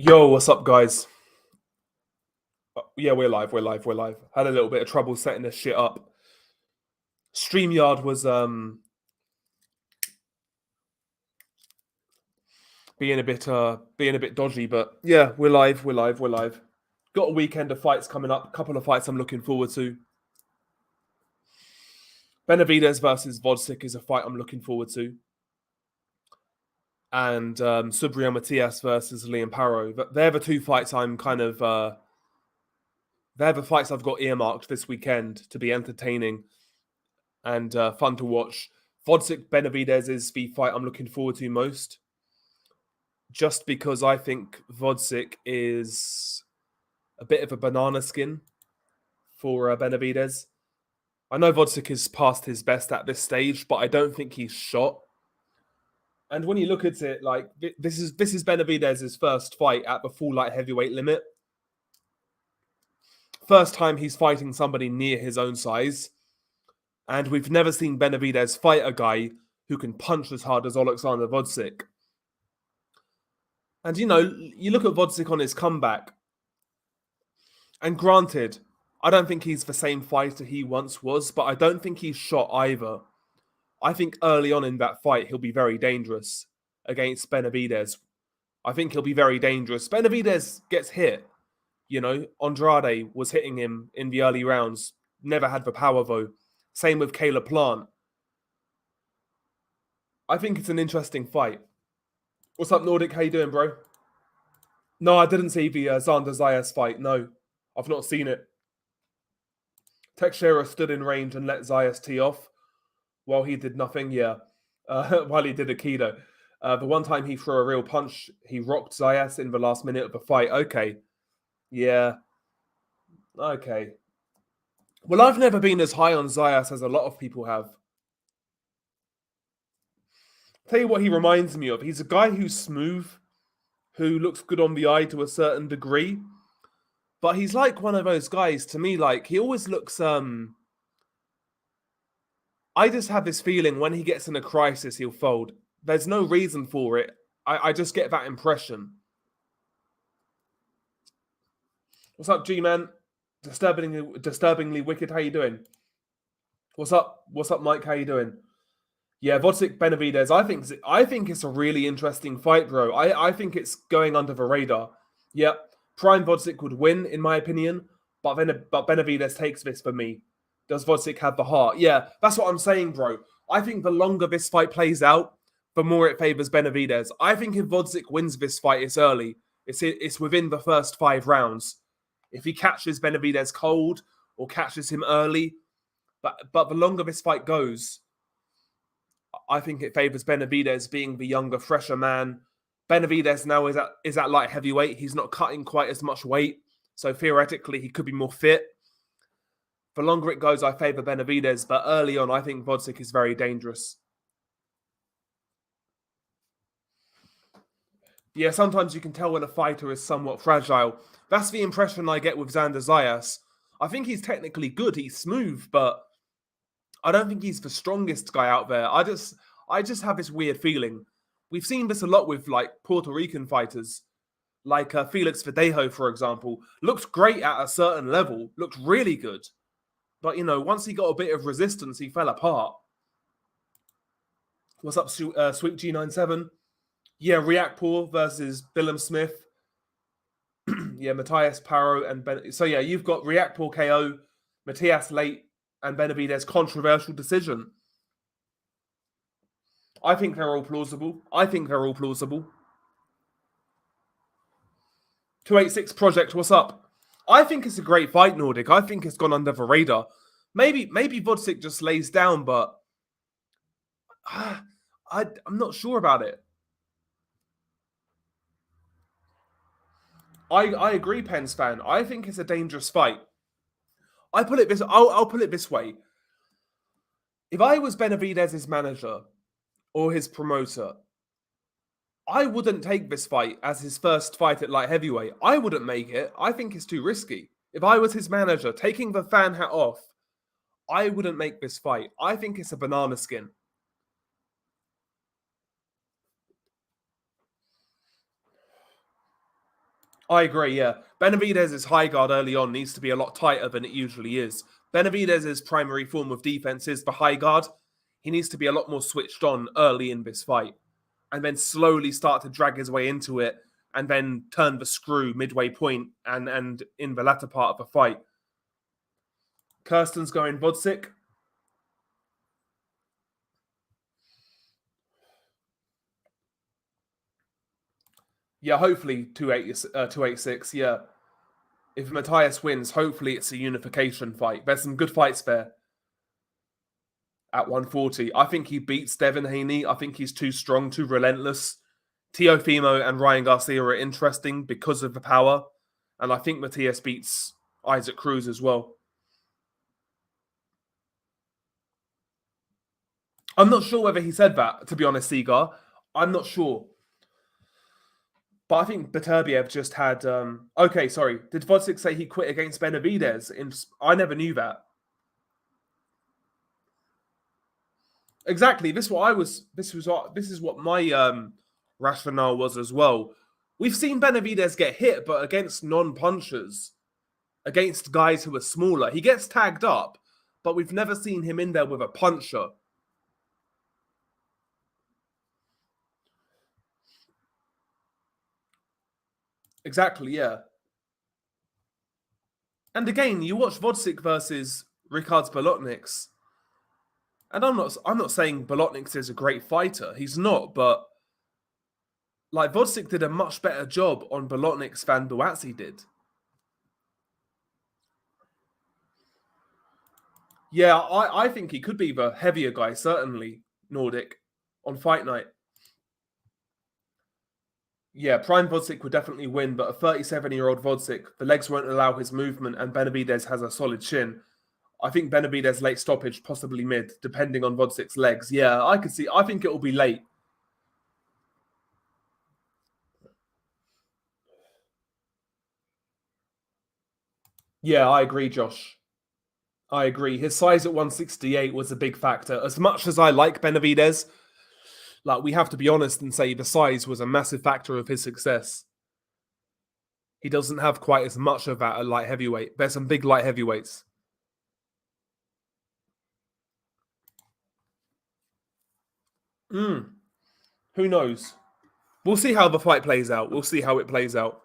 Yo, what's up, guys? Yeah, we're live. We're live. Had a little bit of trouble setting this shit up. StreamYard was being a bit dodgy, but yeah, we're live. Got a weekend of fights coming up. A couple of fights I'm looking forward to. Benavidez versus Gvozdyk is a fight I'm looking forward to, and Matias versus Paro. But they're the two fights I'm kind of. They're the fights I've got earmarked this weekend to be entertaining and fun to watch. Gvozdyk Benavidez is the fight I'm looking forward to most, just because I think Gvozdyk is a bit of a banana skin for Benavidez. I know Gvozdyk is past his best at this stage, but I don't think he's shot. And when you look at it, like this is Benavidez's first fight at the full light heavyweight limit. First time he's fighting somebody near his own size. And we've never seen Benavidez fight a guy who can punch as hard as Alexander Gvozdyk. And, you know, you look at Gvozdyk on his comeback, and granted, I don't think he's the same fighter he once was, but I don't think he's shot either. I think early on in that fight, he'll be very dangerous against Benavidez. I think he'll be very dangerous. Benavidez gets hit. You know, Andrade was hitting him in the early rounds. Never had the power, though. Same with Caleb Plant. I think it's an interesting fight. What's up, Nordic? How you doing, bro? No, I didn't see the Xander Zayas fight. No, I've not seen it. Teixeira stood in range and let Zayas tee off while he did nothing. Yeah, while he did a Aikido. The one time he threw a real punch, he rocked Zayas in the last minute of the fight. Okay. Yeah. Okay. Well, I've never been as high on Zayas as a lot of people have. Tell you what he reminds me of. He's a guy who's smooth, who looks good on the eye to a certain degree. But he's like one of those guys, to me, like, he always looks, I just have this feeling when he gets in a crisis, he'll fold. There's no reason for it. I just get that impression. What's up, G-Man? Disturbingly wicked. How you doing? What's up? What's up, Mike? How you doing? Yeah, Gvozdyk Benavidez. I think it's a really interesting fight, bro. I think it's going under the radar. Yep, Prime Gvozdyk would win, in my opinion, but Benavidez takes this for me. Does Gvozdyk have the heart? Yeah, that's what I'm saying, bro. I think the longer this fight plays out, the more it favors Benavidez. I think if Gvozdyk wins this fight, it's early. It's within the first 5 rounds. If he catches Benavidez cold or catches him early, but the longer this fight goes, I think it favors Benavidez being the younger, fresher man. Benavidez now is at light heavyweight. He's not cutting quite as much weight, so theoretically he could be more fit. The longer it goes, I favor Benavidez, but early on, I think Gvozdyk is very dangerous. Yeah, sometimes you can tell when a fighter is somewhat fragile. That's the impression I get with Xander Zayas. I think he's technically good. He's smooth, but I don't think he's the strongest guy out there. I just have this weird feeling. We've seen this a lot with like Puerto Rican fighters, like Felix Verdejo, for example. Looked great at a certain level, looked really good. But, you know, once he got a bit of resistance, he fell apart. What's up, Sweet G97? Yeah, Riakpour versus Billum Smith. Yeah, Matias, Paro, and Ben. So, yeah, you've got Riakpour KO, Matias late, and Benavidez controversial decision. I think they're all plausible. 286 Project, what's up? I think it's a great fight, Nordic. I think it's gone under the radar. Maybe Gvozdyk just lays down, but I'm not sure about it. I agree, Pens fan. I think it's a dangerous fight. I'll put it this way. If I was Benavidez's manager or his promoter, I wouldn't take this fight as his first fight at light heavyweight. I wouldn't make it. I think it's too risky. If I was his manager, taking the fan hat off, I wouldn't make this fight. I think it's a banana skin. I agree, yeah. Benavidez' high guard early on needs to be a lot tighter than it usually is. Benavidez' primary form of defense is the high guard. He needs to be a lot more switched on early in this fight and then slowly start to drag his way into it and then turn the screw midway point and in the latter part of the fight. Kirsten's going Gvozdyk. Yeah, hopefully 286, yeah. If Matias wins, hopefully it's a unification fight. There's some good fights there at 140. I think he beats Devin Haney. I think he's too strong, too relentless. Teofimo and Ryan Garcia are interesting because of the power. And I think Matias beats Isaac Cruz as well. I'm not sure whether he said that, to be honest, Seagar. I'm not sure. But I think Beterbiev just had... okay, sorry. Did Gvozdyk say he quit against Benavidez? I never knew that. Exactly. This is what my rationale was as well. We've seen Benavidez get hit, but against non-punchers, against guys who are smaller, he gets tagged up, but we've never seen him in there with a puncher. Exactly, yeah. And again, you watch Gvozdyk versus Ricards Bolotniks, and I'm not saying Bolotniks is a great fighter. He's not, but like Gvozdyk did a much better job on Bolotniks than Buatsi did. Yeah, I think he could be the heavier guy, certainly, Nordic, on fight night. Yeah, Prime Gvozdyk would definitely win, but a 37-year-old Gvozdyk, the legs won't allow his movement, and Benavidez has a solid chin. I think Benavidez late stoppage, possibly mid, depending on Gvozdyk's legs. Yeah, I could see. I think it will be late. Yeah, I agree, Josh. I agree. His size at 168 was a big factor. As much as I like Benavidez, like we have to be honest and say the size was a massive factor of his success. He doesn't have quite as much of that at light heavyweight. There's some big light heavyweights. Who knows? We'll see how the fight plays out. We'll see how it plays out.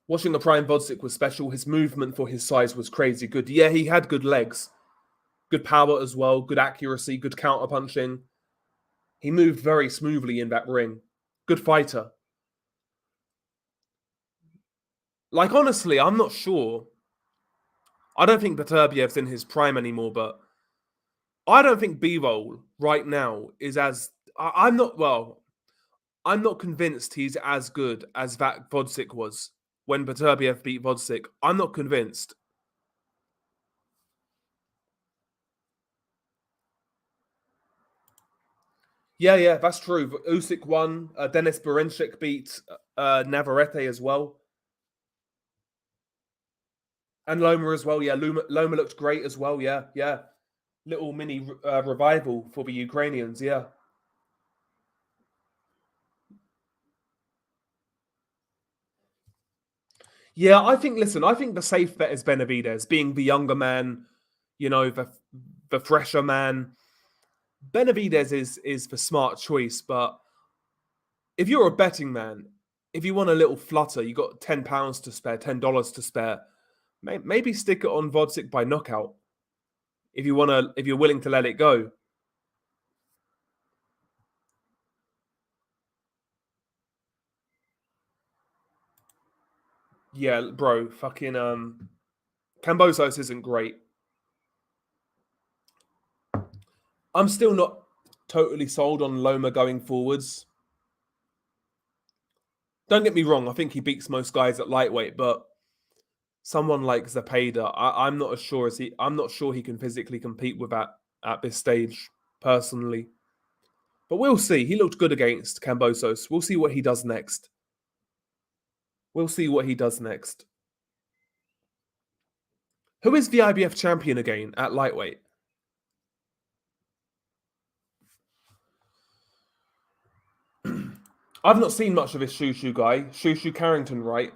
Watching the Prime Gvozdyk was special. His movement for his size was crazy good. Yeah, he had good legs. Good power as well. Good accuracy. Good counter punching. He moved very smoothly in that ring. Good fighter. Like, honestly, I'm not sure. I don't think Beterbiev's in his prime anymore, but I don't think B-Roll right now is as... I'm not convinced he's as good as that Gvozdyk was when Beterbiev beat Gvozdyk. I'm not convinced. Yeah, that's true. Usyk won. Denis Berenchik beat Navarrete as well. And Loma as well. Yeah, Loma looked great as well. Yeah. Little mini revival for the Ukrainians. Yeah. Yeah, I think the safe bet is Benavidez, being the younger man, the fresher man. Benavidez is the smart choice, but if you're a betting man, if you want a little flutter, you got £10 to spare, $10 to spare, maybe stick it on Gvozdyk by knockout. If you're willing to let it go. Yeah, bro, fucking Kambosos isn't great. I'm still not totally sold on Loma going forwards. Don't get me wrong, I think he beats most guys at lightweight, but someone like Zepeda, I'm not as sure as he. I'm not sure he can physically compete with that at this stage, personally. But we'll see. He looked good against Kambosos. We'll see what he does next. Who is the IBF champion again at lightweight? I've not seen much of this Shushu guy, Shushu Carrington, right?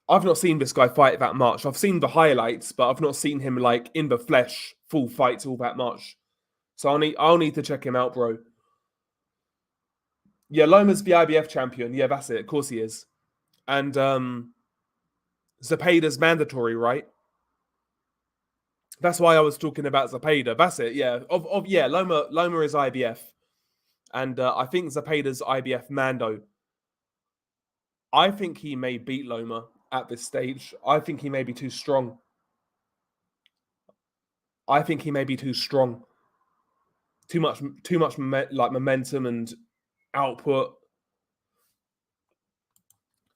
I've not seen this guy fight that much. I've seen the highlights, but I've not seen him like in the flesh, full fights all that much. So I'll need to check him out, bro. Yeah, Loma's the IBF champion. Yeah, that's it. Of course he is. And Zepeda's mandatory, right? That's why I was talking about Zepeda. That's it. Yeah. Yeah, Loma is IBF. And I think Zepeda's IBF Mando. I think he may beat Loma at this stage. I think he may be too strong. I think he may be too strong. Too much like momentum and output.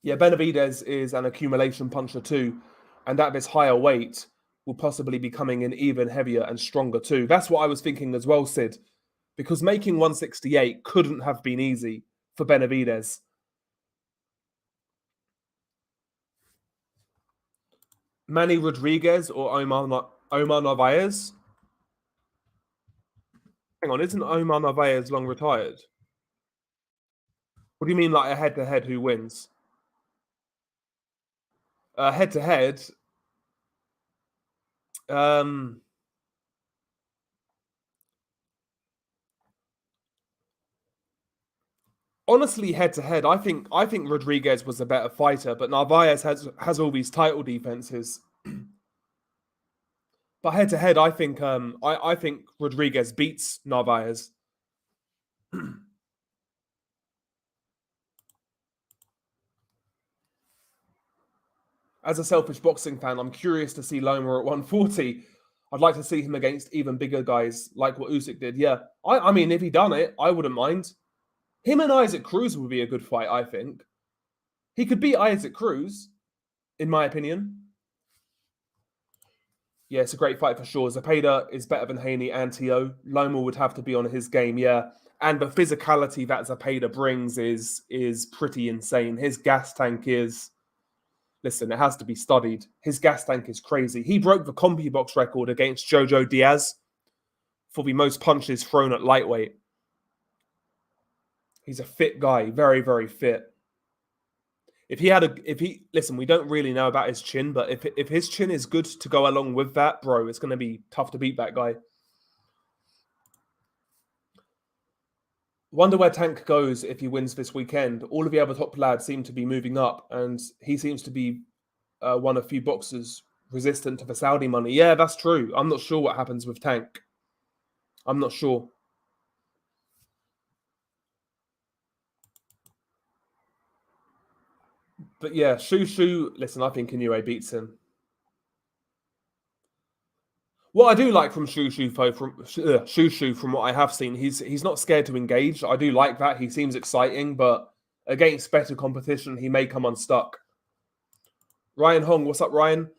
Yeah, Benavidez is an accumulation puncher too, and at this higher weight will possibly be coming in even heavier and stronger too. That's what I was thinking as well, Sid, because making 168 couldn't have been easy for Benavidez. Manny Rodriguez or Omar Narvaez? Hang on, isn't Omar Narvaez long retired? What do you mean, like a head-to-head who wins? Head-to-head, honestly, head-to-head, I think Rodriguez was a better fighter, but Narvaez has all these title defenses. But head-to-head, I think Rodriguez beats Narvaez. As a selfish boxing fan, I'm curious to see Loma at 140. I'd like to see him against even bigger guys like what Usyk did. Yeah, I mean, if he done it, I wouldn't mind. Him and Isaac Cruz would be a good fight, I think. He could beat Isaac Cruz, in my opinion. Yeah, it's a great fight for sure. Zepeda is better than Haney and T.O. Loma would have to be on his game, yeah. And the physicality that Zepeda brings is pretty insane. His gas tank is... Listen, it has to be studied. His gas tank is crazy. He broke the CompuBox record against Jojo Diaz for the most punches thrown at lightweight. He's a fit guy, very, very fit. Listen, we don't really know about his chin, but if his chin is good to go along with that, bro, it's going to be tough to beat that guy. Wonder where Tank goes if he wins this weekend. All of the other top lads seem to be moving up, and he seems to be one of few boxers resistant to the Saudi money. Yeah, that's true. I'm not sure what happens with Tank. I'm not sure. But yeah, Shushu, listen, I think Inoue beats him. What I do like from Shushu, from what I have seen, he's not scared to engage. I do like that. He seems exciting, but against better competition, he may come unstuck. Ryan Hong, what's up, Ryan?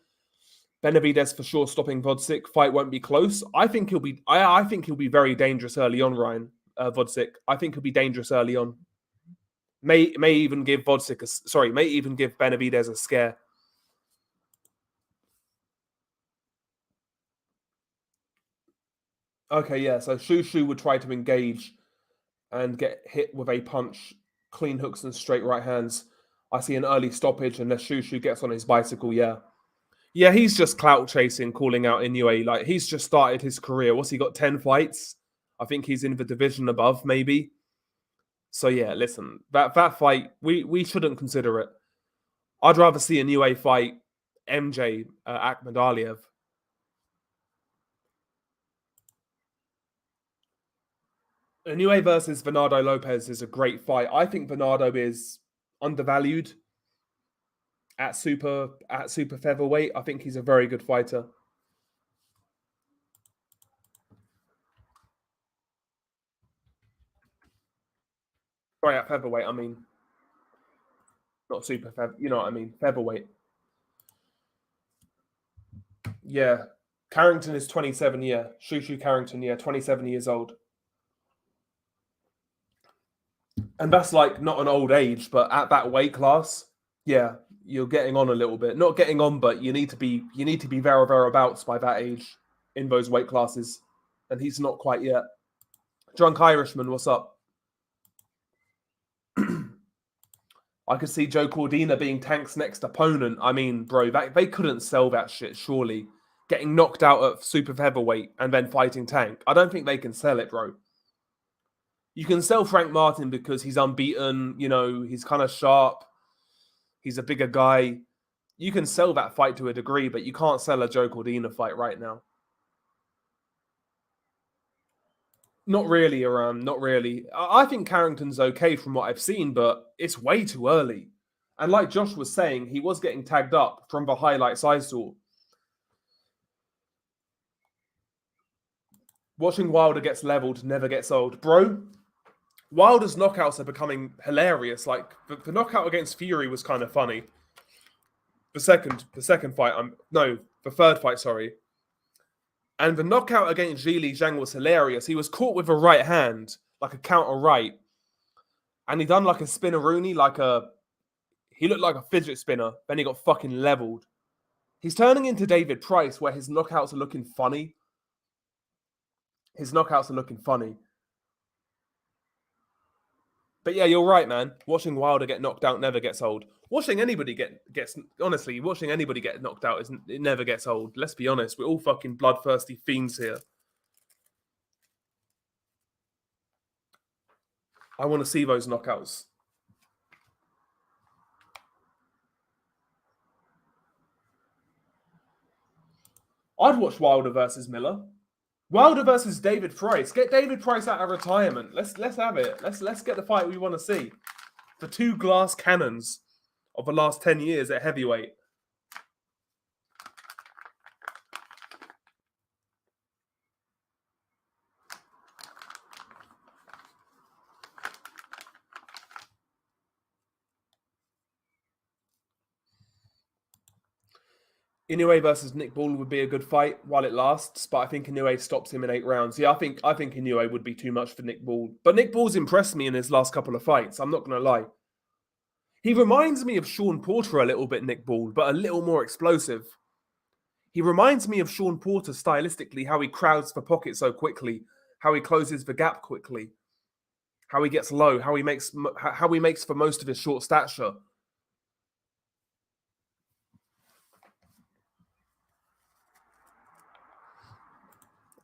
Benavidez for sure stopping Gvozdyk. Fight won't be close. I think he'll be. I think he'll be very dangerous early on, Ryan Gvozdyk. I think he'll be dangerous early on. May even give Benavidez a scare. Okay, yeah. So Shushu would try to engage and get hit with a punch, clean hooks and straight right hands. I see an early stoppage unless Shushu gets on his bicycle. Yeah, yeah. He's just clout chasing, calling out Inoue. Like he's just started his career. What's he got? 10 fights. I think he's in the division above, maybe. So yeah, listen, that fight we shouldn't consider it. I'd rather see Inoue fight MJ Akhmadaliev. Inoue versus Bernardo Lopez is a great fight. I think Bernardo is undervalued at super featherweight. I think he's a very good fighter. Sorry, at featherweight, I mean not super feather. You know what I mean? Featherweight. Yeah, Carrington is 27. Yeah, Shushu Carrington. Yeah, 27 years old. And that's like not an old age, but at that weight class, yeah, you're getting on a little bit. Not getting on, but you need to be thereabouts by that age in those weight classes. And he's not quite yet. Drunk Irishman, what's up? I could see Joe Cordina being Tank's next opponent. I mean, bro, they couldn't sell that shit, surely. Getting knocked out at super heavyweight and then fighting Tank. I don't think they can sell it, bro. You can sell Frank Martin because he's unbeaten, you know, he's kind of sharp. He's a bigger guy. You can sell that fight to a degree, but you can't sell a Joe Cordina fight right now. Not really, Aram. Not really. I think Carrington's okay from what I've seen, but it's way too early. And like Josh was saying, he was getting tagged up from the highlights I saw. Watching Wilder gets leveled never gets old. Bro, Wilder's knockouts are becoming hilarious. Like, the knockout against Fury was kind of funny. The third fight, sorry. And the knockout against Zhili Zhang was hilarious. He was caught with a right hand, like a counter right. And he done like a spinneroonie, he looked like a fidget spinner. Then he got fucking leveled. He's turning into David Price, where his knockouts are looking funny. But yeah, you're right, man. Watching Wilder get knocked out never gets old. Watching anybody get knocked out it never gets old. Let's be honest, we're all fucking bloodthirsty fiends here. I want to see those knockouts. I'd watch Wilder versus Miller. Wilder versus David Price. Get David Price out of retirement. Let's have it. Let's get the fight we want to see. The two glass cannons of the last 10 years at heavyweight. Inoue versus Nick Ball would be a good fight while it lasts, but I think Inoue stops him in 8 rounds. Yeah, I think Inoue would be too much for Nick Ball. But Nick Ball's impressed me in his last couple of fights, I'm not going to lie. He reminds me of Sean Porter a little bit, Nick Ball, but a little more explosive. He reminds me of Sean Porter stylistically, how he crowds the pocket so quickly, how he closes the gap quickly, how he gets low, how he makes for most of his short stature.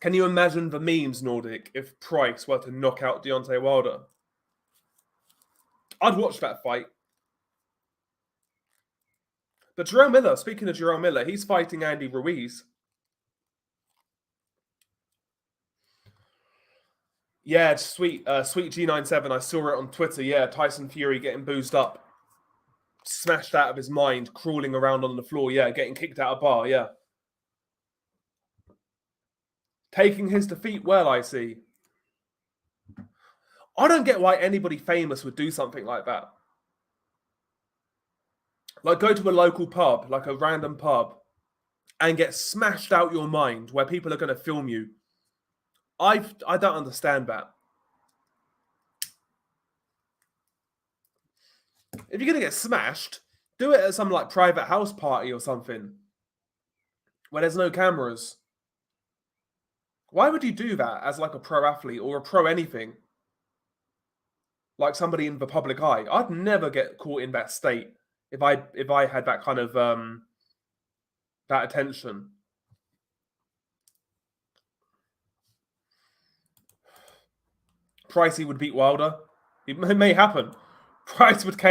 Can you imagine the memes, Nordic, if Price were to knock out Deontay Wilder? I'd watch that fight. But Jarrell Miller, speaking of Jarrell Miller, he's fighting Andy Ruiz. Yeah, sweet G97. I saw it on Twitter. Yeah, Tyson Fury getting boozed up. Smashed out of his mind, crawling around on the floor. Yeah, getting kicked out of bar. Yeah. Taking his defeat well, I see. I don't get why anybody famous would do something like that. Like go to a local pub, like a random pub, and get smashed out your mind where people are going to film you. I don't understand that. If you're going to get smashed, do it at some like private house party or something where there's no cameras. Why would you do that as like a pro athlete or a pro anything? Like somebody in the public eye. I'd never get caught in that state if I had that kind of that attention. Pricey would beat Wilder. It may happen. Price would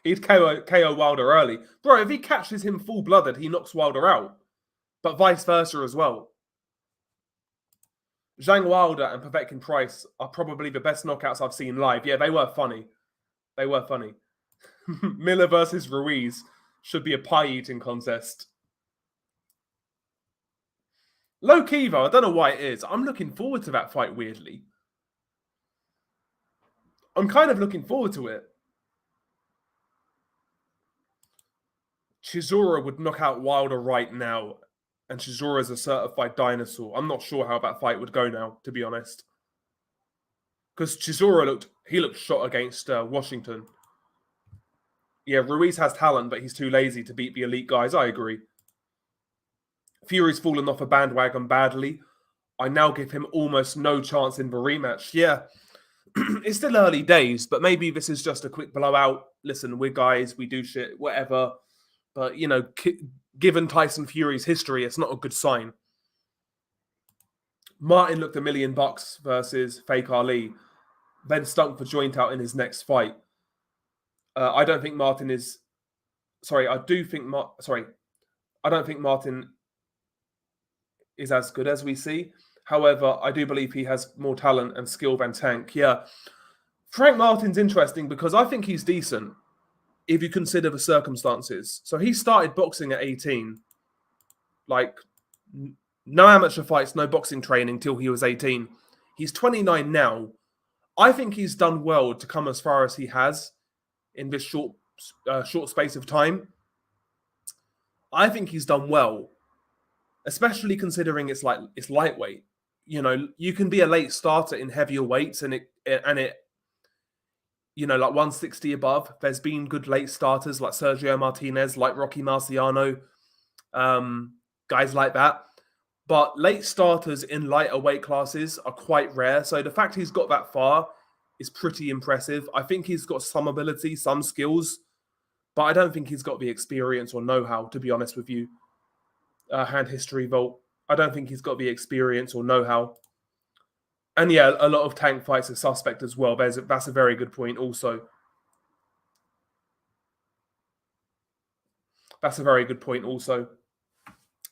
he'd KO Wilder early. Bro, if he catches him full-blooded, he knocks Wilder out. But vice versa as well. Zhang Wilder and Povetkin Price are probably the best knockouts I've seen live. Yeah, they were funny. Miller versus Ruiz should be a pie-eating contest. Low-key, though, I don't know why it is. I'm looking forward to that fight, weirdly. I'm kind of looking forward to it. Chisora would knock out Wilder right now, and Chisora's a certified dinosaur. I'm not sure how that fight would go now, to be honest. Because Chisora looked shot against Washington. Yeah, Ruiz has talent, but he's too lazy to beat the elite guys. I agree. Fury's fallen off a bandwagon badly. I now give him almost no chance in the rematch. Yeah. it's still early days, but maybe this is just a quick blowout. Listen, we're guys, we do shit, whatever. But, given Tyson Fury's history, it's not a good sign. Martin looked $1 million versus Fake Ali, then stunk for joint out in his next fight. I don't think Martin is. Sorry, I do think. I don't think Martin is as good as we see. However, I do believe he has more talent and skill than Tank. Yeah. Frank Martin's interesting because I think he's decent if you consider the circumstances. So he started boxing at 18. Like, no amateur fights, no boxing training till he was 18. He's 29 now. I think he's done well to come as far as he has in this short space of time. I think he's done well, especially considering it's lightweight. You can be a late starter in heavier weights, and it like 160 above. There's been good late starters like Sergio Martinez, like Rocky Marciano, guys like that. But late starters in lighter weight classes are quite rare. So the fact he's got that far is pretty impressive. I think he's got some ability, some skills, but I don't think he's got the experience or know-how, to be honest with you. Hand history vault. I don't think he's got the experience or know-how. And yeah, a lot of Tank fights are suspect as well. That's a very good point also. That's a very good point also.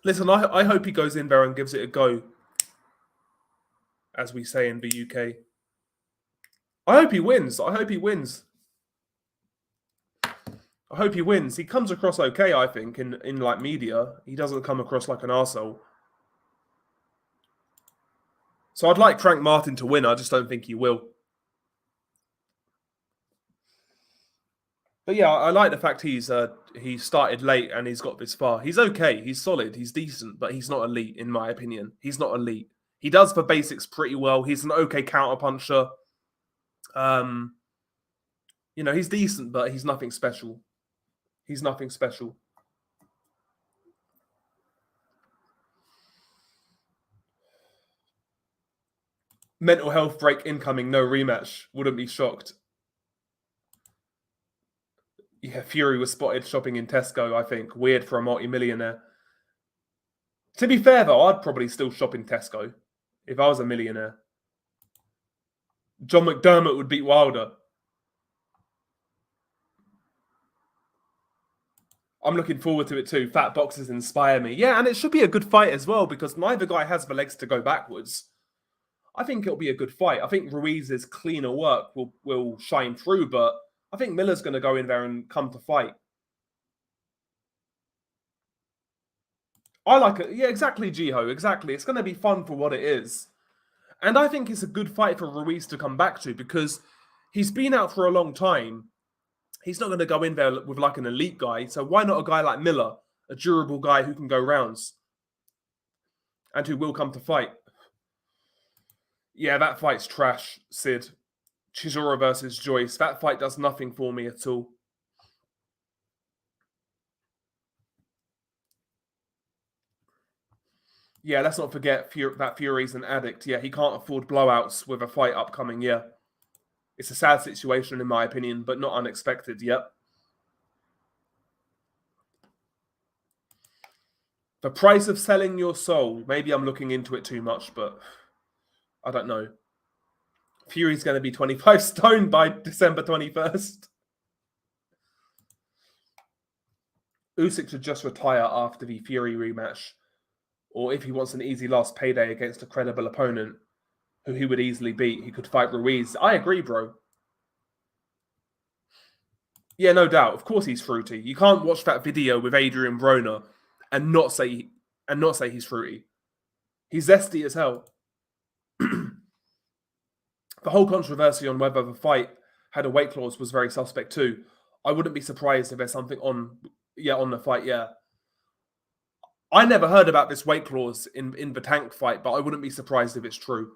Listen, I hope he goes in there and gives it a go, as we say in the UK. I hope he wins. I hope he wins. I hope he wins. He comes across okay, I think, in like media. He doesn't come across like an arsehole. So I'd like Frank Martin to win. I just don't think he will. But yeah, I like the fact he started late and he's got this far. He's okay. He's solid. He's decent, but he's not elite, in my opinion. He's not elite. He does the basics pretty well. He's an okay counterpuncher. He's decent, but he's nothing special. He's nothing special. Mental health break incoming, no rematch. Wouldn't be shocked. Yeah, Fury was spotted shopping in Tesco, I think. Weird for a multi-millionaire. To be fair, though, I'd probably still shop in Tesco if I was a millionaire. John McDermott would beat Wilder. I'm looking forward to it too. Fat boxers inspire me. Yeah, and it should be a good fight as well because neither guy has the legs to go backwards. I think it'll be a good fight. I think Ruiz's cleaner work will shine through, but I think Miller's going to go in there and come to fight. I like it. Yeah, exactly, Jiho. Exactly. It's going to be fun for what it is. And I think it's a good fight for Ruiz to come back to because he's been out for a long time. He's not going to go in there with like an elite guy. So why not a guy like Miller, a durable guy who can go rounds and who will come to fight? Yeah, that fight's trash, Sid. Chisora versus Joyce. That fight does nothing for me at all. Yeah, let's not forget that Fury's an addict. Yeah, he can't afford blowouts with a fight upcoming. Yeah. It's a sad situation, in my opinion, but not unexpected. Yep. The price of selling your soul. Maybe I'm looking into it too much, but I don't know. Fury's going to be 25 stone by December 21st. Usyk should just retire after the Fury rematch. Or if he wants an easy last payday against a credible opponent who he would easily beat, he could fight Ruiz. I agree, bro. Yeah, no doubt. Of course he's fruity. You can't watch that video with Adrian Broner and not say he's fruity. He's zesty as hell. The whole controversy on whether the fight had a weight clause was very suspect too. I wouldn't be surprised if there's something on the fight, yeah. I never heard about this weight clause in the Tank fight, but I wouldn't be surprised if it's true.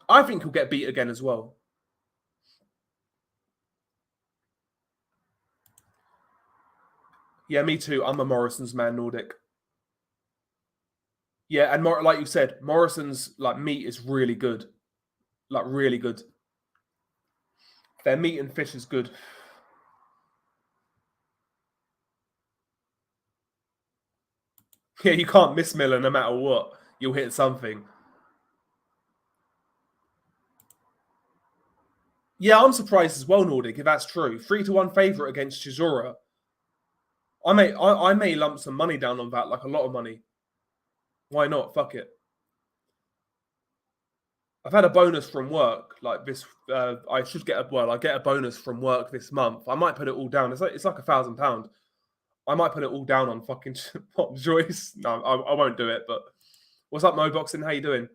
I think he'll get beat again as well. Yeah, me too. I'm a Morrison's man, Nordic. Yeah, and more, like you said, Morrison's like meat is really good, like really good. Their meat and fish is good. Yeah, you can't miss Miller no matter what. You'll hit something. Yeah, I'm surprised as well, Nordic, if that's true. 3-1 favourite against Chisora. I may lump some money down on that, like a lot of money. Why not? Fuck it. I've had a bonus from work, like this. I should get I get a bonus from work this month. I might put it all down. It's like £1,000. I might put it all down on fucking Joyce. No, I won't do it. But what's up, Moboxing? How you doing?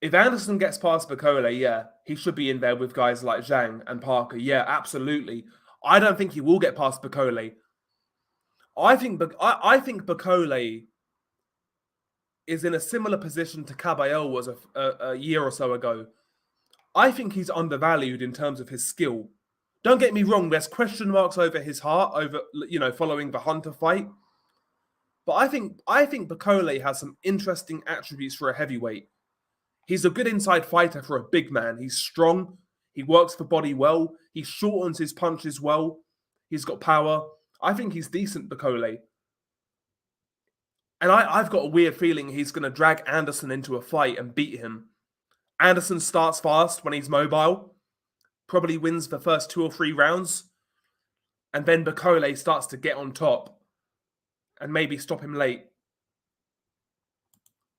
If Anderson gets past Bacole, yeah, he should be in there with guys like Zhang and Parker. Yeah, absolutely. I don't think he will get past Bacole. I think Bacole is in a similar position to Caballel was a year or so ago. I think he's undervalued in terms of his skill. Don't get me wrong, there's question marks over his heart, over following the Hunter fight. But I think Bacole has some interesting attributes for a heavyweight. He's a good inside fighter for a big man. He's strong. He works the body well. He shortens his punches well. He's got power. I think he's decent, Bacole. And I've got a weird feeling he's going to drag Anderson into a fight and beat him. Anderson starts fast when he's mobile, probably wins the first 2 or 3 rounds, and then Bacole starts to get on top and maybe stop him late.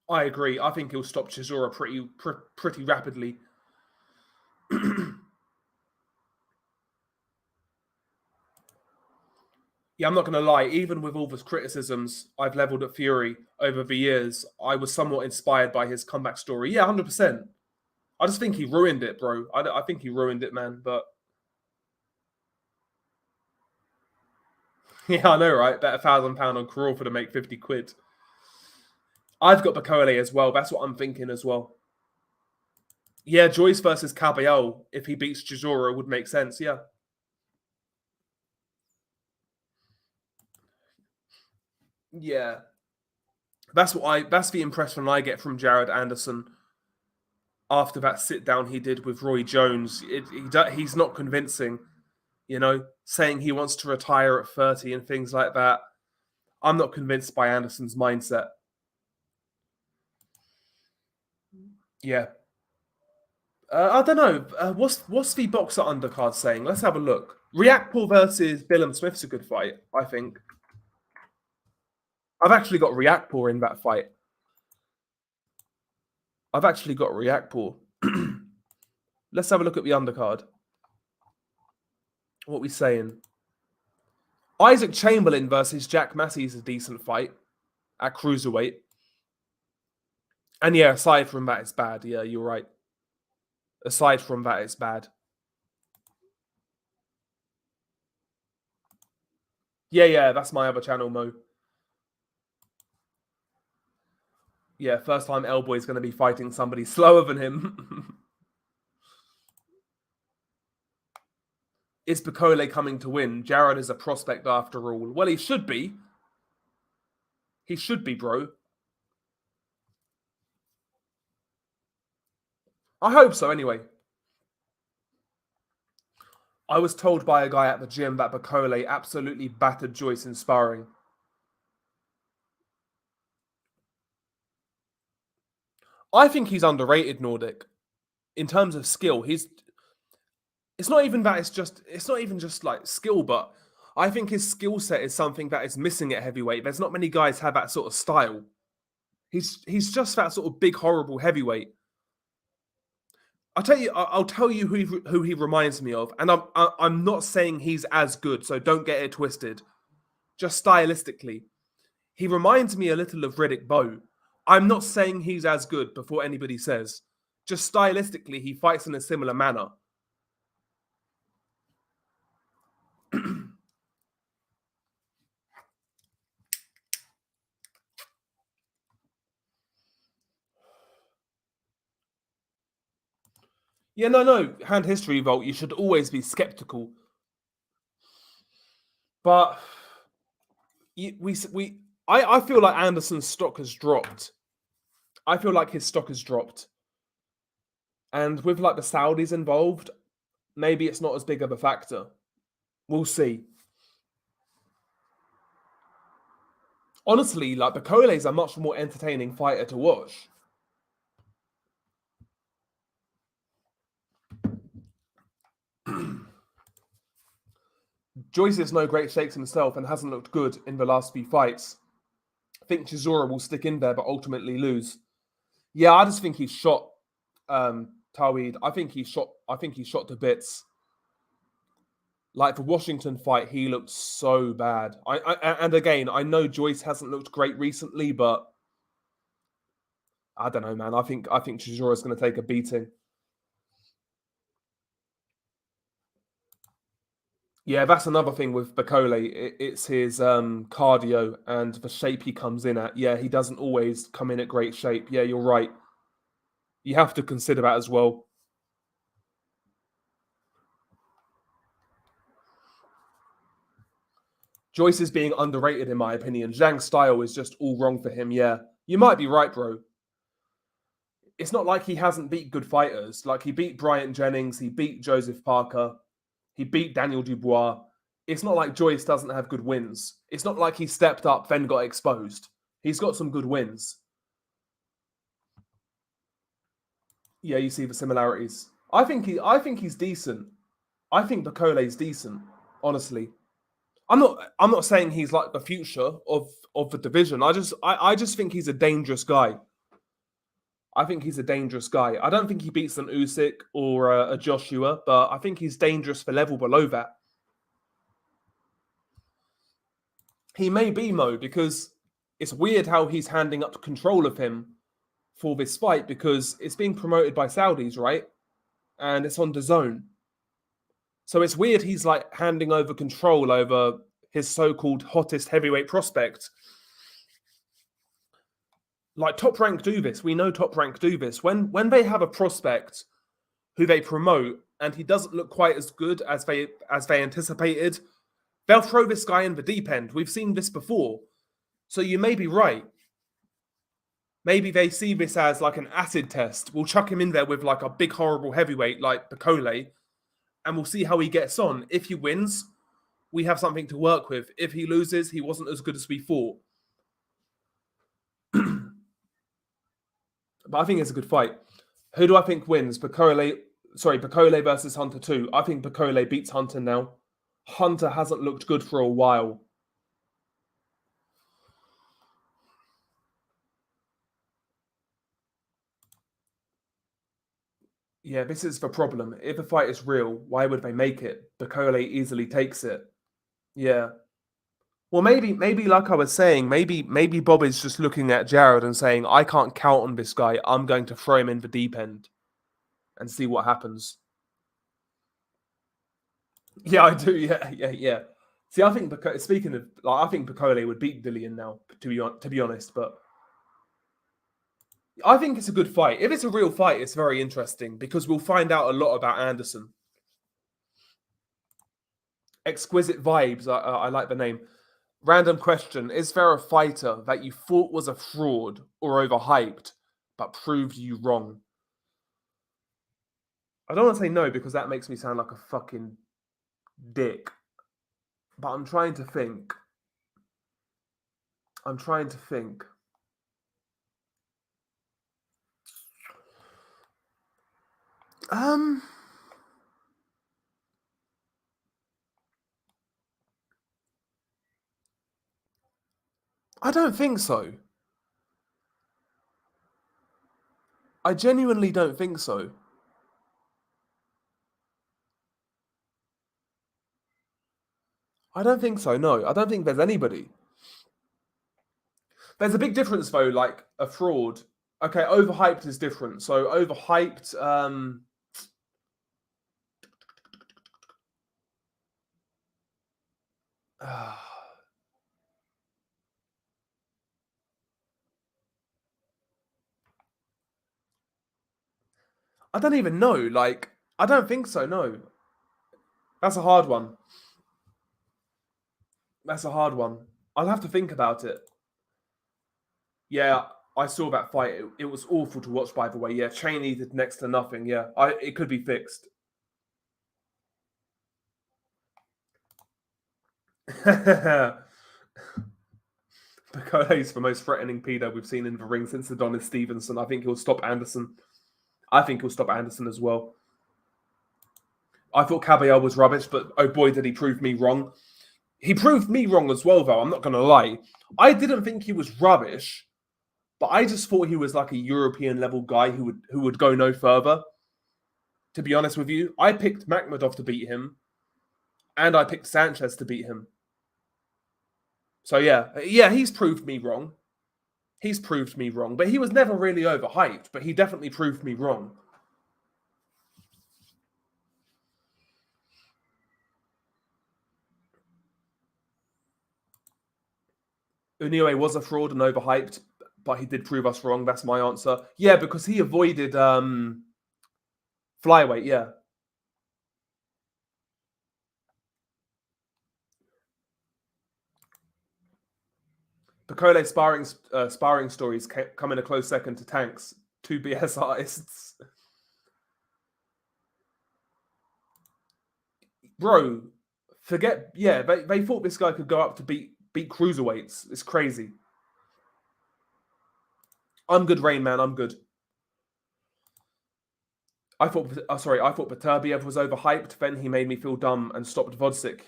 I agree. I think he'll stop Chisora pretty rapidly. Yeah, I'm not going to lie. Even with all the criticisms I've leveled at Fury over the years, I was somewhat inspired by his comeback story. Yeah, 100%. I just think he ruined it, bro. I think he ruined it, man. But yeah, I know, right? Bet £1,000 on Crawford to make 50 quid. I've got Bacole as well. That's what I'm thinking as well. Yeah, Joyce versus Caballel, if he beats Chisora, would make sense. Yeah. Yeah. That's the impression I get from Jared Anderson after that sit down he did with Roy Jones. He's not convincing, saying he wants to retire at 30 and things like that. I'm not convinced by Anderson's mindset. Yeah. I don't know. What's the boxer undercard saying? Let's have a look. Reactpool versus Billum Smith's a good fight, I think. I've actually got Reactpool in that fight. I've actually got Reactpool. Let's have a look at the undercard. What we saying? Isaac Chamberlain versus Jack Massey is a decent fight at cruiserweight. And yeah, aside from that, it's bad. Yeah, you're right. Aside from that, it's bad. Yeah, that's my other channel, Mo. Yeah, first time Elboy's going to be fighting somebody slower than him. Is Bacole coming to win? Jared is a prospect after all. Well, he should be. He should be, bro. I hope so, anyway. I was told by a guy at the gym that Bacole absolutely battered Joyce in sparring. I think he's underrated, Nordic. In terms of skill, it's not even just like skill, but I think his skill set is something that is missing at heavyweight. There's not many guys have that sort of style. He's just that sort of big, horrible heavyweight. I'll tell you who he reminds me of, and I'm not saying he's as good, so don't get it twisted. Just stylistically, he reminds me a little of Riddick Bowe. I'm not saying he's as good before anybody says. Just stylistically, he fights in a similar manner. Yeah, no. Hand history, Volt. You should always be skeptical. But I feel like Anderson's stock has dropped. I feel like his stock has dropped. And with like the Saudis involved, maybe it's not as big of a factor. We'll see. Honestly, like Bakole's a much more entertaining fighter to watch. Joyce is no great shakes himself and hasn't looked good in the last few fights. I think Chisora will stick in there but ultimately lose. Yeah, I just think he's shot Tawhid. I think he's shot to bits. Like the Washington fight, he looked so bad. And again, I know Joyce hasn't looked great recently, but I don't know, man. I think Chisora's going to take a beating. Yeah, that's another thing with Bakole. It's his cardio and the shape he comes in at. Yeah, he doesn't always come in at great shape. Yeah, you're right. You have to consider that as well. Joyce is being underrated, in my opinion. Zhang's style is just all wrong for him. Yeah, you might be right, bro. It's not like he hasn't beat good fighters. Like he beat Bryant Jennings, he beat Joseph Parker, he beat Daniel Dubois. It's not like Joyce doesn't have good wins. It's not like he stepped up, then got exposed. He's got some good wins. Yeah, you see the similarities. I think he's decent. I think Bakole's decent, honestly. I'm not saying he's like the future of the division. I just think he's a dangerous guy. I think he's a dangerous guy. I don't think he beats an Usyk or a Joshua, but I think he's dangerous for level below that. He may be Mo because it's weird how he's handing up control of him for this fight because it's being promoted by Saudis, right? And it's on DAZN. So it's weird he's like handing over control over his so-called hottest heavyweight prospect. Like Top Rank do this. We know Top Rank do this. When they have a prospect who they promote and he doesn't look quite as good as they anticipated, they'll throw this guy in the deep end. We've seen this before. So you may be right. Maybe they see this as like an acid test. We'll chuck him in there with like a big horrible heavyweight like Bakole, and we'll see how he gets on. If he wins, we have something to work with. If he loses, he wasn't as good as we thought. But I think it's a good fight. Who do I think wins? Bakole versus Hunter 2. I think Bakole beats Hunter now. Hunter hasn't looked good for a while. Yeah, this is the problem. If the fight is real, why would they make it? Bakole easily takes it. Yeah. Well, maybe like I was saying, maybe Bob is just looking at Jared and saying, I can't count on this guy. I'm going to throw him in the deep end and see what happens. Yeah, I do. Yeah. See, I think speaking of, like, I think Bakole would beat Dillian now. To be honest, but I think it's a good fight. If it's a real fight, it's very interesting because we'll find out a lot about Anderson. Exquisite Vibes. I like the name. Random question: is there a fighter that you thought was a fraud or overhyped, but proved you wrong? I don't want to say no because that makes me sound like a fucking dick. But I'm trying to think. I'm trying to think. Um, I don't think so. I genuinely don't think so. I don't think so. No, I don't think there's anybody. There's a big difference though. Like a fraud. Okay, overhyped is different. So overhyped. I don't even know. Like, I don't think so. No, that's a hard one. That's a hard one. I'll have to think about it. Yeah, I saw that fight. It was awful to watch, by the way. Yeah, Cheney did next to nothing. Yeah, it could be fixed. Piccolo's the most threatening pedo we've seen in the ring since Adonis Stevenson. I think he'll stop Anderson. I think he'll stop Anderson as well. I thought Caballero was rubbish, but oh boy, did he prove me wrong. He proved me wrong as well, though. I'm not going to lie. I didn't think he was rubbish, but I just thought he was like a European level guy who would go no further. To be honest with you, I picked Makhmudov to beat him, and I picked Sanchez to beat him. So yeah, he's proved me wrong. He's proved me wrong, but he was never really overhyped. But he definitely proved me wrong. Inoue was a fraud and overhyped, but he did prove us wrong. That's my answer. Yeah, because he avoided flyweight. Yeah. Piccolo sparring stories come in a close second to Tank's two BS artists. Bro, forget. Yeah, they thought this guy could go up to beat cruiserweights. It's crazy. I'm good, Rain Man. I'm good. I thought Beterbiev was overhyped. Then he made me feel dumb and stopped Gvozdyk.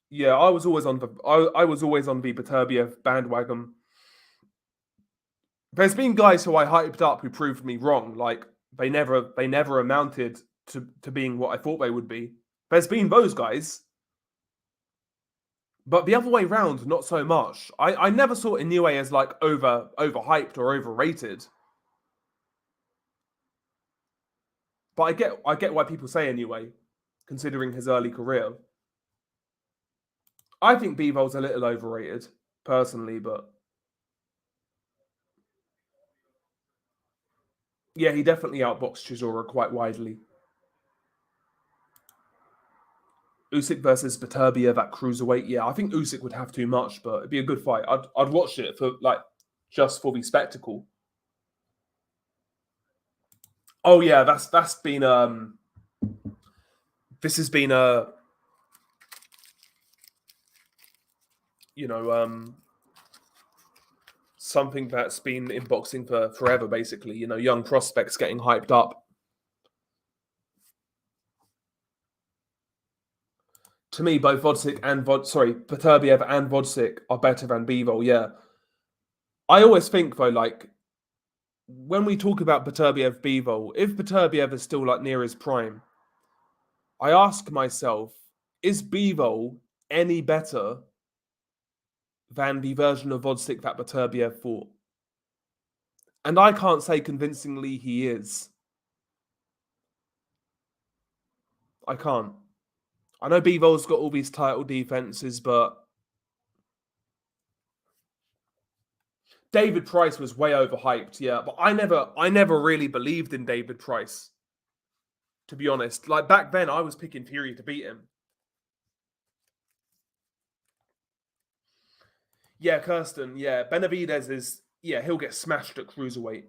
Yeah, I was always on the Beterbiev bandwagon. There's been guys who I hyped up who proved me wrong. Like they never amounted to being what I thought they would be. There's been those guys. But the other way round, not so much. I never saw Inoue as like overhyped or overrated. But I get why people say Inoue, considering his early career. I think Bivol a little overrated, personally, but yeah, he definitely outboxed Chisora quite widely. Usyk versus Beterbiev at cruiserweight. Yeah, I think Usyk would have too much, but it'd be a good fight. I'd watch it for like just for the spectacle. Oh yeah, that's been this has been a you know something that's been in boxing for forever, basically. You know, young prospects getting hyped up. To me, both Beterbiev and Gvozdyk are better than Bivol. Yeah, I always think though, like when we talk about Beterbiev Bivol, if Beterbiev is still like near his prime, I ask myself, is Bivol any better than the version of Gvozdyk that Beterbiev fought? And I can't say convincingly he is. I can't. I know Bivol's got all these title defenses, but David Price was way overhyped, yeah. But I never really believed in David Price, to be honest. Like back then, I was picking Fury to beat him. Yeah, Kirsten. Yeah, Benavidez is. Yeah, he'll get smashed at cruiserweight.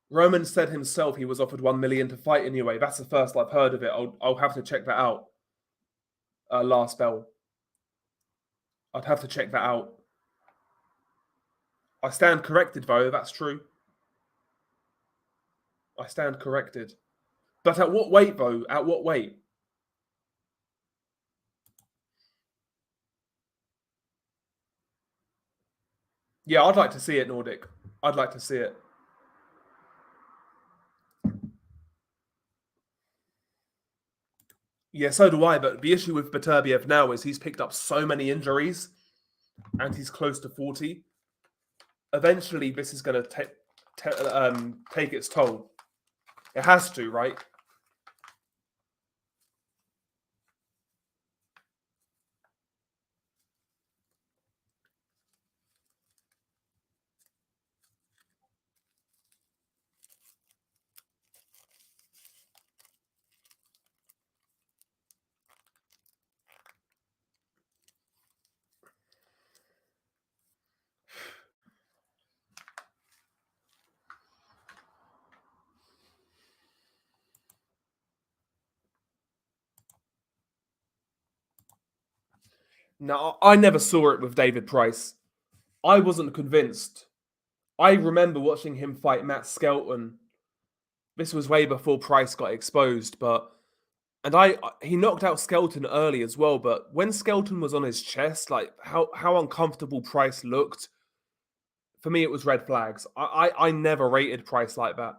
Roman said himself he was offered 1 million to fight anyway. That's the first I've heard of it. I'll have to check that out. Last bell. I'd have to check that out. I stand corrected, though. That's true. I stand corrected. But at what weight, though? At what weight? Yeah, I'd like to see it, Nordic. I'd like to see it. Yeah, so do I. But the issue with Beterbiev now is he's picked up so many injuries, and he's close to 40. Eventually, this is going to take its toll. It has to, right? No, I never saw it with David Price. I wasn't convinced. I remember watching him fight Matt Skelton. This was way before Price got exposed, but he knocked out Skelton early as well. But when Skelton was on his chest, like how uncomfortable Price looked, for me it was red flags. I never rated Price like that.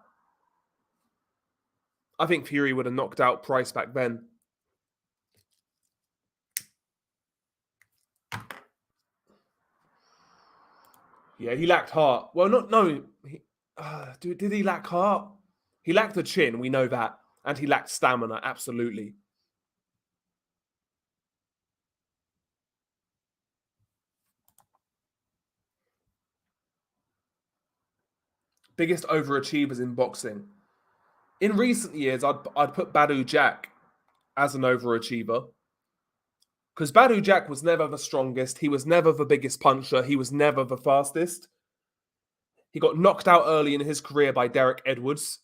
I think Fury would have knocked out Price back then. Yeah, he lacked heart. Well, not no. Did he lack heart? He lacked the chin. We know that, and he lacked stamina. Absolutely. Biggest overachievers in boxing. In recent years, I'd put Badu Jack as an overachiever because Badu Jack was never the strongest. He was never the biggest puncher. He was never the fastest. He got knocked out early in his career by Derek Edwards,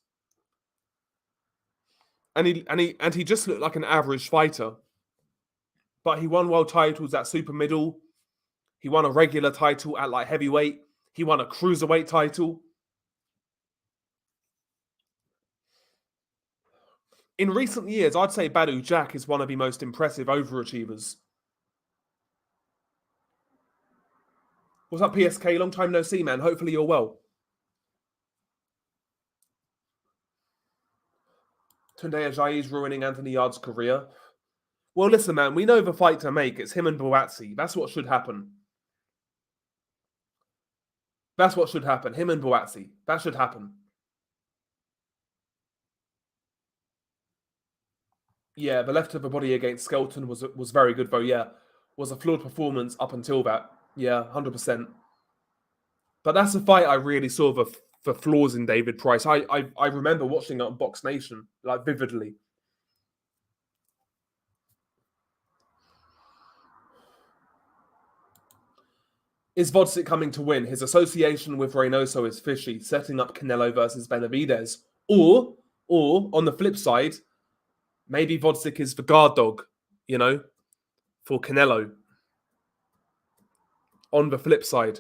and he just looked like an average fighter. But he won world titles at super middle. He won a regular title at light heavyweight. He won a cruiserweight title. In recent years, I'd say Badu Jack is one of the most impressive overachievers. What's up, PSK? Long time no see, man. Hopefully you're well. Tunde Ajayi's ruining Anthony Yard's career. Well, listen, man, we know the fight to make. It's him and Buatsi. That's what should happen. That's what should happen. Him and Buatsi. That should happen. Yeah, the left of the body against Skelton was very good, though. Yeah, was a flawed performance up until that. Yeah, 100%. But that's a fight I really saw the flaws in David Price. I remember watching it on Box Nation, like vividly. Is Gvozdyk coming to win? His association with Reynoso is fishy, setting up Canelo versus Benavidez. Or on the flip side, maybe Gvozdyk is the guard dog, you know, for Canelo. On the flip side.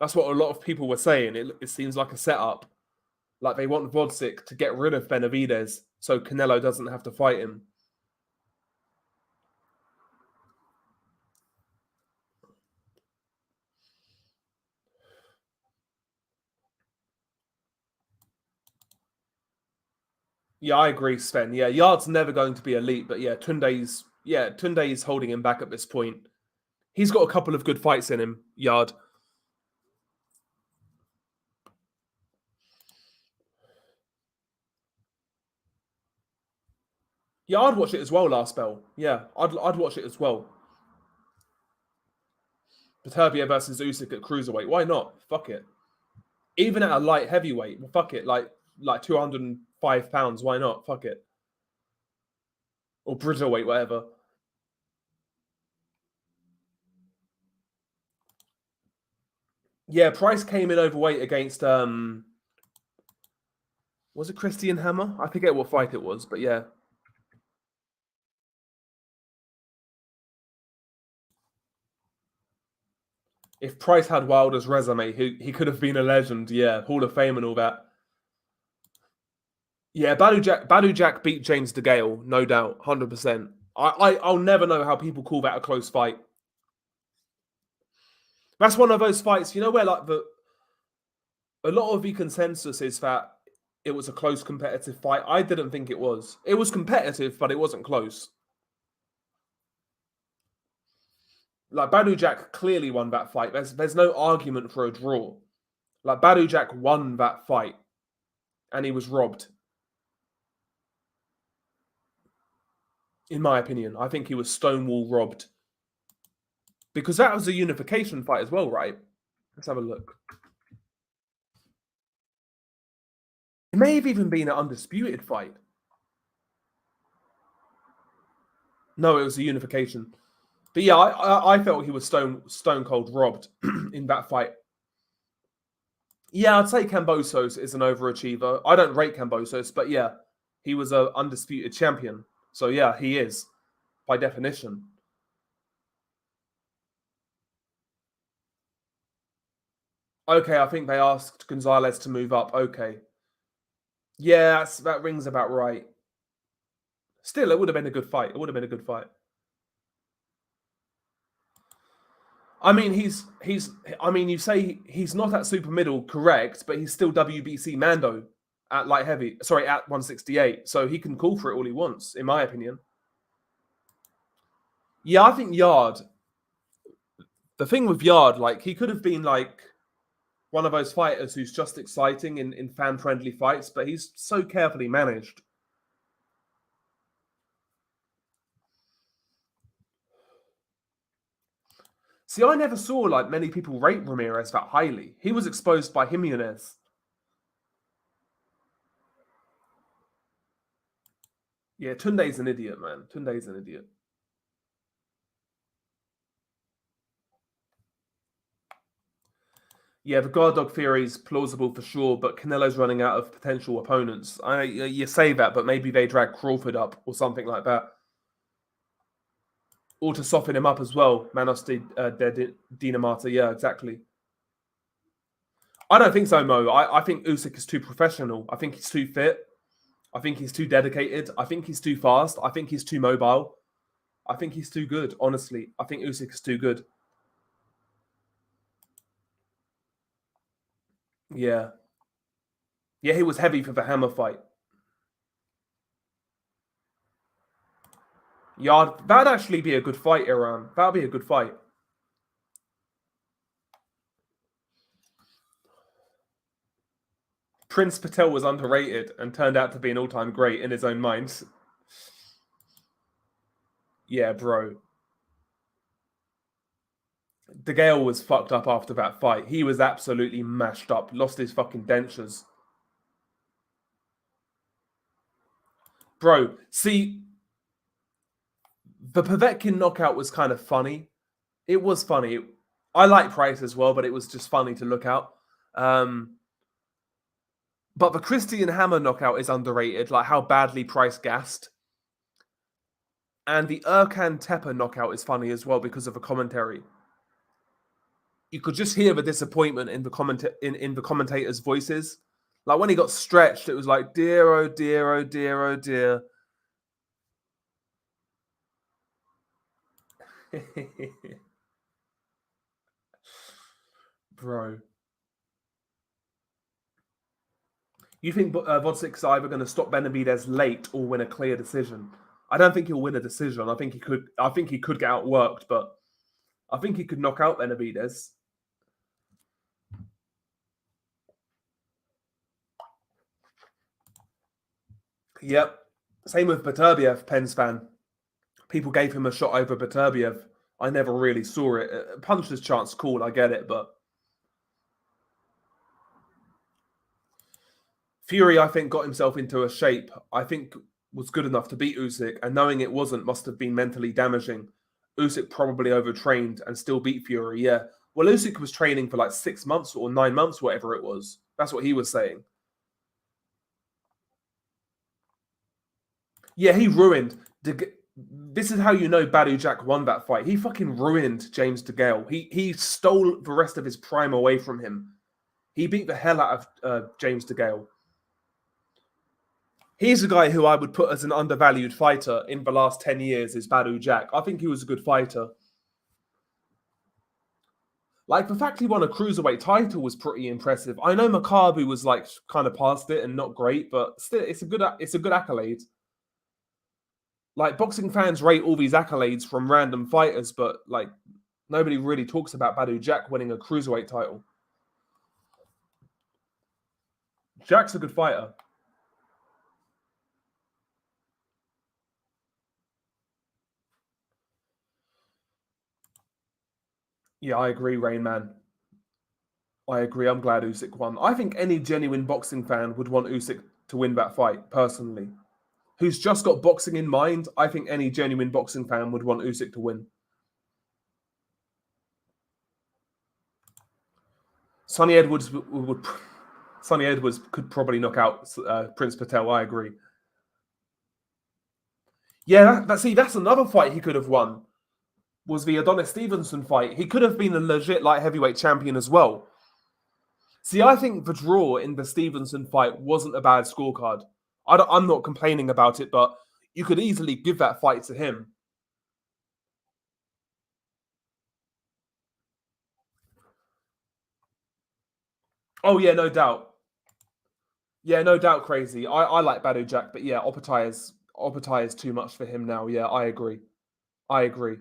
That's what a lot of people were saying. It seems like a setup. Like they want Gvozdyk to get rid of Benavidez so Canelo doesn't have to fight him. Yeah, I agree, Sven. Yeah, Yard's never going to be elite, but Tunde's holding him back at this point. He's got a couple of good fights in him, Yard. Yeah, I'd watch it as well last spell. Yeah, I'd watch it as well. Beterbiev versus Usyk at cruiserweight. Why not? Fuck it. Even at a light heavyweight, well, fuck it. Like 205 pounds. Why not? Fuck it. Or Bridgerweight, whatever. Yeah, Price came in overweight against was it Christian Hammer? I forget what fight it was, but yeah. If Price had Wilder's resume, he could have been a legend. Yeah, Hall of Fame and all that. Yeah, Badu Jack beat James DeGale, no doubt, 100%. I'll never know how people call that a close fight. That's one of those fights, you know, where like a lot of the consensus is that it was a close competitive fight. I didn't think it was. It was competitive, but it wasn't close. Like Badu Jack clearly won that fight. There's no argument for a draw. Like Badu Jack won that fight, and he was robbed. In my opinion, I think he was stonewall robbed because that was a unification fight as well, right? Let's have a look. It may have even been an undisputed fight. No, it was a unification. But yeah, I felt he was stone cold robbed in that fight. Yeah, I'd say Kambosos is an overachiever. I don't rate Kambosos, but yeah, he was an undisputed champion. So yeah, he is. by definition. Okay, I think they asked Gonzalez to move up. Okay. Yeah, that rings about right. Still, it would have been a good fight. It would have been a good fight. I mean, I mean, you say he's not at super middle, correct? But he's still WBC Mando at light heavy. Sorry, at 168. So he can call for it all he wants, in my opinion. Yeah, I think Yard. The thing with Yard, like he could have been like one of those fighters who's just exciting in fan friendly fights, but he's so carefully managed. See, I never saw like many people rate Ramirez that highly. He was exposed by Jimenez. Yeah, Tunde's an idiot, man. Tunde's an idiot. Yeah, the guard dog theory is plausible for sure, but Canelo's running out of potential opponents. You say that, but maybe they drag Crawford up or something like that. Or to soften him up as well. Manos de Dinamata, yeah, exactly. I don't think so, Mo. I think Usyk is too professional. I think he's too fit. I think he's too dedicated. I think he's too fast. I think he's too mobile. I think he's too good, honestly. I think Usyk is too good. Yeah. Yeah, he was heavy for the hammer fight. Yeah, that'd actually be a good fight, Iran. That'd be a good fight. Prince Patel was underrated and turned out to be an all-time great in his own mind. Yeah, bro. De Gale was fucked up after that fight. He was absolutely mashed up. Lost his fucking dentures. Bro, see, the Povetkin knockout was kind of funny. It was funny. I like Price as well, but it was just funny to look at. But the Christian Hammer knockout is underrated, like how badly Price gassed. And the Erkan Tepe knockout is funny as well because of the commentary. You could just hear the disappointment in the commentators' voices. Like when he got stretched, it was like, dear, oh dear, oh dear, oh dear. Bro. You think Gvozdyk's either going to stop Benavidez late or win a clear decision? I don't think he'll win a decision. I think he could. I think he could get outworked, but I think he could knock out Benavidez. Yep. Same with Beterbiev, Pens fan. People gave him a shot over Beterbiev. I never really saw it. Puncher's chance, cool, I get it, but Fury, I think, got himself into a shape I think was good enough to beat Usyk, and knowing it wasn't must have been mentally damaging. Usyk probably overtrained and still beat Fury, yeah. Well, Usyk was training for like 6 months or 9 months, whatever it was. That's what he was saying. Yeah, he ruined. This is how you know Badu Jack won that fight. He fucking ruined James DeGale. He stole the rest of his prime away from him. He beat the hell out of James DeGale. He's a guy who I would put as an undervalued fighter in the last 10 years is Badu Jack. I think he was a good fighter. Like, the fact he won a cruiserweight title was pretty impressive. I know Makabu was, like, kind of past it and not great, but still, it's a good accolade. Like, boxing fans rate all these accolades from random fighters, but, like, nobody really talks about Badu Jack winning a cruiserweight title. Jack's a good fighter. Yeah, I agree, Rain Man. I agree. I'm glad Usyk won. I think any genuine boxing fan would want Usyk to win that fight, personally. Who's just got boxing in mind, I think any genuine boxing fan would want Usyk to win. Sonny Edwards could probably knock out Prince Patel. I agree. Yeah, that's another fight he could have won. Was the Adonis Stevenson fight. He could have been a legit light heavyweight champion as well. See, I think the draw in the Stevenson fight wasn't a bad scorecard. I'm not complaining about it, but you could easily give that fight to him. Oh yeah, no doubt. Yeah, no doubt, crazy. I like Badu Jack, but yeah, Opatai is too much for him now. Yeah, I agree. I agree.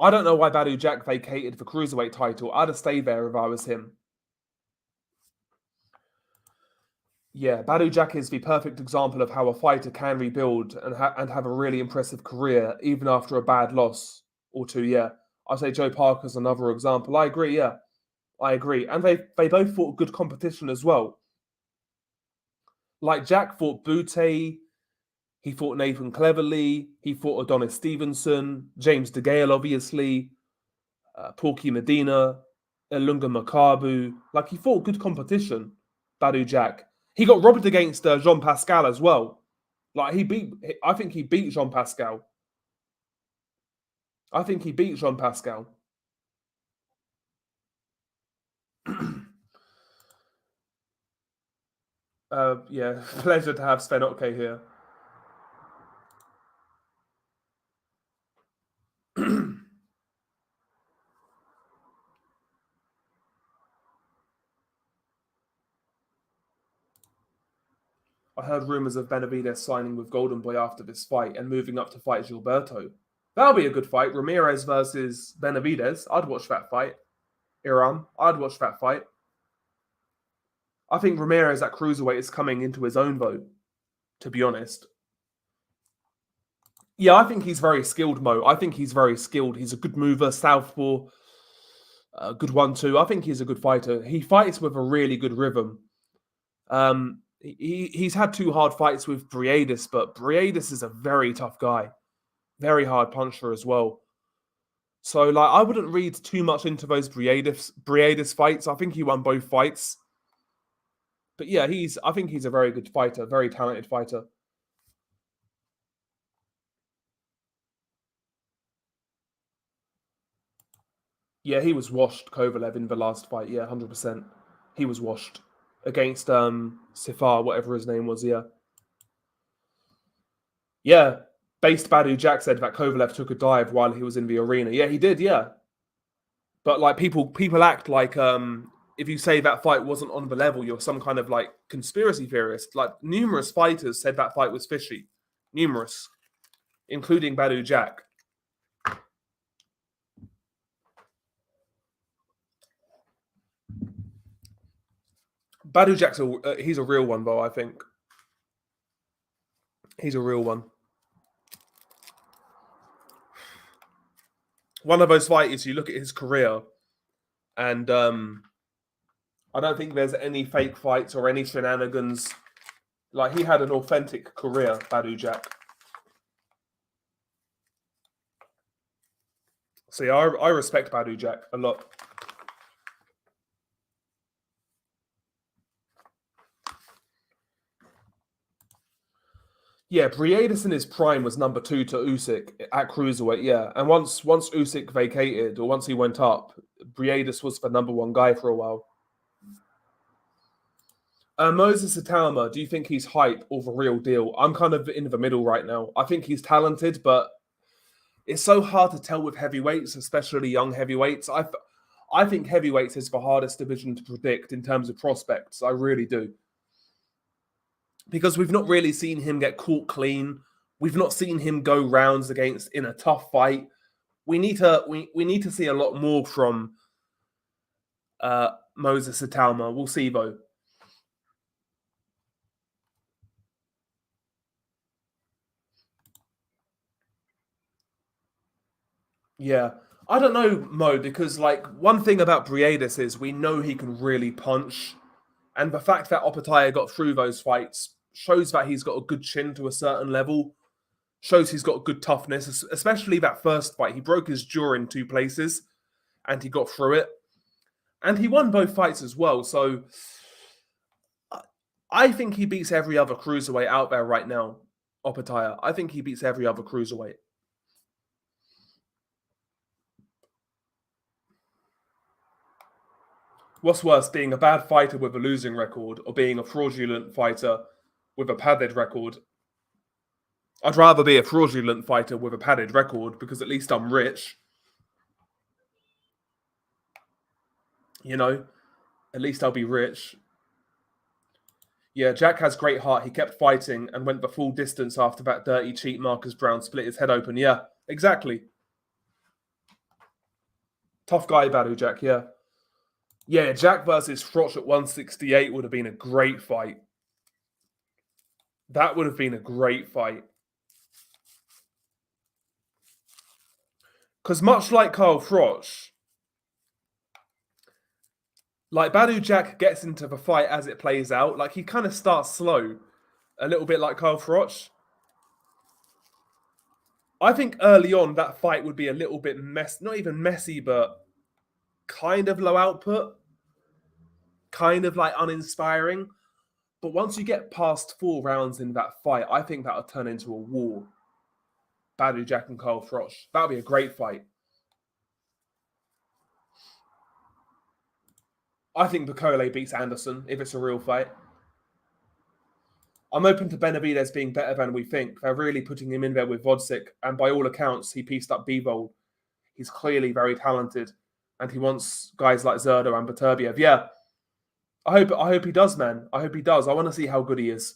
I don't know why Badu Jack vacated the cruiserweight title. I'd have stayed there if I was him. Yeah, Badu Jack is the perfect example of how a fighter can rebuild and have a really impressive career even after a bad loss or two. Yeah, I'd say Joe Parker's another example. I agree. Yeah, I agree, and they both fought good competition as well. Like Jack fought Butte, he fought Nathan Cleverly, he fought Adonis Stevenson, James DeGale, obviously, Porky Medina, Ilunga Makabu. Like he fought good competition. Badu Jack. He got robbed against Jean Pascal as well. Like he beat. I think he beat Jean Pascal. I think he beat Jean Pascal. Yeah, pleasure to have Sven Otke here. I heard rumors of Benavidez signing with Golden Boy after this fight and moving up to fight Gilberto. That'll be a good fight. Ramirez versus Benavidez. I'd watch that fight. Iram. I'd watch that fight. I think Ramirez at cruiserweight is coming into his own, though, to be honest. Yeah, I think he's very skilled, Mo. I think he's very skilled. He's a good mover, southpaw, a good 1-2. I think he's a good fighter. He fights with a really good rhythm. He's had two hard fights with Benavidez, but Benavidez is a very tough guy, very hard puncher as well. So, like, I wouldn't read too much into those Benavidez fights. I think he won both fights. But yeah, I think he's a very good fighter, very talented fighter. Yeah, he was washed, Kovalev, in the last fight. Yeah, 100%. He was washed against Sifar, whatever his name was. Yeah. Yeah. Based Badu Jack said that Kovalev took a dive while he was in the arena. Yeah, he did. Yeah. But like people act like if you say that fight wasn't on the level, you're some kind of like conspiracy theorist. Like numerous fighters said that fight was fishy. Numerous, including Badu Jack. Badu Jack's he's a real one, though. I think he's a real one. One of those fighters. You look at his career, and I don't think there's any fake fights or any shenanigans. Like he had an authentic career, Badu Jack. So yeah, I respect Badu Jack a lot. Yeah, Benavidez in his prime was number 2 to Usyk at cruiserweight. Yeah, and once Usyk vacated or once he went up, Benavidez was the number 1 guy for a while. Moses Atama, do you think he's hype or the real deal? I'm kind of in the middle right now. I think he's talented, but it's so hard to tell with heavyweights, especially young heavyweights. I think heavyweights is the hardest division to predict in terms of prospects. I really do. Because we've not really seen him get caught clean. We've not seen him go rounds against in a tough fight. We need to see a lot more from Moses Atalma. We'll see though. Yeah. I don't know, Mo, because like one thing about Benavidez is we know he can really punch. And the fact that Opataya got through those fights shows that he's got a good chin to a certain level. Shows he's got good toughness, especially that first fight. He broke his jaw in 2 places and he got through it. And he won both fights as well. So I think he beats every other cruiserweight out there right now. Opetaya. I think he beats every other cruiserweight. What's worse, being a bad fighter with a losing record or being a fraudulent fighter with a padded record? I'd rather be a fraudulent fighter with a padded record because at least I'm rich. You know, at least I'll be rich. Yeah, Jack has great heart. He kept fighting and went the full distance after that dirty cheat Marcus Brown split his head open. Yeah, exactly. Tough guy, Badu Jack, yeah. Yeah, Jack versus Froch at 168 would have been a great fight. That would have been a great fight. Because much like Kyle Froch, like Badu Jack gets into the fight as it plays out. Like he kind of starts slow, a little bit like Kyle Froch. I think early on that fight would be a little bit not even messy, but kind of low output, kind of like uninspiring. But once you get past 4 rounds in that fight, I think that'll turn into a war. Badu Jack and Kyle Froch. That'll be a great fight. I think Bacole beats Anderson if it's a real fight. I'm open to Benavidez being better than we think. They're really putting him in there with Gvozdyk, and by all accounts, he pieced up Bivol. He's clearly very talented, and he wants guys like Zerdo and Beterbiev. Yeah, I hope he does, man. I hope he does. I want to see how good he is.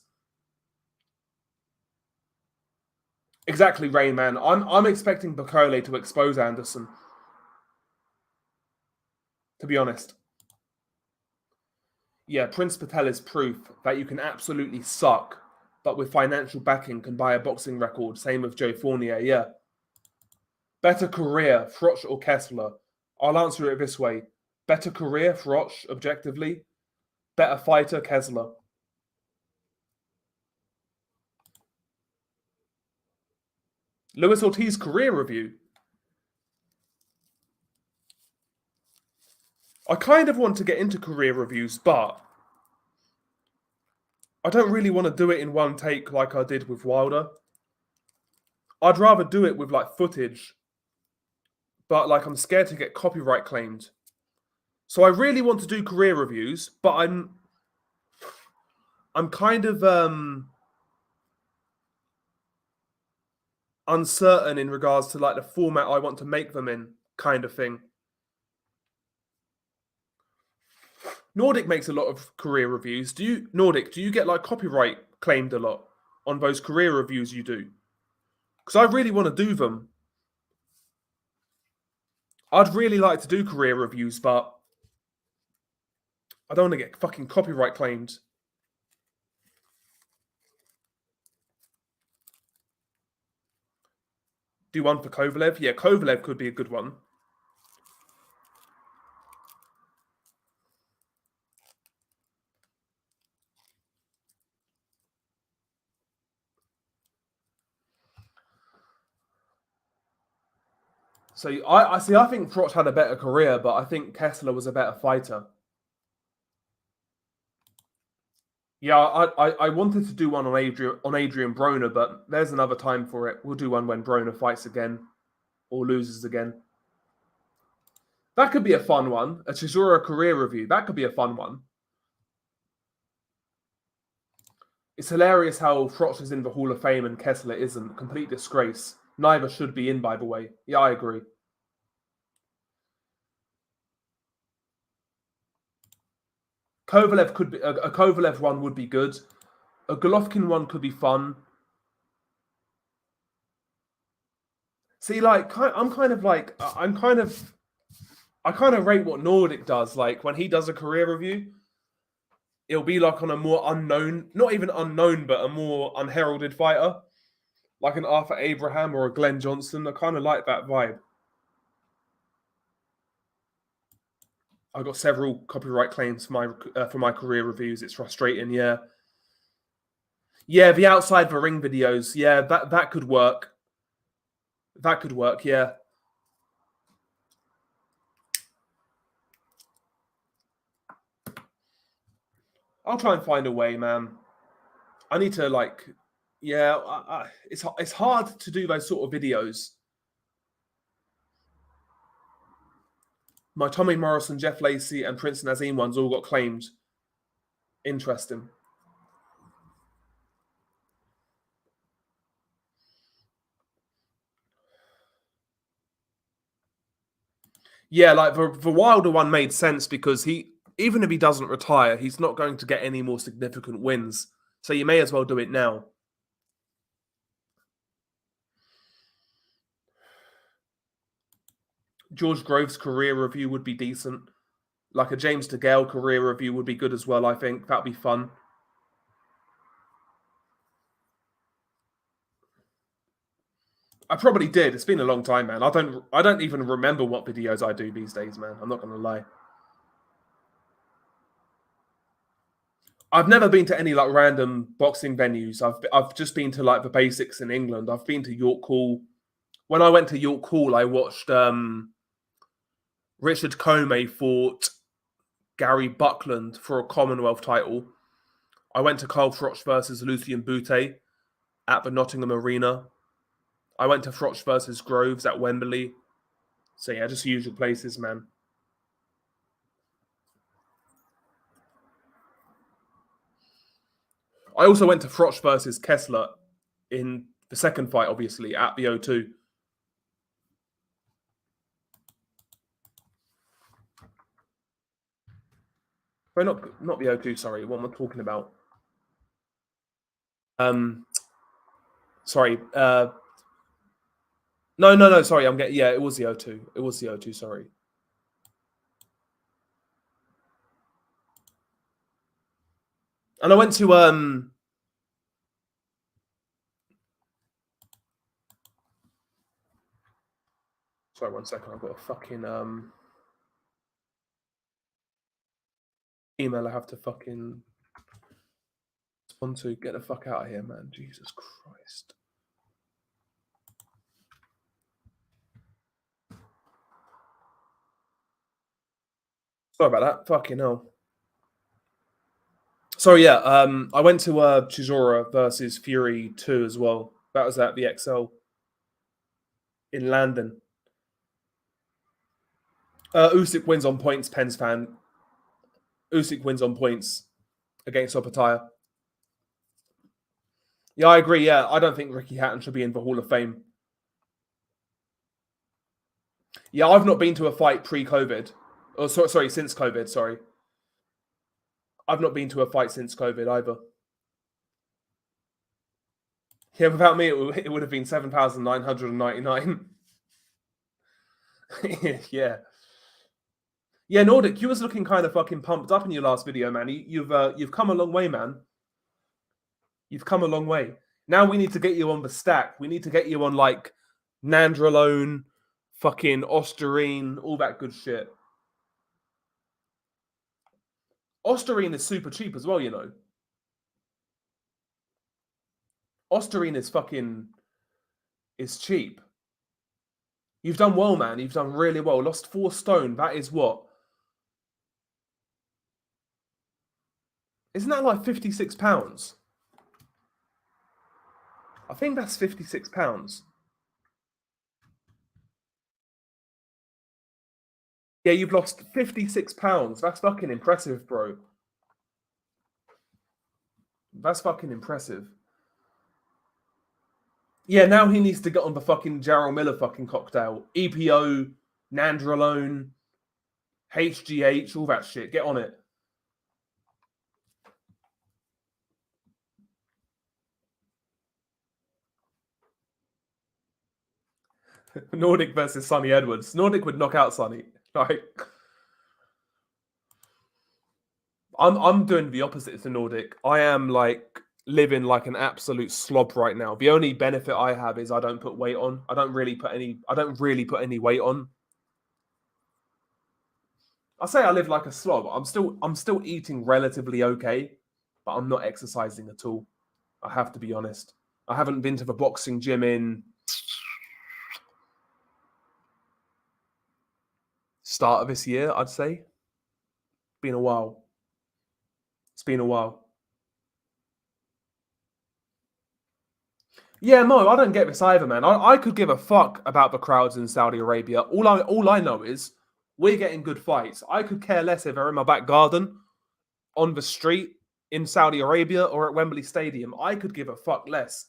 Exactly, Rain Man. I'm expecting Bacole to expose Anderson. To be honest. Yeah, Prince Patel is proof that you can absolutely suck, but with financial backing can buy a boxing record. Same with Joe Fournier, yeah. Better career, Froch or Kessler? I'll answer it this way. Better career, Froch, objectively. Better fighter, Kessler. Luis Ortiz career review. I kind of want to get into career reviews, but I don't really want to do it in one take like I did with Wilder. I'd rather do it with like footage, but like I'm scared to get copyright claimed. So I really want to do career reviews, but I'm kind of uncertain in regards to like the format I want to make them in, kind of thing. Nordic makes a lot of career reviews. Nordic, do you get like copyright claimed a lot on those career reviews you do? Because I really want to do them. I'd really like to do career reviews, but I don't want to get fucking copyright claimed. Do one for Kovalev? Yeah, Kovalev could be a good one. So I see. I think Froch had a better career, but I think Kessler was a better fighter. Yeah, I wanted to do one on Adrian Broner, but there's another time for it. We'll do one when Broner fights again or loses again. That could be a fun one. A Chisora career review. That could be a fun one. It's hilarious how Froch is in the Hall of Fame and Kessler isn't. Complete disgrace. Neither should be in, by the way. Yeah, I agree. Kovalev could be a Kovalev one would be good. A Golovkin one could be fun. See, like I kind of rate what Nordic does. Like when he does a career review, it'll be like on a more unknown, not even unknown, but a more unheralded fighter, like an Arthur Abraham or a Glenn Johnson. I kind of like that vibe. I got several copyright claims for my career reviews. It's frustrating, yeah. Yeah, the outside the ring videos. Yeah, that could work. That could work, yeah. I'll try and find a way, man. I need to like Yeah, it's hard to do those sort of videos. My Tommy Morrison, Jeff Lacey, and Prince Nazim ones all got claimed. Interesting. Yeah, like the Wilder one made sense because even if he doesn't retire, he's not going to get any more significant wins. So you may as well do it now. George Grove's career review would be decent. Like a James DeGale career review would be good as well, I think. That'd be fun. I probably did. It's been a long time, man. I don't even remember what videos I do these days, man. I'm not gonna lie. I've never been to any like random boxing venues. I've just been to like the basics in England. I've been to York Hall. When I went to York Hall, I watched Richard Comey fought Gary Buckland for a Commonwealth title. I went to Carl Froch versus Lucien Boutte at the Nottingham Arena. I went to Froch versus Groves at Wembley. So yeah, just usual places, man. I also went to Froch versus Kessler in the second fight, obviously, at the O2. Sorry, not the O2, sorry. What am I talking about? Sorry. No, sorry. Yeah, it was the O2. It was the O2, sorry. And I went to sorry, 1 second. I've got a fucking email I have to fucking respond to. Get the fuck out of here, man. Jesus Christ. Sorry about that. Fucking hell. So yeah, I went to Chisora versus Fury 2 as well. That was at the XL in London. Usyk wins on points, Pens fan. Usyk wins on points against Opataya. Yeah, I agree. Yeah, I don't think Ricky Hatton should be in the Hall of Fame. Yeah, I've not been to a fight pre-COVID. Oh, sorry, since COVID. Sorry, I've not been to a fight since COVID either. Yeah, without me, it would have been 7,999. Yeah, yeah. Nordic, you was looking kind of fucking pumped up in your last video, man. You've come a long way, man. You've come a long way. Now we need to get you on the stack. We need to get you on like Nandrolone, fucking Osterine, all that good shit. Osterine is super cheap as well, you know. Osterine is cheap. You've done well, man. You've done really well. Lost 4 stone. That is what? Isn't that like £56? I think that's £56. Yeah, you've lost £56. That's fucking impressive, bro. That's fucking impressive. Yeah, now he needs to get on the fucking Jarrell Miller fucking cocktail. EPO, Nandrolone, HGH, all that shit. Get on it. Nordic versus Sonny Edwards. Nordic would knock out Sonny. Like, I'm doing the opposite to Nordic. I am like living like an absolute slob right now. The only benefit I have is I don't put weight on. I don't really put any weight on. I say I live like a slob. I'm still eating relatively okay, but I'm not exercising at all. I have to be honest. I haven't been to the boxing gym in start of this year, I'd say. Been a while. It's been a while. Yeah, Mo, I don't get this either, man. I could give a fuck about the crowds in Saudi Arabia. All I know is we're getting good fights. I could care less if they're in my back garden, on the street, in Saudi Arabia, or at Wembley Stadium. I could give a fuck less.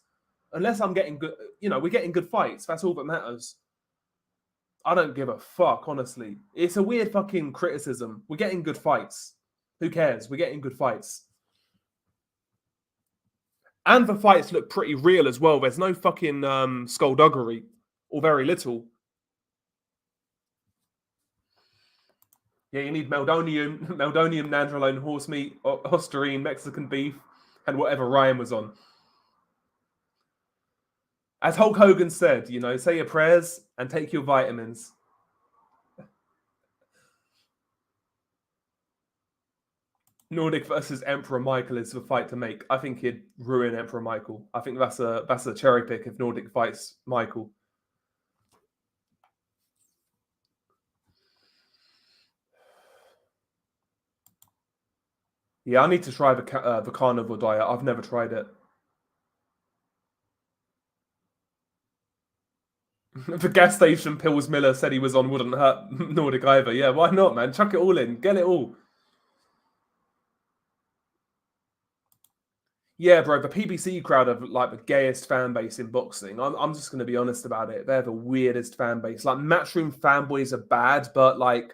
Unless I'm getting good, we're getting good fights. That's all that matters. I don't give a fuck, honestly. It's a weird fucking criticism. We're getting good fights. Who cares? We're getting good fights. And the fights look pretty real as well. There's no fucking skullduggery, or very little. Yeah, you need Meldonium, Nandrolone, horse meat, Osterine, Mexican beef, and whatever Ryan was on. As Hulk Hogan said, say your prayers and take your vitamins. Nordic versus Emperor Michael is the fight to make. I think he'd ruin Emperor Michael. I think that's a cherry pick if Nordic fights Michael. Yeah, I need to try the carnivore diet. I've never tried it. The gas station pills Miller said he was on wouldn't hurt Nordic either. Yeah, why not, man? Chuck it all in. Get it all. Yeah, bro, the PBC crowd are like the gayest fan base in boxing. I'm just going to be honest about it. They're the weirdest fan base. Like, Matchroom fanboys are bad, but like,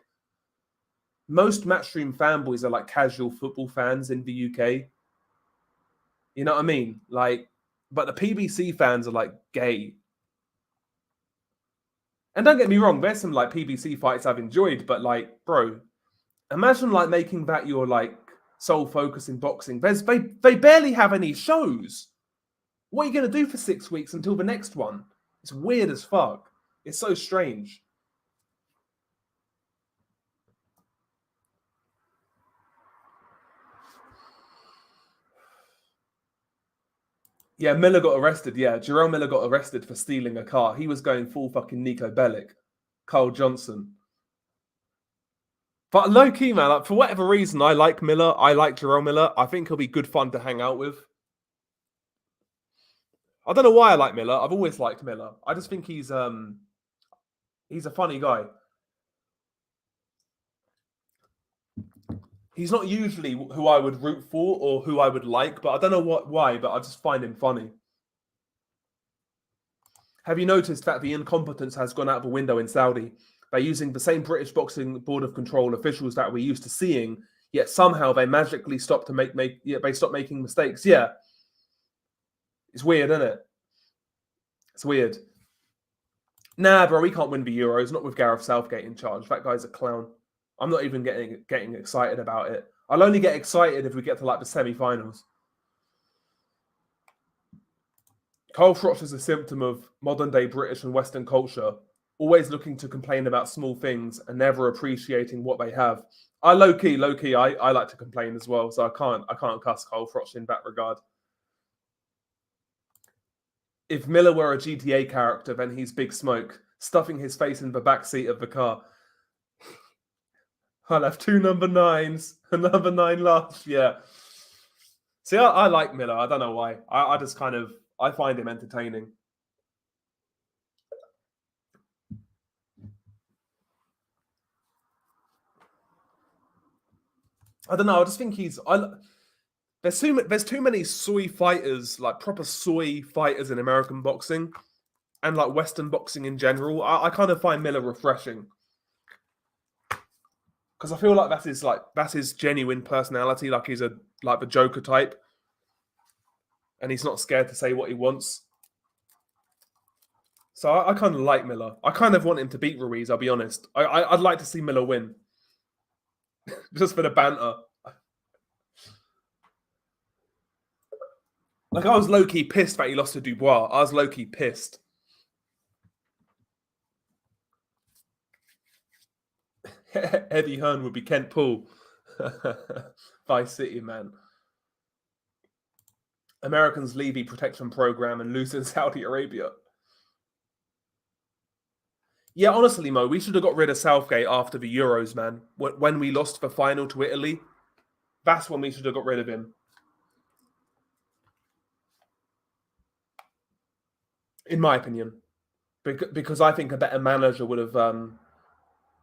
most Matchroom fanboys are like casual football fans in the UK. You know what I mean? Like, but the PBC fans are like gay. And don't get me wrong, there's some like PBC fights I've enjoyed, but like, bro, imagine like making that your like sole focus in boxing. They barely have any shows. What are you going to do for 6 weeks until the next one? It's weird as fuck. It's so strange. Yeah, Miller got arrested. Yeah, Jerome Miller got arrested for stealing a car. He was going full fucking Nico Bellic, Carl Johnson. But low key, man, like, for whatever reason, I like Miller. I like Jerome Miller. I think he'll be good fun to hang out with. I don't know why I like Miller. I've always liked Miller. I just think he's a funny guy. He's not usually who I would root for or who I would like, but I don't know why, but I just find him funny. Have you noticed that the incompetence has gone out the window in Saudi? They're using the same British Boxing Board of Control officials that we're used to seeing, yet somehow they magically stop making mistakes. Yeah. It's weird, isn't it? It's weird. Nah, bro, we can't win the Euros, not with Gareth Southgate in charge. That guy's a clown. I'm not even getting excited about it. I'll only get excited if we get to like the semi-finals. Carl Froch is a symptom of modern-day British and Western culture, always looking to complain about small things and never appreciating what they have. I low key, I like to complain as well, so I can't cuss Carl Froch in that regard. If Miller were a GTA character, then he's Big Smoke, stuffing his face in the back seat of the car. I'll have 2 number 9s, a number 9 last year. See, I like Miller. I don't know why. I just kind of, I find him entertaining. I don't know. I just think there's too many soy fighters, like proper soy fighters in American boxing and like Western boxing in general. I kind of find Miller refreshing because I feel like that's his genuine personality. Like he's like the Joker type, and he's not scared to say what he wants. So I kind of like Miller. I kind of want him to beat Ruiz. I'll be honest. I'd like to see Miller win, just for the banter. Like, I was low-key pissed that he lost to Dubois. I was low-key pissed. Eddie Hearn would be Kent Paul. Vice City, man. Americans leave the protection program and lose in Saudi Arabia. Yeah, honestly, Mo, we should have got rid of Southgate after the Euros, man. When we lost the final to Italy, that's when we should have got rid of him. in my opinion, because I think a better manager would have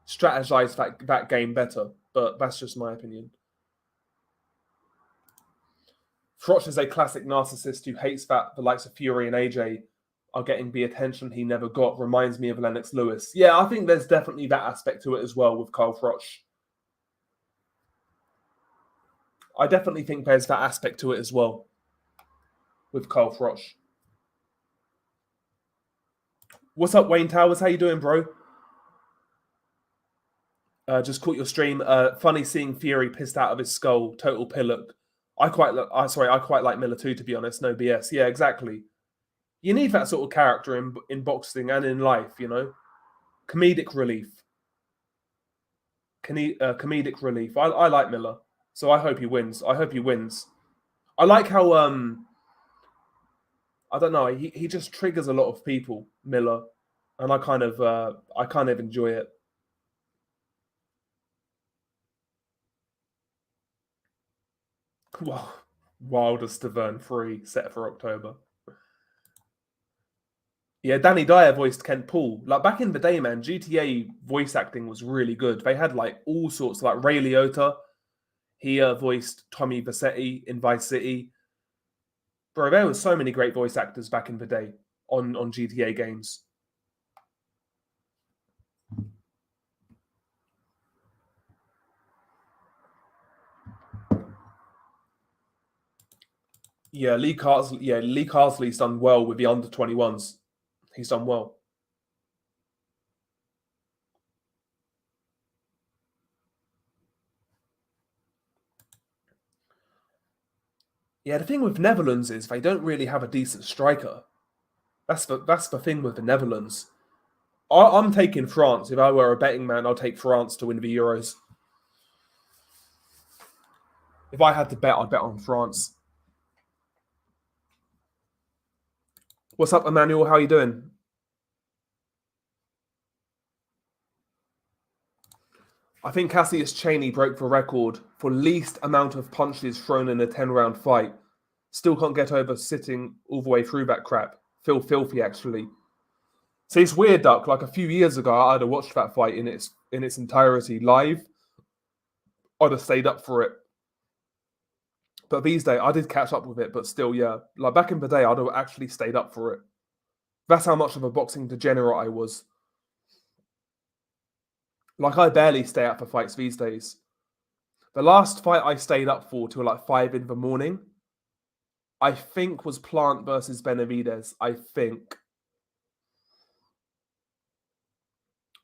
strategized that game better. But that's just my opinion. Froch is a classic narcissist who hates that the likes of Fury and AJ are getting the attention he never got. Reminds me of Lennox Lewis. Yeah, I think there's definitely that aspect to it as well with Carl Froch. I definitely think there's that aspect to it as well with Carl Froch. What's up, Wayne Towers? How you doing, bro? Just caught your stream. Funny seeing Fury pissed out of his skull. Total pillock. I quite like Miller too, to be honest. No BS. Yeah, exactly. You need that sort of character in boxing and in life, you know. Comedic relief. Comedic relief. I like Miller, so I hope he wins. I hope he wins. I like how I don't know. He just triggers a lot of people, Miller, and I kind of enjoy it. Wow. Wilder Stavern 3 set for October. Yeah, Danny Dyer voiced Kent Paul. Like back in the day, man, GTA voice acting was really good. They had like all sorts, like Ray Liotta. He voiced Tommy Vercetti in Vice City. Bro, there was so many great voice actors back in the day on GTA games. Yeah, Lee Carsley's done well with the under 21s. He's done well. Yeah, the thing with Netherlands is they don't really have a decent striker. That's the thing with the Netherlands. I'm taking France. If I were a betting man, I'll take France to win the Euros. If I had to bet, I'd bet on France. What's up, Emmanuel? How you doing? I think Cassius Chaney broke the record for least amount of punches thrown in a 10-round fight. Still can't get over sitting all the way through that crap. Feel filthy, actually. See, it's weird, Duck. Like a few years ago, I'd have watched that fight in its entirety live. I'd have stayed up for it. But these days, I did catch up with it, but still, yeah. Like back in the day, I'd have actually stayed up for it. That's how much of a boxing degenerate I was. Like, I barely stay up for fights these days. The last fight I stayed up for till like 5 in the morning, I think was Plant versus Benavidez. I think.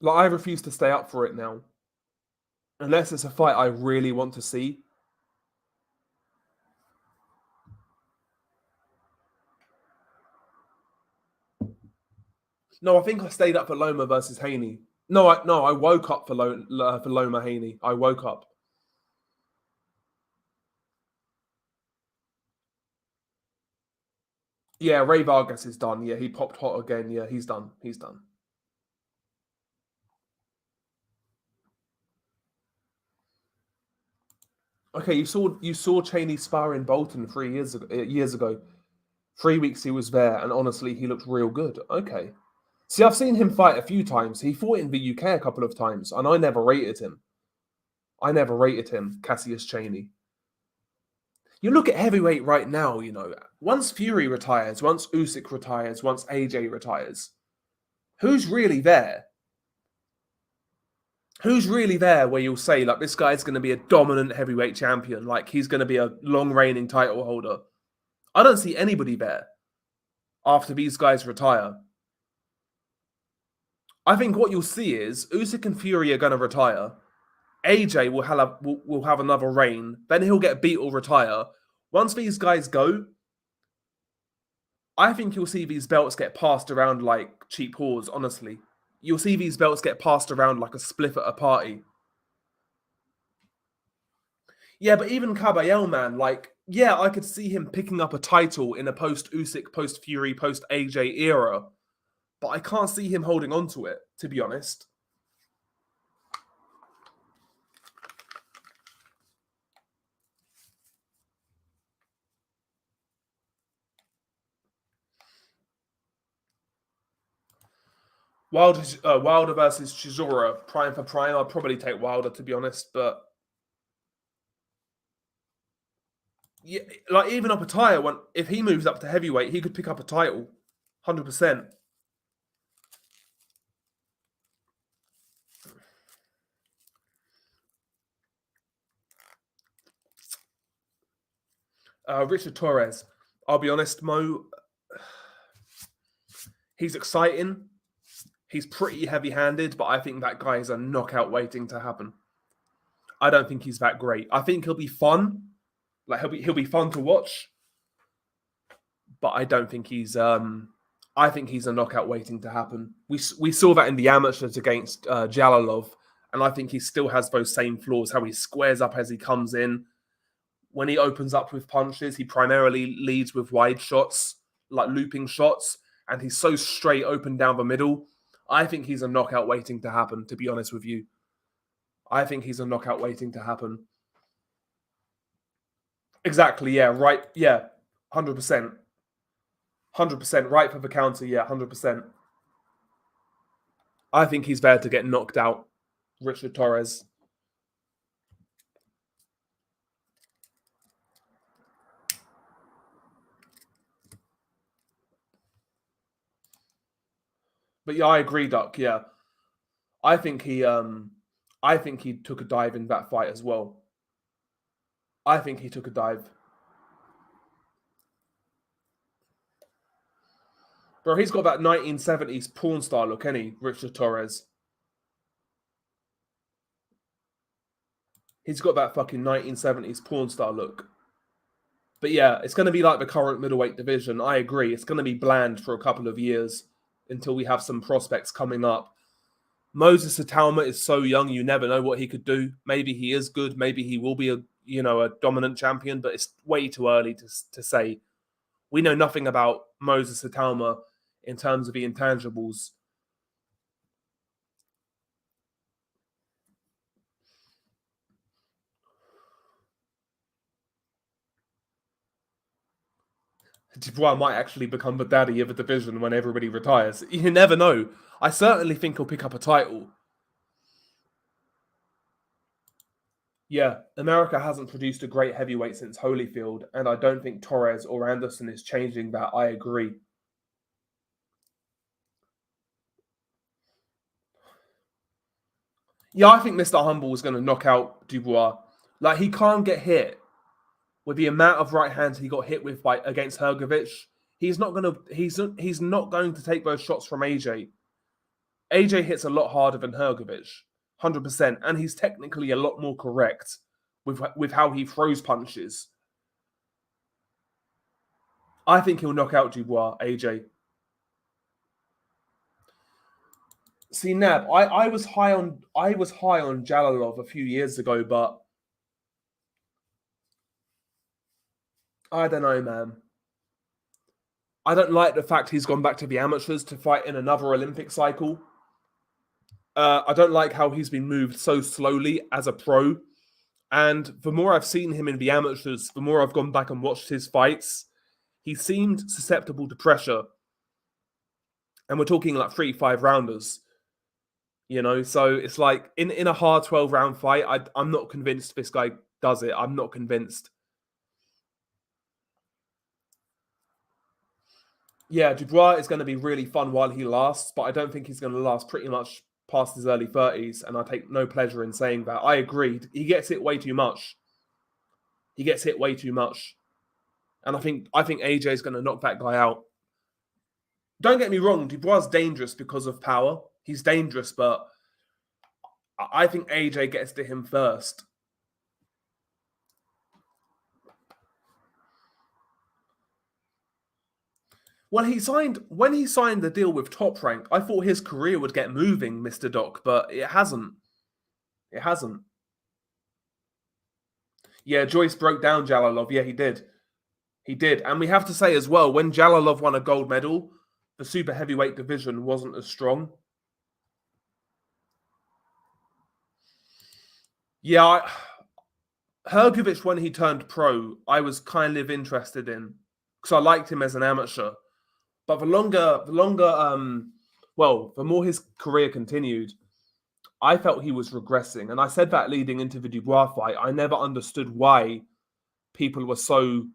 Like, I refuse to stay up for it now. Unless it's a fight I really want to see. No, I think I stayed up for Loma versus Haney. No, I woke up for Loma Haney. I woke up. Yeah, Ray Vargas is done. Yeah, he popped hot again. Yeah, he's done. He's done. Okay, you saw Cheney spar in Bolton 3 years ago. 3 weeks he was there, and honestly, he looked real good. Okay. See, I've seen him fight a few times. He fought in the UK a couple of times, and I never rated him. Cassius Chaney. You look at heavyweight right now, you know, once Fury retires, once Usyk retires, once AJ retires, who's really there? Who's really there where you'll say, like, this guy's going to be a dominant heavyweight champion, like, he's going to be a long reigning title holder? I don't see anybody there after these guys retire. I think what you'll see is Usyk and Fury are going to retire. AJ will have another reign. Then he'll get beat or retire. Once these guys go, I think you'll see these belts get passed around like cheap whores, honestly. You'll see these belts get passed around like a spliff at a party. Yeah, but even Caballero, man, like, yeah, I could see him picking up a title in a post-Usyk, post-Fury, post-AJ era, but I can't see him holding on to it, to be honest. Wilder versus Chisora, prime for prime. I'd probably take Wilder, to be honest, but yeah, like even up a title, if he moves up to heavyweight, he could pick up a title, 100%. Richard Torres, I'll be honest, Mo, he's exciting. He's pretty heavy-handed, but I think that guy is a knockout waiting to happen. I don't think he's that great. I think he'll be fun, like he'll be fun to watch, but I don't think he's. I think he's a knockout waiting to happen. We saw that in the amateurs against Jalalov, and I think he still has those same flaws. How he squares up as he comes in. When he opens up with punches, he primarily leads with wide shots, like looping shots, and he's so straight open down the middle. I think he's a knockout waiting to happen, to be honest with you. I think he's a knockout waiting to happen. Exactly, yeah, right, yeah, 100%. 100%, right for the counter, yeah, 100%. I think he's there to get knocked out, Richard Torres. But yeah, I agree, Duck, yeah. I think he took a dive in that fight as well. I think he took a dive. Bro, he's got that 1970s porn star look, ain't he, Richard Torres? He's got that fucking 1970s porn star look. But yeah, it's going to be like the current middleweight division. I agree. It's going to be bland for a couple of years until we have some prospects coming up. Moses Atalma is so young, you never know what he could do. Maybe he is good. Maybe he will be a dominant champion, but it's way too early to say. We know nothing about Moses Atalma in terms of the intangibles. Dubois might actually become the daddy of a division when everybody retires. You never know. I certainly think he'll pick up a title. Yeah, America hasn't produced a great heavyweight since Holyfield, and I don't think Torres or Anderson is changing that. I agree. Yeah, I think Mr. Humble is going to knock out Dubois. Like, he can't get hit with the amount of right hands he got hit with against Hrgovic. He's not going to take those shots from AJ. AJ hits a lot harder than Hrgovic, 100%, and he's technically a lot more correct with how he throws punches. I think he'll knock out Dubois, AJ. See, Nab, I was high on Jalalov a few years ago, but I don't know, man. I don't like the fact he's gone back to the amateurs to fight in another Olympic cycle. I don't like how he's been moved so slowly as a pro. And the more I've seen him in the amateurs, the more I've gone back and watched his fights, he seemed susceptible to pressure. And we're talking like 3-5 rounders. So it's like in a hard 12-round fight, I'm not convinced this guy does it. I'm not convinced. Yeah, Dubois is going to be really fun while he lasts, but I don't think he's going to last pretty much past his early 30s, and I take no pleasure in saying that. I agree. He gets hit way too much. And I think AJ is going to knock that guy out. Don't get me wrong, Dubois is dangerous because of power. He's dangerous, but I think AJ gets to him first. When he signed the deal with Top Rank, I thought his career would get moving, Mr. Doc, but it hasn't. It hasn't. Yeah, Joyce broke down Jalalov. Yeah, he did. He did. And we have to say as well, when Jalalov won a gold medal, the super heavyweight division wasn't as strong. Yeah, Hrgovic, when he turned pro, I was kind of interested in because I liked him as an amateur. But the longer well, the more his career continued, I felt he was regressing. And I said that leading into the Dubois fight. I never understood why people were so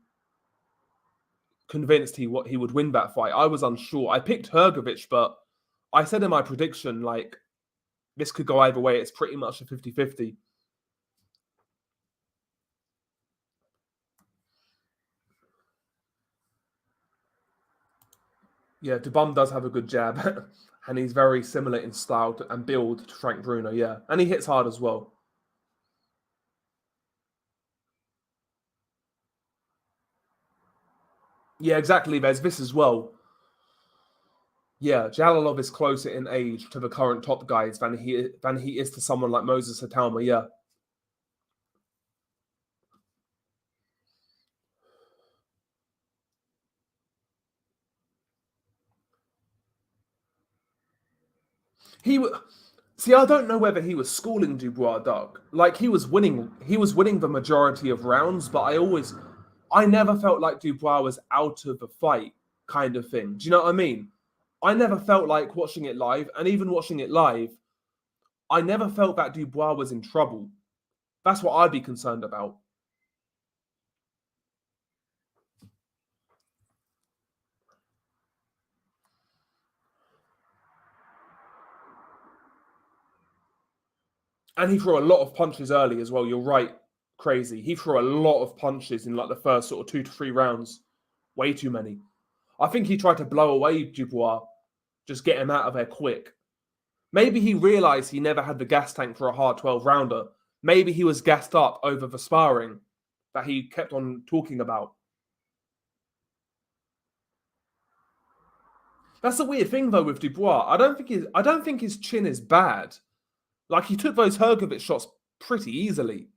convinced he would win that fight. I was unsure. I picked Hrgovic, but I said in my prediction, like, this could go either way. It's pretty much a 50-50. Yeah, Dubum does have a good jab, and he's very similar in style and build to Frank Bruno, yeah. And he hits hard as well. Yeah, exactly. There's this as well. Yeah, Jalalov is closer in age to the current top guys than he is to someone like Moses Hatalma, yeah. He See, I don't know whether he was schooling Dubois, Doug. Like he was winning the majority of rounds, but I never felt like Dubois was out of the fight, kind of thing. Do you know what I mean? I never felt like watching it live, and even watching it live, I never felt that Dubois was in trouble. That's what I'd be concerned about. And he threw a lot of punches early as well. You're right, crazy. He threw a lot of punches in like the first sort of 2 to 3 rounds. Way too many. I think he tried to blow away Dubois, just get him out of there quick. Maybe he realised he never had the gas tank for a hard 12 rounder. Maybe he was gassed up over the sparring that he kept on talking about. That's the weird thing though with Dubois. I don't think his chin is bad. Like he took those Hrgovic shots pretty easily.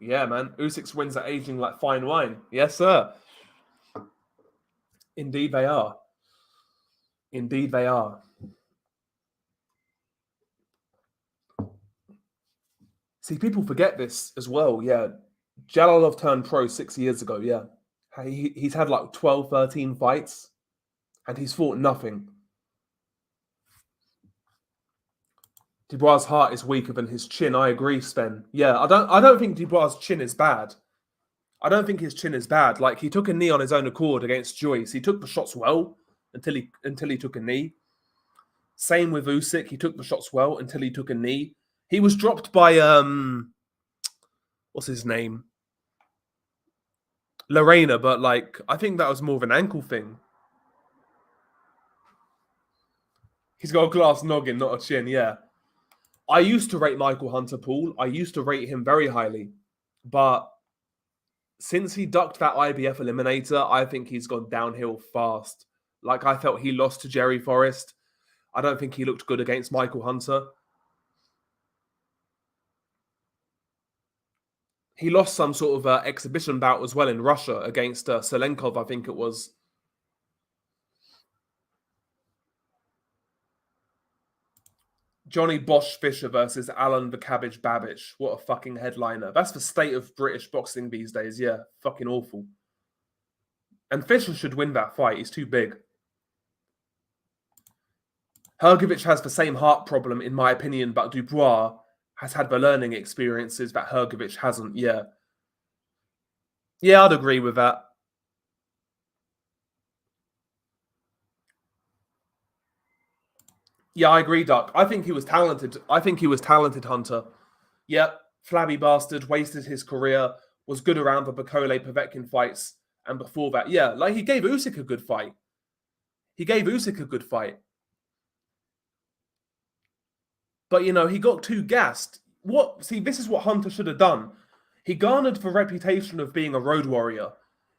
Yeah, man. Usyk's wins are aging like fine wine. Yes, sir. Indeed they are. Indeed they are. See, people forget this as well. Yeah. Jalalov turned pro 6 years ago. Yeah. He's had like 12, 13 fights and he's fought nothing. Dubois' heart is weaker than his chin. I agree, Sven. Yeah, I don't think Dubois' chin is bad. I don't think his chin is bad. Like he took a knee on his own accord against Joyce. He took the shots well until he took a knee. Same with Usyk. He took the shots well until he took a knee. He was dropped by what's his name? Lorena, but like I think that was more of an ankle thing. He's got a glass noggin, not a chin, yeah. I used to rate Michael Hunter Paul. I used to rate him very highly. But since he ducked that IBF eliminator, I think he's gone downhill fast. Like I felt he lost to Jerry Forrest. I don't think he looked good against Michael Hunter. He lost some sort of exhibition bout as well in Russia against Selenkov, I think it was. Johnny Bosch Fisher versus Alan the Cabbage Babbage. What a fucking headliner. That's the state of British boxing these days. Yeah, fucking awful. And Fisher should win that fight. He's too big. Hrgovic has the same heart problem, in my opinion, but Dubois has had the learning experiences that Hrgovic hasn't. Yeah. Yeah, I'd agree with that. Yeah, I agree, Duck. I think he was talented. I think he was talented, Hunter. Yep, flabby bastard, wasted his career, was good around the Bakole Povetkin fights, and before that, yeah, like he gave Usyk a good fight. He gave Usyk a good fight. But you know, he got too gassed. This is what Hunter should have done. He garnered the reputation of being a road warrior.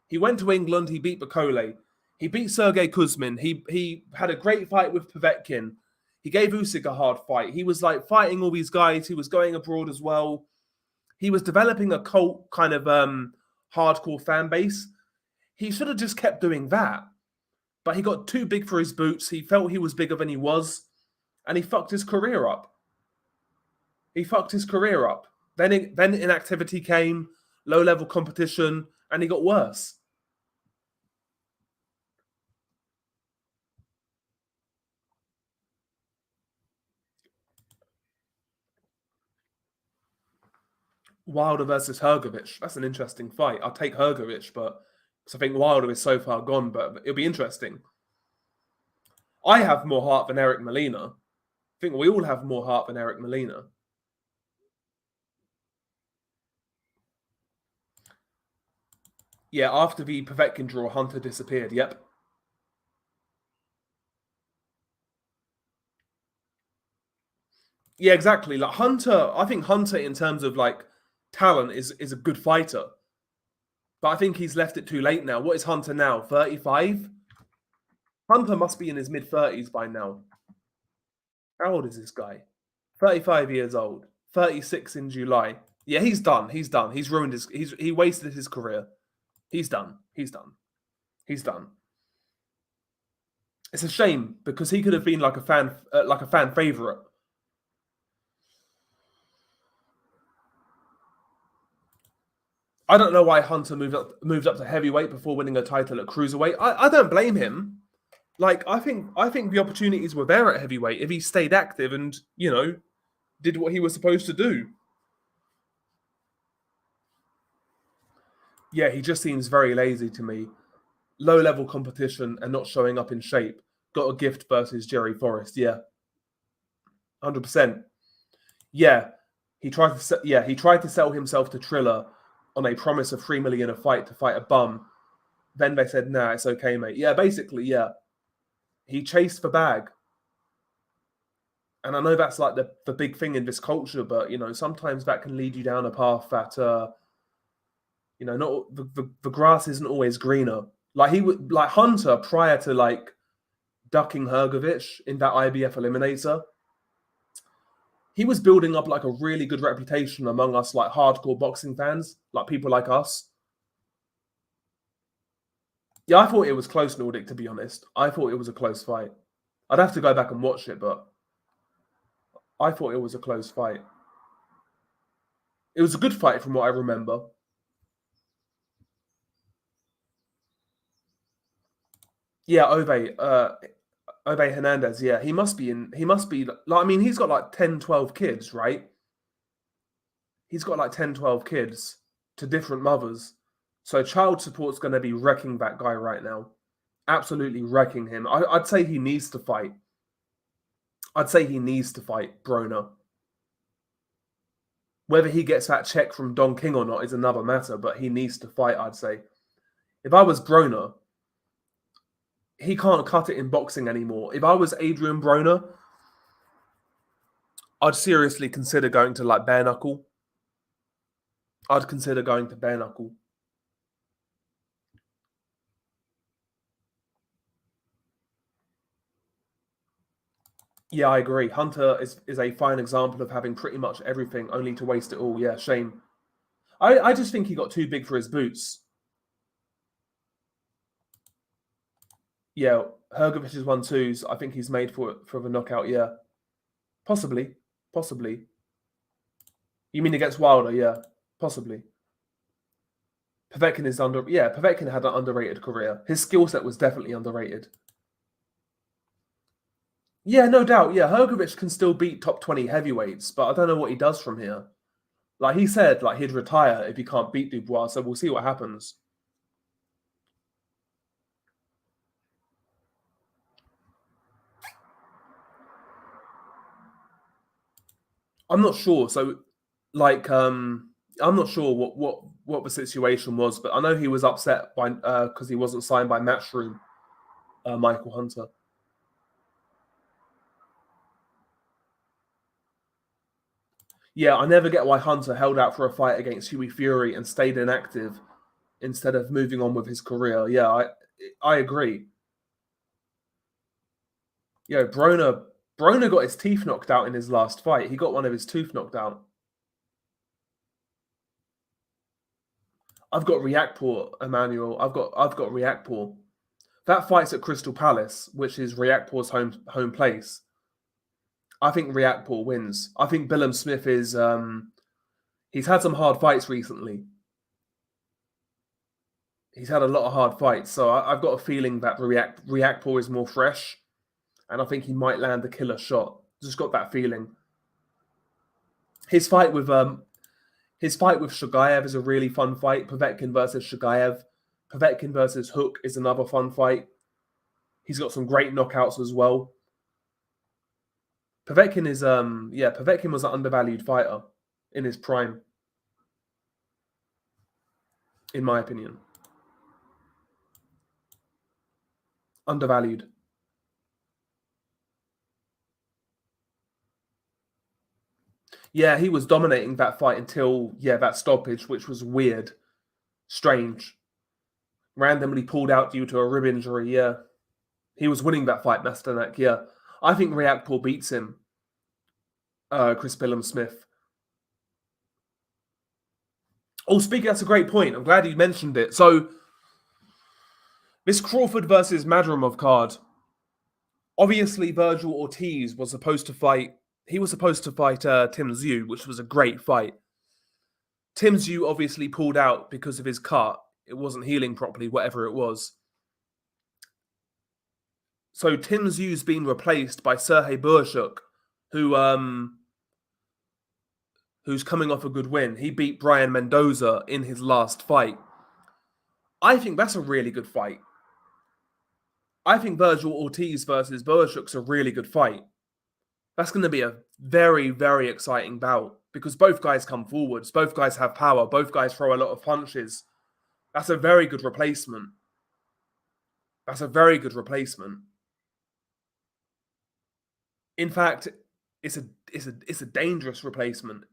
He went to England, he beat Bakole. He beat Sergey Kuzmin. He had a great fight with Povetkin. He gave Usyk a hard fight. He was like fighting all these guys. He was going abroad as well. He was developing a cult kind of hardcore fan base. He should have just kept doing that. But he got too big for his boots. He felt he was bigger than he was. And he fucked his career up. He fucked his career up. Then inactivity came, low level competition, and he got worse. Wilder versus Hrgovic. That's an interesting fight. I'll take Hrgovic, but because I think Wilder is so far gone, but it'll be interesting. I have more heart than Eric Molina. I think we all have more heart than Eric Molina. Yeah, after the Povetkin draw, Hunter disappeared. Yep. Yeah, exactly. Like Hunter, I think Hunter in terms of like talent is a good fighter. But I think he's left it too late now. What is Hunter now? 35? Hunter must be in his mid 30s by now. How old is this guy? 35 years old. 36 in July. Yeah, he's done. He's done. He's ruined his he wasted his career. He's done. He's done. He's done. It's a shame because he could have been like a fan favorite. I don't know why Hunter moved up to heavyweight before winning a title at cruiserweight. I don't blame him. Like I think the opportunities were there at heavyweight if he stayed active and did what he was supposed to do. Yeah, he just seems very lazy to me. Low level competition and not showing up in shape. Got a gift versus Jerry Forrest. Yeah, 100%. Yeah, he tried to sell himself to Triller on a promise of 3 million a fight to fight a bum. Then they said, "Nah, it's okay, mate." Yeah, basically, yeah. He chased the bag, and I know that's like the big thing in this culture, but sometimes that can lead you down a path that not the grass isn't always greener. Like he would like Hunter prior to like ducking Hrgovic in that IBF eliminator. He was building up like a really good reputation among us, like hardcore boxing fans, like people like us. Yeah, I thought it was close, Nordic, to be honest. I thought it was a close fight. I'd have to go back and watch it, but I thought it was a close fight. It was a good fight from what I remember. Yeah, Ove Hernandez, yeah. He must be like, I mean, he's got like 10, 12 kids, right? He's got like 10, 12 kids to different mothers. So child support's going to be wrecking that guy right now. Absolutely wrecking him. I'd say he needs to fight. I'd say he needs to fight Broner. Whether he gets that check from Don King or not is another matter, but he needs to fight, I'd say. If I was Broner, he can't cut it in boxing anymore. If I was Adrian Broner, I'd seriously consider going to like bare knuckle. I'd consider going to bare knuckle. Yeah, I agree. Hunter is a fine example of having pretty much everything only to waste it all. Yeah, shame. I just think he got too big for his boots. Yeah, Hrgovic's 1-2s. I think he's made for the knockout. Yeah, possibly, possibly. You mean against Wilder? Yeah, possibly. Povetkin is under. Yeah, Povetkin had an underrated career. His skill set was definitely underrated. Yeah, no doubt. Yeah, Hrgovic can still beat top 20 heavyweights, but I don't know what he does from here. Like he said, like he'd retire if he can't beat Dubois. So we'll see what happens. I'm not sure. So, like, I'm not sure what the situation was, but I know he was upset by because he wasn't signed by Matchroom, Michael Hunter. Yeah, I never get why Hunter held out for a fight against Huey Fury and stayed inactive instead of moving on with his career. Yeah, I agree. Yeah, Broner got his teeth knocked out in his last fight. He got one of his tooth knocked out. I've got Reactport, Emmanuel. I've got Reactport. That fight's at Crystal Palace, which is Reactport's home place. I think Riakporhe wins. I think Billum Smith is he's had some hard fights recently. He's had a lot of hard fights, so I've got a feeling that Riakporhe is more fresh, and I think he might land a killer shot. Just got that feeling. His fight with Shagayev is a really fun fight. Povetkin versus Shagayev. Povetkin versus Hook is another fun fight. He's got some great knockouts as well. Povetkin is Povetkin was an undervalued fighter in his prime, in my opinion. Undervalued. Yeah, he was dominating that fight until that stoppage, which was weird, strange. Randomly pulled out due to a rib injury. Yeah, he was winning that fight, Masternak. Yeah, I think Riakporhe beats him. Chris Billum Smith. Oh, speaking, that's a great point. I'm glad you mentioned it. So, this Crawford versus Madrimov card. Obviously, Virgil Ortiz was supposed to fight. He was supposed to fight Tim Tszyu, which was a great fight. Tim Tszyu obviously pulled out because of his cut. It wasn't healing properly, whatever it was. So Tim Tszyu's been replaced by Sergey Burshuk, who's coming off a good win. He beat Brian Mendoza in his last fight. I think that's a really good fight. I think Virgil Ortiz versus Burshuk's a really good fight. That's going to be a very, very exciting bout because both guys come forwards. Both guys have power. Both guys throw a lot of punches. That's a very good replacement. That's a very good replacement. In fact, it's a dangerous replacement.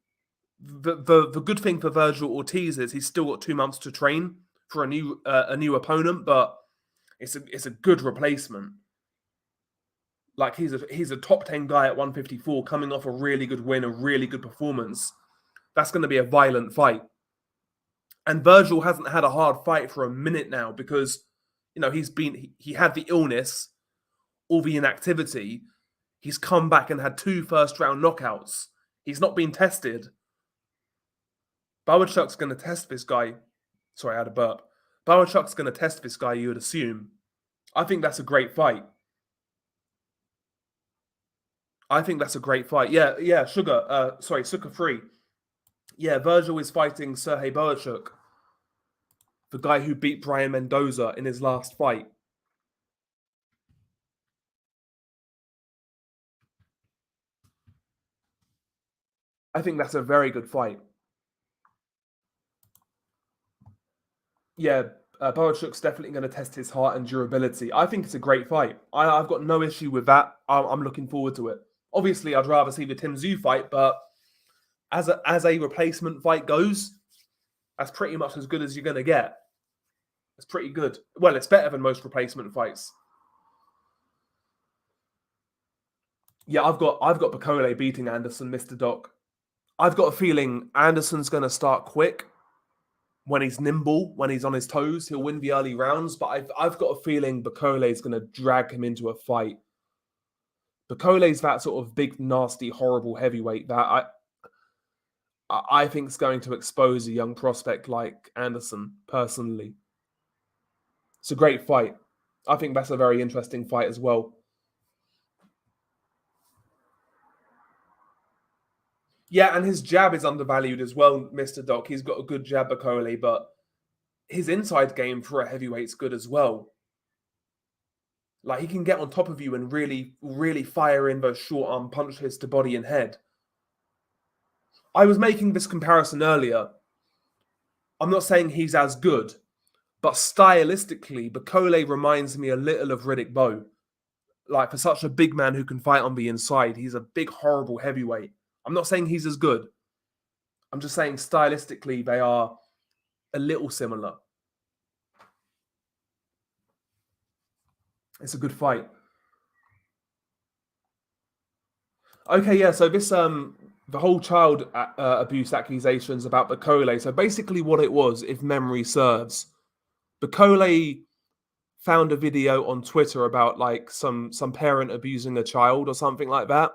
The good thing for Virgil Ortiz is he's still got 2 months to train for a new opponent, but it's a good replacement. Like he's a top 10 guy at 154 coming off a really good win, a really good performance. That's going to be a violent fight. And Virgil hasn't had a hard fight for a minute now because, he had the illness, all the inactivity. He's come back and had 2 first-round knockouts. He's not been tested. Bowerchuk's going to test this guy. Sorry, I had a burp. Bowerchuk's going to test this guy, you would assume. I think that's a great fight. Yeah, Sugar Free. Yeah, Virgil is fighting Sergey Bowerchuk, the guy who beat Brian Mendoza in his last fight. I think that's a very good fight. Yeah, Bowerchuk's definitely going to test his heart and durability. I think it's a great fight. I've got no issue with that. I'm looking forward to it. Obviously, I'd rather see the Tim Tszyu fight, but as a replacement fight goes, that's pretty much as good as you're going to get. It's pretty good. Well, it's better than most replacement fights. Yeah, I've got Bacole beating Anderson, Mr. Doc. I've got a feeling Anderson's going to start quick. When he's nimble, when he's on his toes, he'll win the early rounds. But I've got a feeling Bacole is going to drag him into a fight. Bacole's that sort of big, nasty, horrible heavyweight that I think is going to expose a young prospect like Anderson, personally. It's a great fight. I think that's a very interesting fight as well. Yeah, and his jab is undervalued as well, Mr. Doc. He's got a good jab, Bacole, but his inside game for a heavyweight's good as well. Like, he can get on top of you and really, really fire in those short arm punches to body and head. I was making this comparison earlier. I'm not saying he's as good, but stylistically, Bacole reminds me a little of Riddick Bowe. Like, for such a big man who can fight on the inside, he's a big, horrible heavyweight. I'm not saying he's as good. I'm just saying stylistically, they are a little similar. It's a good fight. Okay, yeah, so this, the whole child abuse accusations about Bacole. So basically what it was, if memory serves, Bacole found a video on Twitter about like some parent abusing a child or something like that.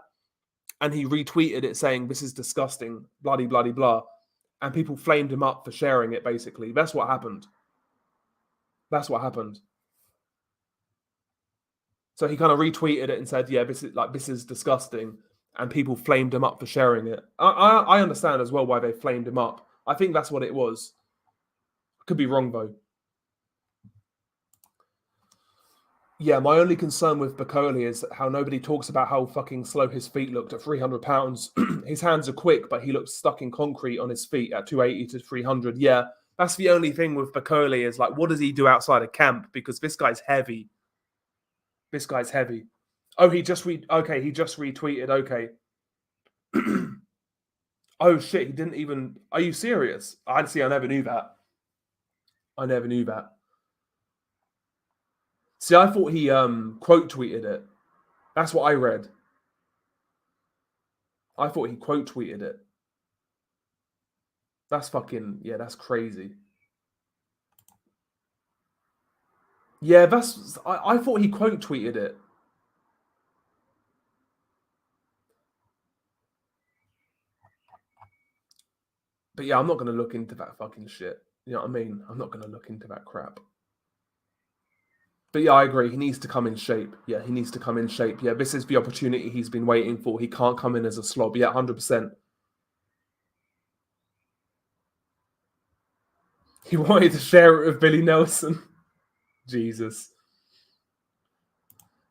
and he retweeted it saying, "This is disgusting, bloody, bloody, blah," and people flamed him up for sharing it. Basically, that's what happened. That's what happened. So he kind of retweeted it and said, "Yeah, this is disgusting," and people flamed him up for sharing it. I understand as well why they flamed him up. I think that's what it was. Could be wrong though. Yeah, my only concern with Bacoli is how nobody talks about how fucking slow his feet looked at 300 pounds. His hands are quick, but he looks stuck in concrete on his feet at 280 to 300. Yeah, that's the only thing with Bacoli is like, what does he do outside of camp? Because this guy's heavy. This guy's heavy. Oh, he just retweeted. Okay. Oh shit, he didn't even. Are you serious? I see. I never knew that. I never knew that. See, I thought he quote tweeted it. That's what I read. I thought he quote tweeted it. That's fucking, yeah, that's crazy. Yeah, I thought he quote tweeted it. But yeah, I'm not going to look into that fucking shit. You know what I mean? I'm not going to look into that crap. But yeah, I agree. He needs to come in shape. Yeah, he needs to come in shape. Yeah, this is the opportunity he's been waiting for. He can't come in as a slob. Yeah, 100%. He wanted to share it with Billy Nelson. Jesus.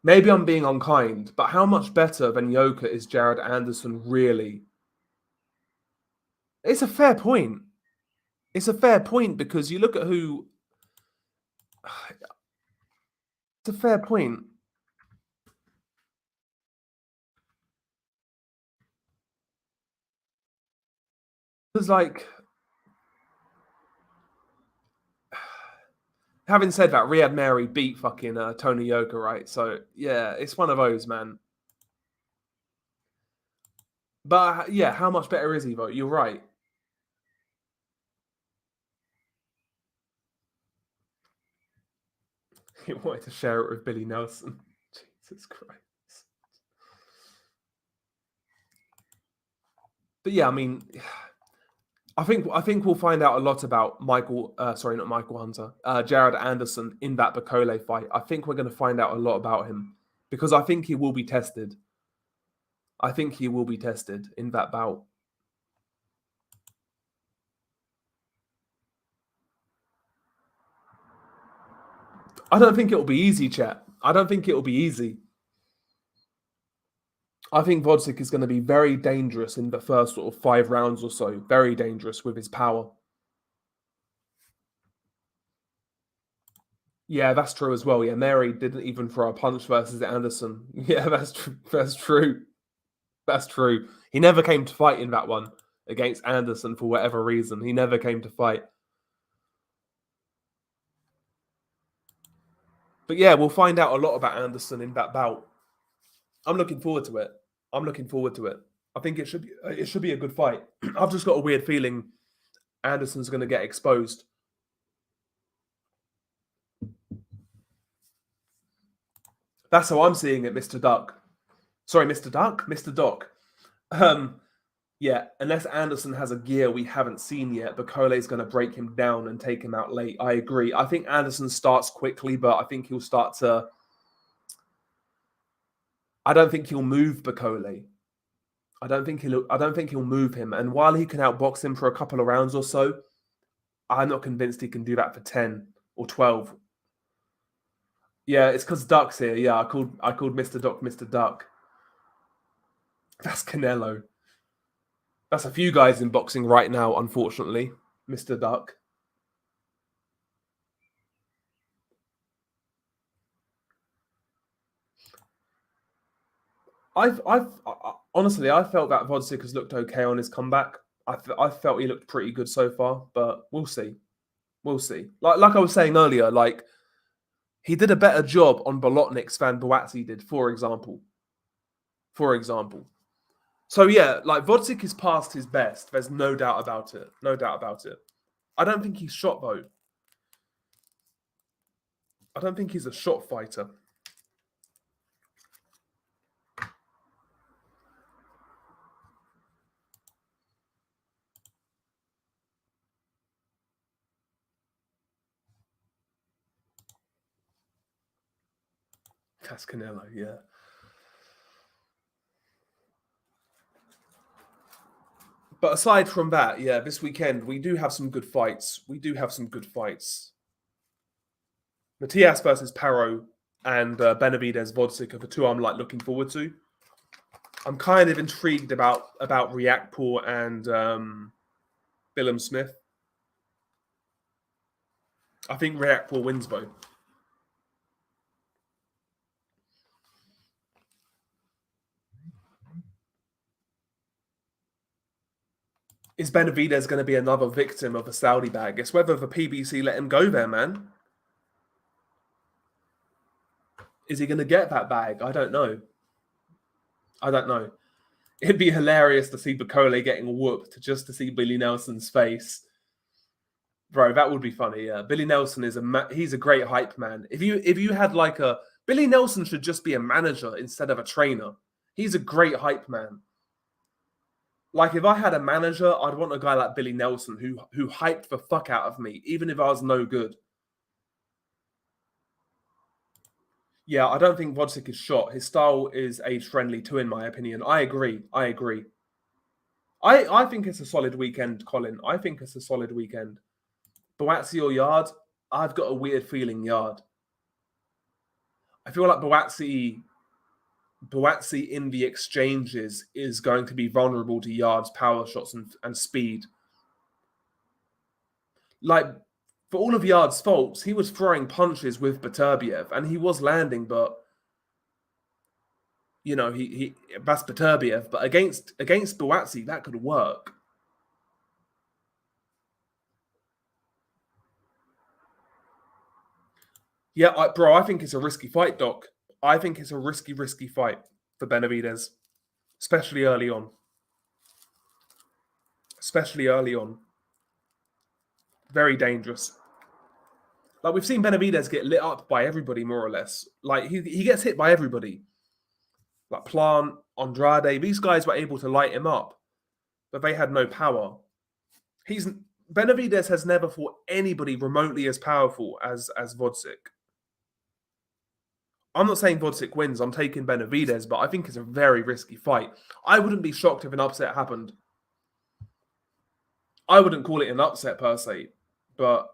Maybe I'm being unkind, but how much better than Yoka is Jared Anderson really? It's a fair point. It's a fair point because you look at who. It's a fair point. Because, like, having said that, Riyad Mary beat fucking Tony Yoka, right? So, yeah, it's one of those, man. But, yeah, how much better is he, though? You're right. He wanted to share it with Billy Nelson. Jesus Christ. But, yeah, I mean, I think we'll find out a lot about not Michael Hunter, Jared Anderson in that Bacole fight. I think we're going to find out a lot about him because I think he will be tested. I think he will be tested in that bout. I don't think it'll be easy, chat. I don't think it'll be easy. I think Gvozdyk is going to be very dangerous in the first sort of 5 rounds or so. Very dangerous with his power. Yeah, that's true as well. Yeah, Mary didn't even throw a punch versus Anderson. Yeah, that's true. That's true. That's true. He never came to fight in that one against Anderson for whatever reason. He never came to fight. But yeah, we'll find out a lot about Anderson in that bout. I'm looking forward to it. I'm looking forward to it. I think it should be a good fight. I've just got a weird feeling Anderson's going to get exposed. That's how I'm seeing it, Mr. Duck. Sorry, Mr. Duck? Mr. Doc. Yeah, unless Anderson has a gear we haven't seen yet, Bacole's going to break him down and take him out late. I agree. I think Anderson starts quickly, but I think he'll start to... I don't think he'll move Bacole. I don't think he'll move him. And while he can outbox him for a couple of rounds or so, I'm not convinced he can do that for 10 or 12. Yeah, it's because Duck's here. Yeah, I called Mr. Duck Mr. Duck. That's Canelo. That's a few guys in boxing right now, unfortunately. Mr. Duck. Honestly, I felt that Gvozdyk has looked okay on his comeback. I felt he looked pretty good so far, but we'll see. We'll see. Like I was saying earlier, like he did a better job on Bolotniks than Buatsi did, for example. For example. So yeah, like Gvozdyk is past his best. There's no doubt about it. No doubt about it. I don't think he's shot though. I don't think he's a shot fighter. That's Canelo, yeah. But aside from that, yeah, this weekend we do have some good fights. Matias versus Paro and Benavidez Gvozdyk are the two I'm like looking forward to. I'm kind of intrigued about Riakpour and Billum Smith. I think Riakpour wins though. Is Benavidez going to be another victim of a Saudi bag? It's whether the PBC let him go there, man. Is he going to get that bag? I don't know. It'd be hilarious to see Bacole getting whooped just to see Billy Nelson's face. Bro, that would be funny. Yeah, Billy Nelson is he's a great hype man. If you had like a Billy Nelson should just be a manager instead of a trainer. He's a great hype man. Like if I had a manager, I'd want a guy like Billy Nelson who hyped the fuck out of me, even if I was no good. Yeah, I don't think Gvozdyk is shot. His style is age friendly too, in my opinion. I agree. I think it's a solid weekend, Colin. I think it's a solid weekend. Boazzi or Yard? I've got a weird feeling Yard. I feel like Boazzi in the exchanges is going to be vulnerable to Yard's power shots and speed. Like, for all of Yard's faults, he was throwing punches with Beterbiev and he was landing, but you know, that's Beterbiev. But against Boazzi, that could work. Yeah, bro, I think it's a risky fight, Doc. I think it's a risky fight for Benavidez, especially early on. Very dangerous. Like we've seen Benavidez get lit up by everybody, more or less. Like he gets hit by everybody. Like Plant, Andrade, these guys were able to light him up, but they had no power. Benavidez has never fought anybody remotely as powerful as Gvozdyk. I'm not saying Gvozdyk wins. I'm taking Benavidez, but I think it's a very risky fight. I wouldn't be shocked if an upset happened. I wouldn't call it an upset per se, but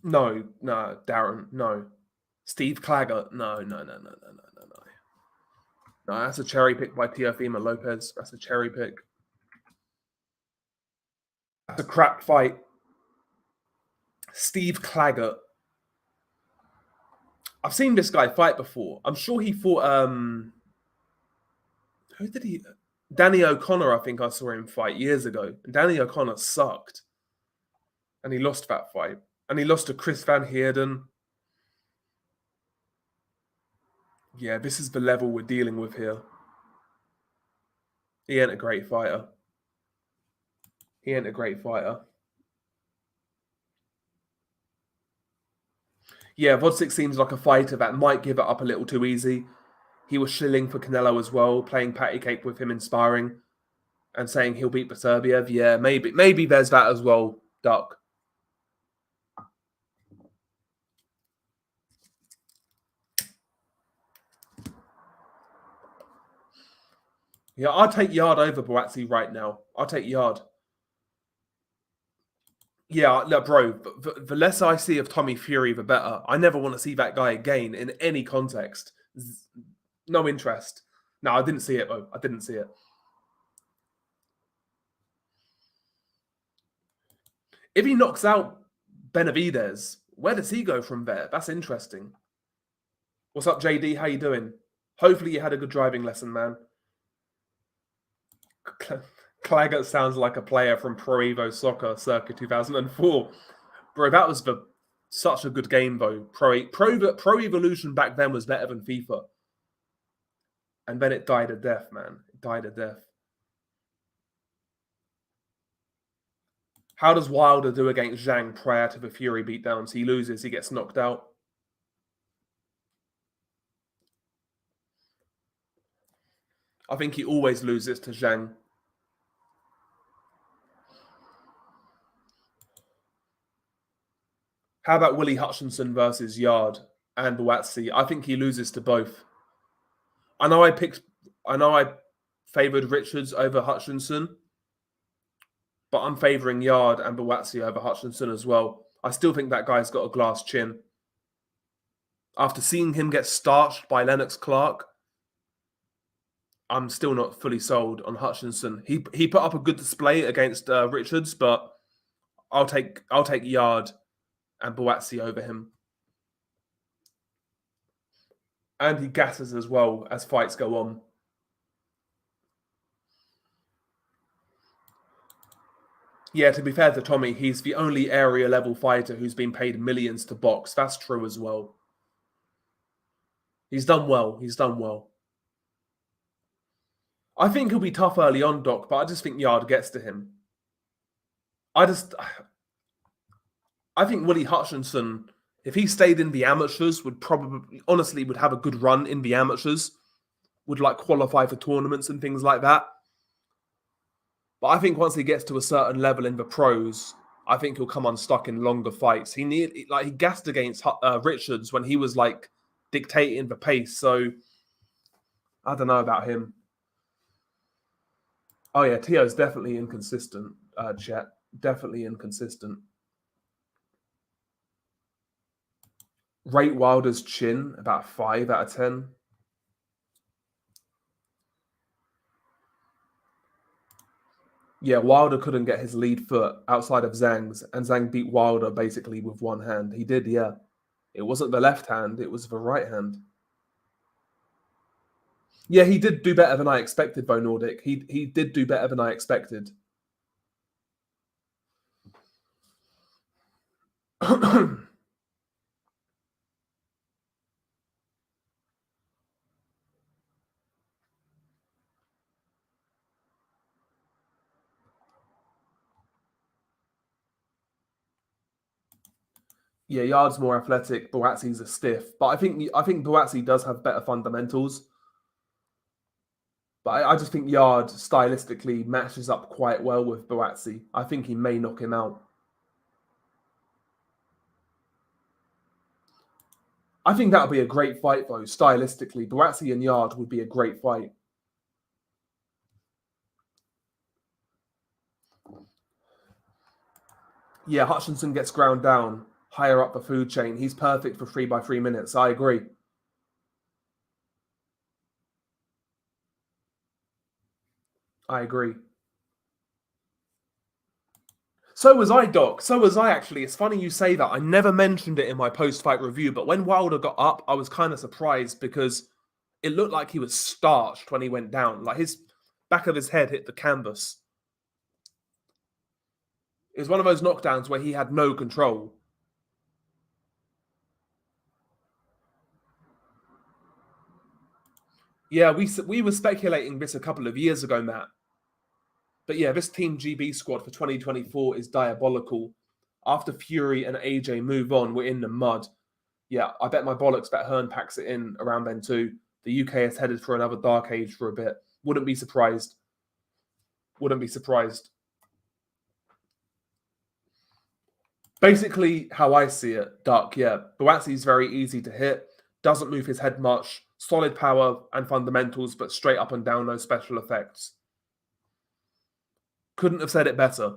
no, Darren, no. Steve Claggett, no. No, that's a cherry pick by Teofimo Lopez. That's a cherry pick. That's a crap fight. Steve Claggett. I've seen this guy fight before. I'm sure he fought who did he Danny O'Connor, I think I saw him fight years ago. And Danny O'Connor sucked. And he lost that fight. And he lost to Chris Van Heerden. Yeah, this is the level we're dealing with here. He ain't a great fighter. Yeah, Gvozdyk seems like a fighter that might give it up a little too easy. He was shilling for Canelo as well, playing patty cake with him in sparring and saying he'll beat Beterbiev. Yeah, maybe there's that as well, Duck. Yeah, I'll take Yard over Boazzi right now. I'll take Yard. Yeah, look, bro, the less I see of Tommy Fury, the better. I never want to see that guy again in any context. No interest. No, I didn't see it, though. I didn't see it. If he knocks out Benavidez, where does he go from there? That's interesting. What's up, JD? How you doing? Hopefully you had a good driving lesson, man. Claggett sounds like a player from Pro Evo Soccer circa 2004. Bro, that was such a good game, though. Pro Evolution back then was better than FIFA. And then it died a death, man. It died a death. How does Wilder do against Zhang prior to the Fury beatdowns? He loses, he gets knocked out. I think he always loses to Zhang. How about Willie Hutchinson versus Yard? and Buatsi. I think he loses to both. I know I favoured Richards over Hutchinson, but I'm favouring Yard and Buatsi over Hutchinson as well. I still think that guy's got a glass chin. After seeing him get starched by Lennox Clark, I'm still not fully sold on Hutchinson. He put up a good display against Richards, but I'll take Yard and Buatsi over him. And he gasses as well as fights go on. Yeah, to be fair to Tommy, he's the only area level fighter who's been paid millions to box. That's true as well. He's done well. He's done well. I think he'll be tough early on, Doc, but I just think Yard gets to him. I think Willie Hutchinson, if he stayed in the amateurs, would have a good run in the amateurs, would like qualify for tournaments and things like that. But I think once he gets to a certain level in the pros, I think he'll come unstuck in longer fights. He gassed against Richards when he was like dictating the pace. So I don't know about him. Oh yeah, Tio's definitely inconsistent. Chet, definitely inconsistent. Rate Wilder's chin about 5 out of 10. Yeah, Wilder couldn't get his lead foot outside of Zhang's, and Zhang beat Wilder basically with one hand. He did, yeah. It wasn't the left hand, it was the right hand. Yeah, he did do better than I expected, though, Nordic. He did do better than I expected. Yeah, Yard's more athletic. Buatsi's a stiff, but I think Buatsi does have better fundamentals. But I just think Yard stylistically matches up quite well with Buatsi. I think he may knock him out. I think that would be a great fight, though. Stylistically, Buatsi and Yard would be a great fight. Yeah, Hutchinson gets ground down higher up the food chain. He's perfect for 3x3 minutes. I agree. I agree. So was I, Doc. So was I, actually. It's funny you say that. I never mentioned it in my post-fight review, but when Wilder got up, I was kind of surprised because it looked like he was starched when he went down. Like his back of his head hit the canvas. It was one of those knockdowns where he had no control. Yeah, we were speculating this a couple of years ago, Matt. But yeah, this Team GB squad for 2024 is diabolical. After Fury and AJ move on, we're in the mud. Yeah, I bet my bollocks bet Hearn packs it in around then too. The UK is headed for another dark age for a bit. Wouldn't be surprised. Wouldn't be surprised. Basically, how I see it, Duck, yeah. Buatsi's very easy to hit, doesn't move his head much, solid power and fundamentals, but straight up and down, no special effects. Couldn't have said it better.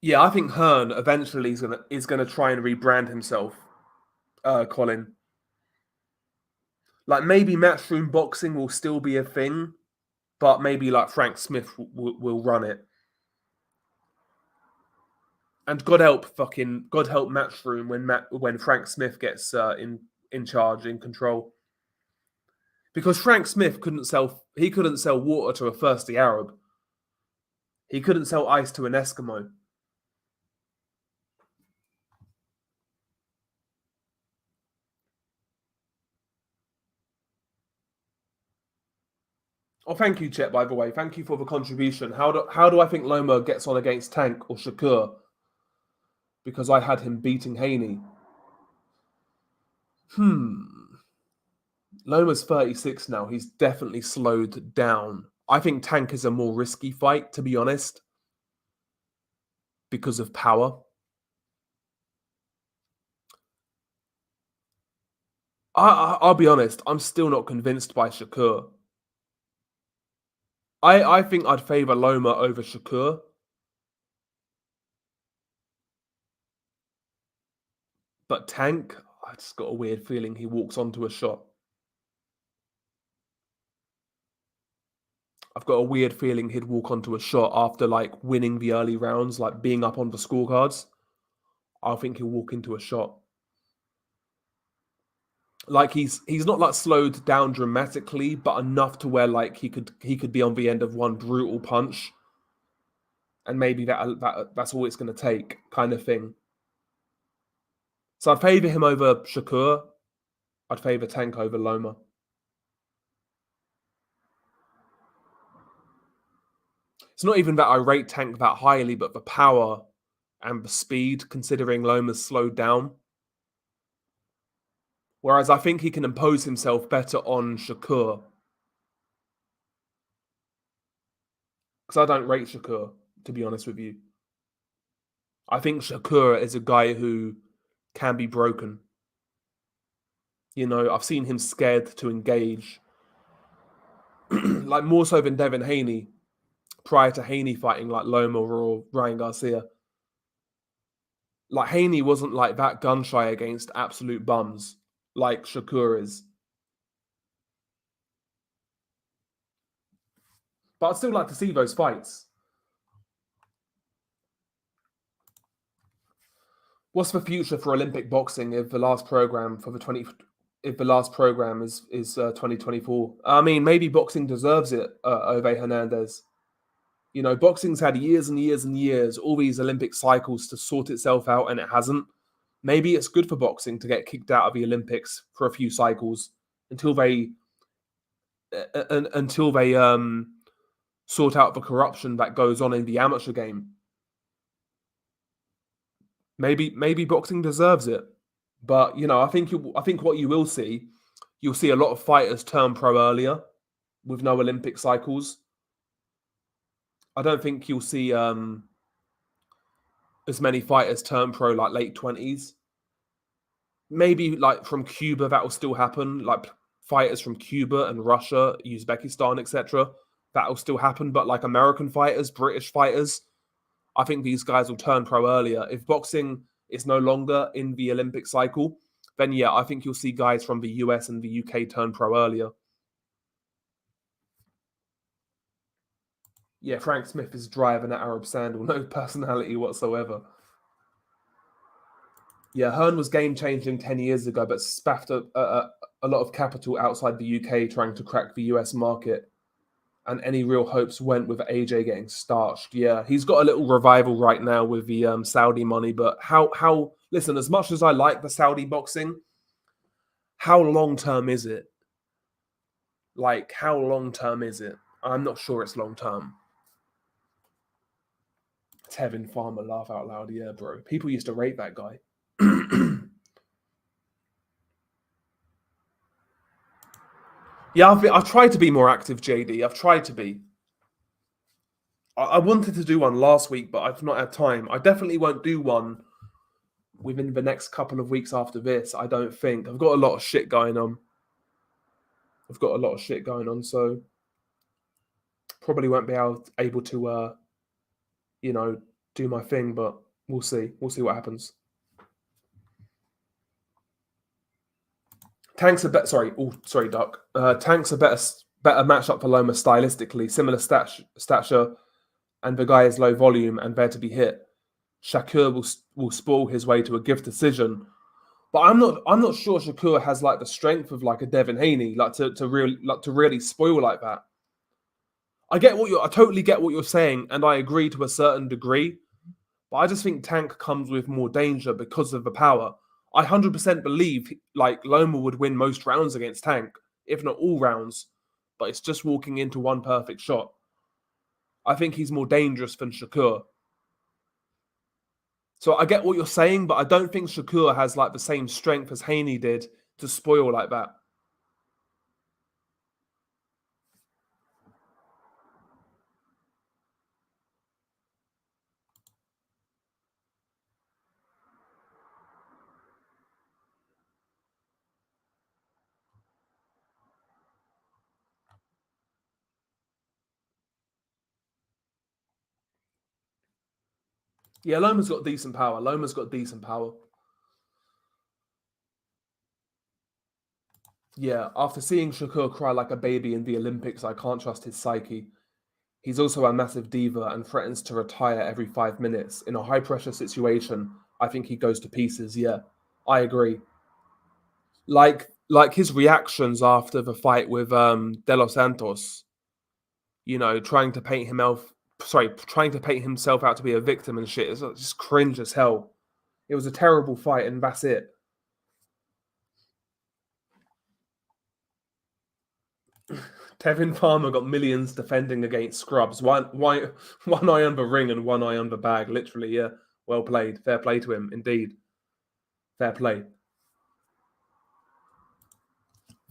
Yeah, I think Hearn eventually is gonna try and rebrand himself, Colin. Like maybe matchroom boxing will still be a thing, but maybe like Frank Smith will run it. And God help matchroom when Frank Smith gets in charge, in control. Because Frank Smith couldn't sell water to a thirsty Arab. He couldn't sell ice to an Eskimo. Oh, thank you, Chet, by the way. Thank you for the contribution. How do I think Loma gets on against Tank or Shakur? Because I had him beating Haney. Loma's 36 now. He's definitely slowed down. I think Tank is a more risky fight, to be honest. because of power. I'll be honest, I'm still not convinced by Shakur. I think I'd favour Loma over Shakur. But Tank, I just got a weird feeling he walks onto a shot. I've got a weird feeling he'd walk onto a shot after like winning the early rounds, like being up on the scorecards. I think he'll walk into a shot. Like he's not like slowed down dramatically, but enough to where like he could be on the end of one brutal punch, and maybe that's all it's going to take, kind of thing. So I'd favour him over Shakur. I'd favour Tank over Loma. It's not even that I rate Tank that highly, but the power and the speed, considering Loma's slowed down. Whereas I think he can impose himself better on Shakur. Because I don't rate Shakur, to be honest with you. I think Shakur is a guy who can be broken. You know, I've seen him scared to engage. Like more so than Devin Haney prior to Haney fighting like Loma or Ryan Garcia. Like Haney wasn't like that gun shy against absolute bums like Shakur is. But I'd still like to see those fights. What's the future for Olympic boxing if the last program for the 20 if the last program is 2024? I mean, maybe boxing deserves it, Ove Hernandez. You know, boxing's had years and years and years, all these Olympic cycles to sort itself out, and it hasn't. Maybe it's good for boxing to get kicked out of the Olympics for a few cycles until they sort out the corruption that goes on in the amateur game. Maybe boxing deserves it, but you know, I think what you'll see a lot of fighters turn pro earlier with no Olympic cycles. I don't think you'll see as many fighters turn pro like late 20s. Maybe like from Cuba that will still happen. Like fighters from Cuba and Russia, Uzbekistan, etc. That will still happen. But like American fighters, British fighters, I think these guys will turn pro earlier. If boxing is no longer in the Olympic cycle, then yeah, I think you'll see guys from the US and the UK turn pro earlier. Yeah, Frank Smith is driving an Arab sandal, no personality whatsoever. Yeah, Hearn was game changing 10 years ago, but spaffed a lot of capital outside the UK trying to crack the US market. And any real hopes went with AJ getting starched. Yeah, he's got a little revival right now with the Saudi money. But listen, as much as I like the Saudi boxing, how long term is it? Like, how long term is it? I'm not sure it's long term. Tevin Farmer, laugh out loud. Yeah, bro. People used to rate that guy. Yeah, I've tried to be more active, JD. I've tried to be. I wanted to do one last week, but I've not had time. I definitely won't do one within the next couple of weeks after this. I don't think. I've got a lot of shit going on. So probably won't be able to, you know, do my thing. But we'll see. We'll see what happens. Tank's a better. Sorry, Duck. Tank's a better matchup for Loma stylistically. Similar stature, and the guy is low volume and there to be hit. Shakur will spoil his way to a gift decision. But I'm not sure Shakur has like the strength of like a Devin Haney, like to really spoil like that. I totally get what you're saying, and I agree to a certain degree. But I just think Tank comes with more danger because of the power. I 100% believe like Loma would win most rounds against Tank, if not all rounds. But it's just walking into one perfect shot. I think he's more dangerous than Shakur. So I get what you're saying, but I don't think Shakur has like the same strength as Haney did to spoil like that. Yeah, Loma's got decent power. Loma's got decent power. Yeah, after seeing Shakur cry like a baby in the Olympics, I can't trust his psyche. He's also a massive diva and threatens to retire every 5 minutes. In a high pressure situation, I think he goes to pieces. Yeah, I agree. Like his reactions after the fight with De Los Santos, trying to paint trying to paint himself out to be a victim and shit. It's just cringe as hell. It was a terrible fight, and that's it. Tevin Farmer got millions defending against scrubs. One eye on the ring and one eye on the bag. Literally, yeah. Well played. Fair play to him, indeed. Fair play.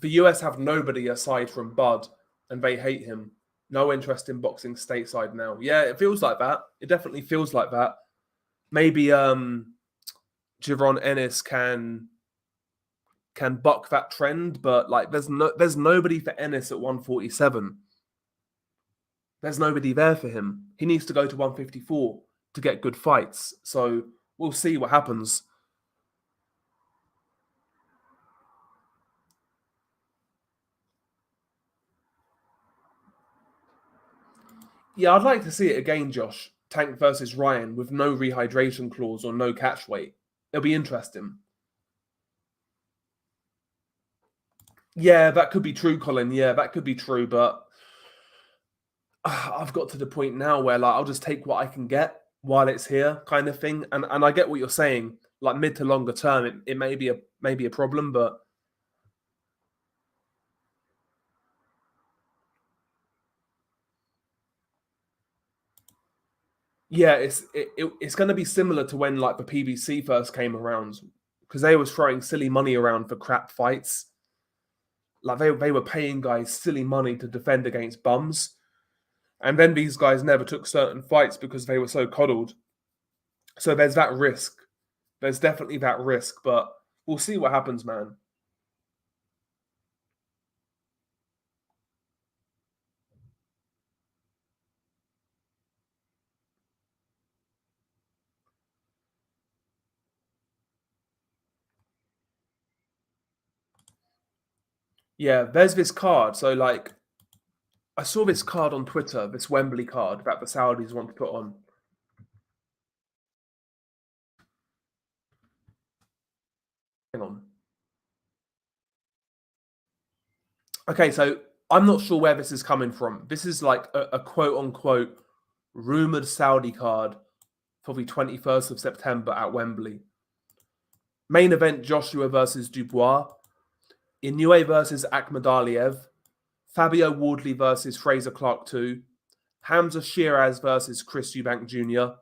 The US have nobody aside from Bud, and they hate him. No interest in boxing stateside now. Yeah, it feels like that. It definitely feels like that. Maybe Javon Ennis can buck that trend, but like there's nobody for Ennis at 147. There's nobody there for him. He needs to go to 154 to get good fights. So we'll see what happens. Yeah, I'd like to see it again, Josh. Tank versus Ryan with no rehydration clause or no catch weight. It'll be interesting. Yeah, that could be true, Colin. Yeah, that could be true, but I've got to the point now where like I'll just take what I can get while it's here, kind of thing. And I get what you're saying. Like mid to longer term, it may be a problem, but yeah, it's going to be similar to when like the PBC first came around because they was throwing silly money around for crap fights. Like they were paying guys silly money to defend against bums, and then these guys never took certain fights because they were so coddled. So there's that risk. There's definitely that risk, but we'll see what happens, man. Yeah, there's this card. So like I saw this card on Twitter, this Wembley card that the Saudis want to put on. Hang on. Okay, so I'm not sure where this is coming from. This is like a quote unquote rumored Saudi card for the 21st of September at Wembley. Main event Joshua versus Dubois, Inoue versus Akhmadaliev, Fabio Wardley versus Fraser Clark 2, Hamza Shiraz versus Chris Eubank Jr.,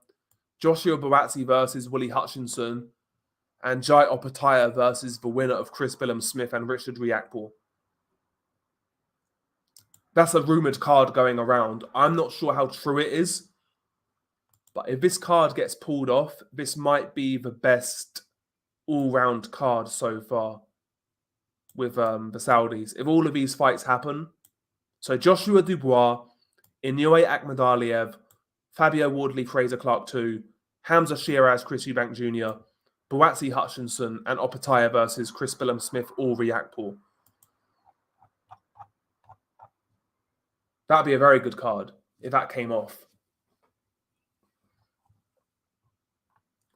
Joshua Buatsi versus Willie Hutchinson, and Jai Opataya versus the winner of Chris Billum Smith and Richard Riakporhe. That's a rumored card going around. I'm not sure how true it is, but if this card gets pulled off, this might be the best all-round card so far with the Saudis. If all of these fights happen, so Joshua Dubois, Inoue Akhmadaliev, Fabio Wardley, Fraser Clark 2, Hamza Shiraz, Chris Eubank Jr., Buatsi Hutchinson, and Opataya versus Chris Billum Smith or Riakporhe. That'd be a very good card if that came off.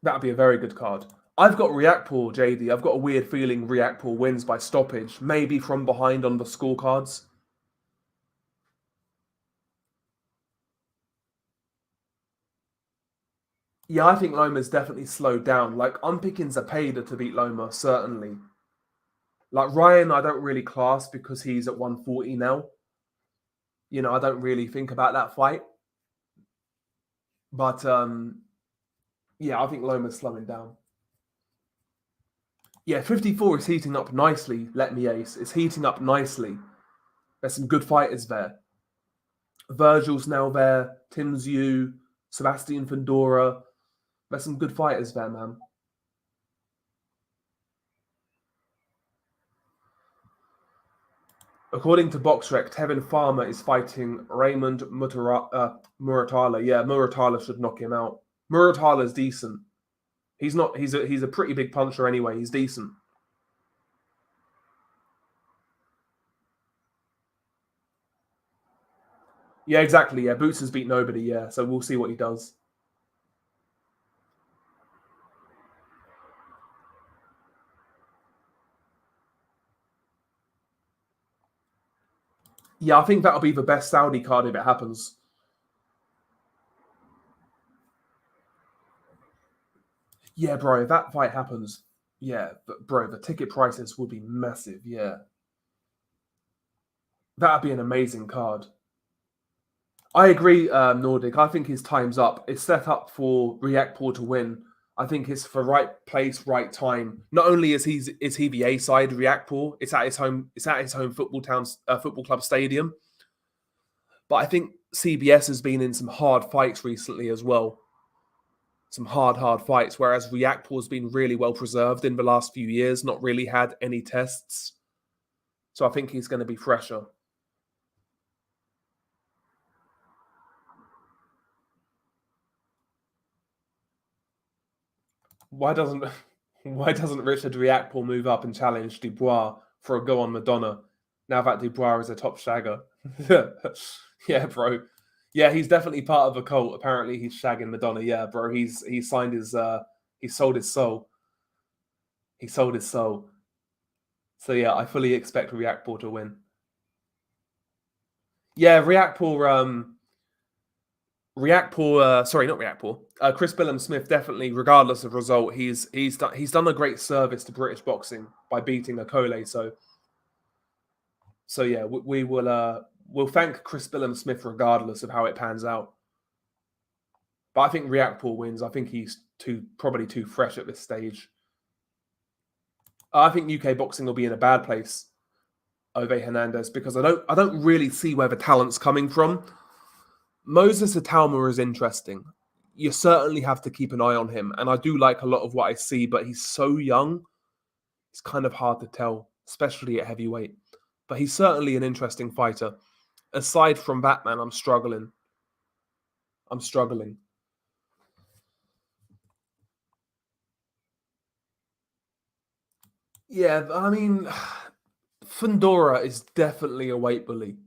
That'd be a very good card. I've got Riakporhe, JD. I've got a weird feeling Riakporhe wins by stoppage, maybe from behind on the scorecards. Yeah, I think Loma's definitely slowed down. Like, I'm picking Zepeda to beat Loma, certainly. Like, Ryan, I don't really class because he's at 140 now. I don't really think about that fight. But, yeah, I think Loma's slowing down. Yeah, 54 is heating up nicely, let me ace. It's heating up nicely. There's some good fighters there. Virgil's now there, Tim Zhu, Sebastian Fandora. There's some good fighters there, man. According to BoxRec, Tevin Farmer is fighting Raymond Muratala. Yeah, Muratala should knock him out. Muratala's decent. He's not. He's a pretty big puncher anyway. He's decent. Yeah, exactly. Yeah, Boots has beat nobody. Yeah, so we'll see what he does. Yeah, I think that'll be the best Saudi card if it happens. Yeah, bro, if that fight happens, yeah, but bro, the ticket prices would be massive. Yeah, that'd be an amazing card. I agree, Nordic. I think his time's up. It's set up for Reactpour to win. I think it's for right place, right time. Not only is he the A side Reactpour, it's at his home. It's at his home football club stadium. But I think CBS has been in some hard fights recently as well. Some hard fights. Whereas Reactpour's been really well preserved in the last few years, not really had any tests. So I think he's going to be fresher. Why doesn't why doesn't Richard Riakporhe move up and challenge Dubois for a go on Madonna? Now that Dubois is a top shagger. Yeah, bro. Yeah, he's definitely part of a cult. Apparently he's shagging Madonna. Yeah, bro. He's signed his he sold his soul. He sold his soul. So yeah, I fully expect Riakporhe to win. Yeah, sorry, not Reactpour. Chris Billam-Smith definitely, regardless of result, he's done a great service to British boxing by beating Akole. So yeah, we'll thank Chris Billam-Smith regardless of how it pans out. But I think Reactpour wins. I think he's probably too fresh at this stage. I think UK boxing will be in a bad place over Hernandez because I don't really see where the talent's coming from. Moses Atalma is interesting. You certainly have to keep an eye on him, and I do like a lot of what I see, but he's so young, it's kind of hard to tell, especially at heavyweight. But he's certainly an interesting fighter. Aside from that, man, I'm struggling. I'm struggling. Yeah, I mean, Fundora is definitely a weight bully.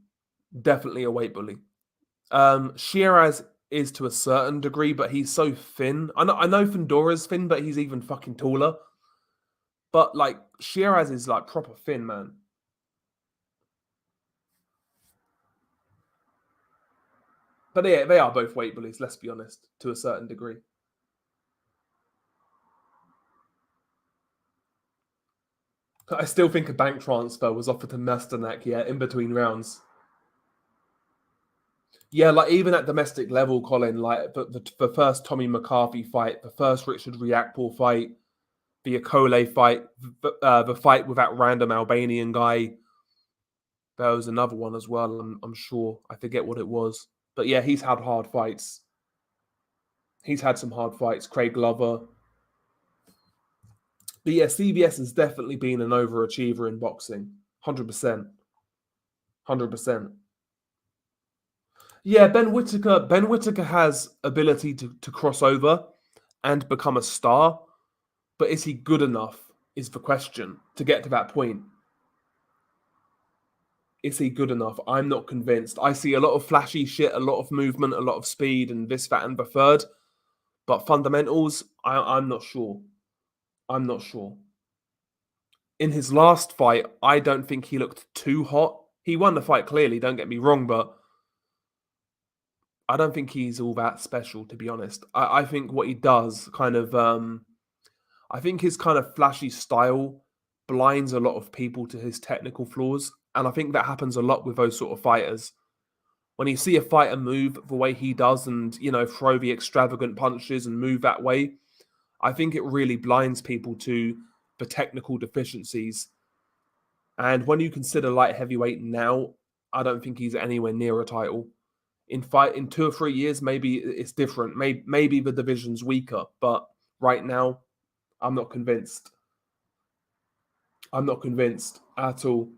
Definitely a weight bully. Shiraz is to a certain degree, but he's so thin. I know Fundora's thin, but he's even fucking taller. But like Shiraz is like proper thin, man. But they are both weight bullies, let's be honest, to a certain degree. I still think a bank transfer was offered to Masternak, yeah, in between rounds. Yeah, like even at domestic level, Colin, like the first Tommy McCarthy fight, the first Richard Riakporhe fight, the Akole fight, the fight with that random Albanian guy. There was another one as well, I'm sure. I forget what it was. But yeah, he's had hard fights. He's had some hard fights. Craig Glover. But yeah, CBS has definitely been an overachiever in boxing. 100%. 100%. Yeah, Ben Whittaker has ability to cross over and become a star, but is he good enough is the question to get to that point. Is he good enough? I'm not convinced. I see a lot of flashy shit, a lot of movement, a lot of speed, and this, that, and the third. But fundamentals, I'm not sure. I'm not sure. In his last fight, I don't think he looked too hot. He won the fight clearly, don't get me wrong, but I don't think he's all that special, to be honest. I think what he does kind of, I think his kind of flashy style blinds a lot of people to his technical flaws. And I think that happens a lot with those sort of fighters. When you see a fighter move the way he does and, throw the extravagant punches and move that way, I think it really blinds people to the technical deficiencies. And when you consider light heavyweight now, I don't think he's anywhere near a title. In 2 or 3 years, maybe it's different. Maybe the division's weaker, but right now, I'm not convinced. I'm not convinced at all.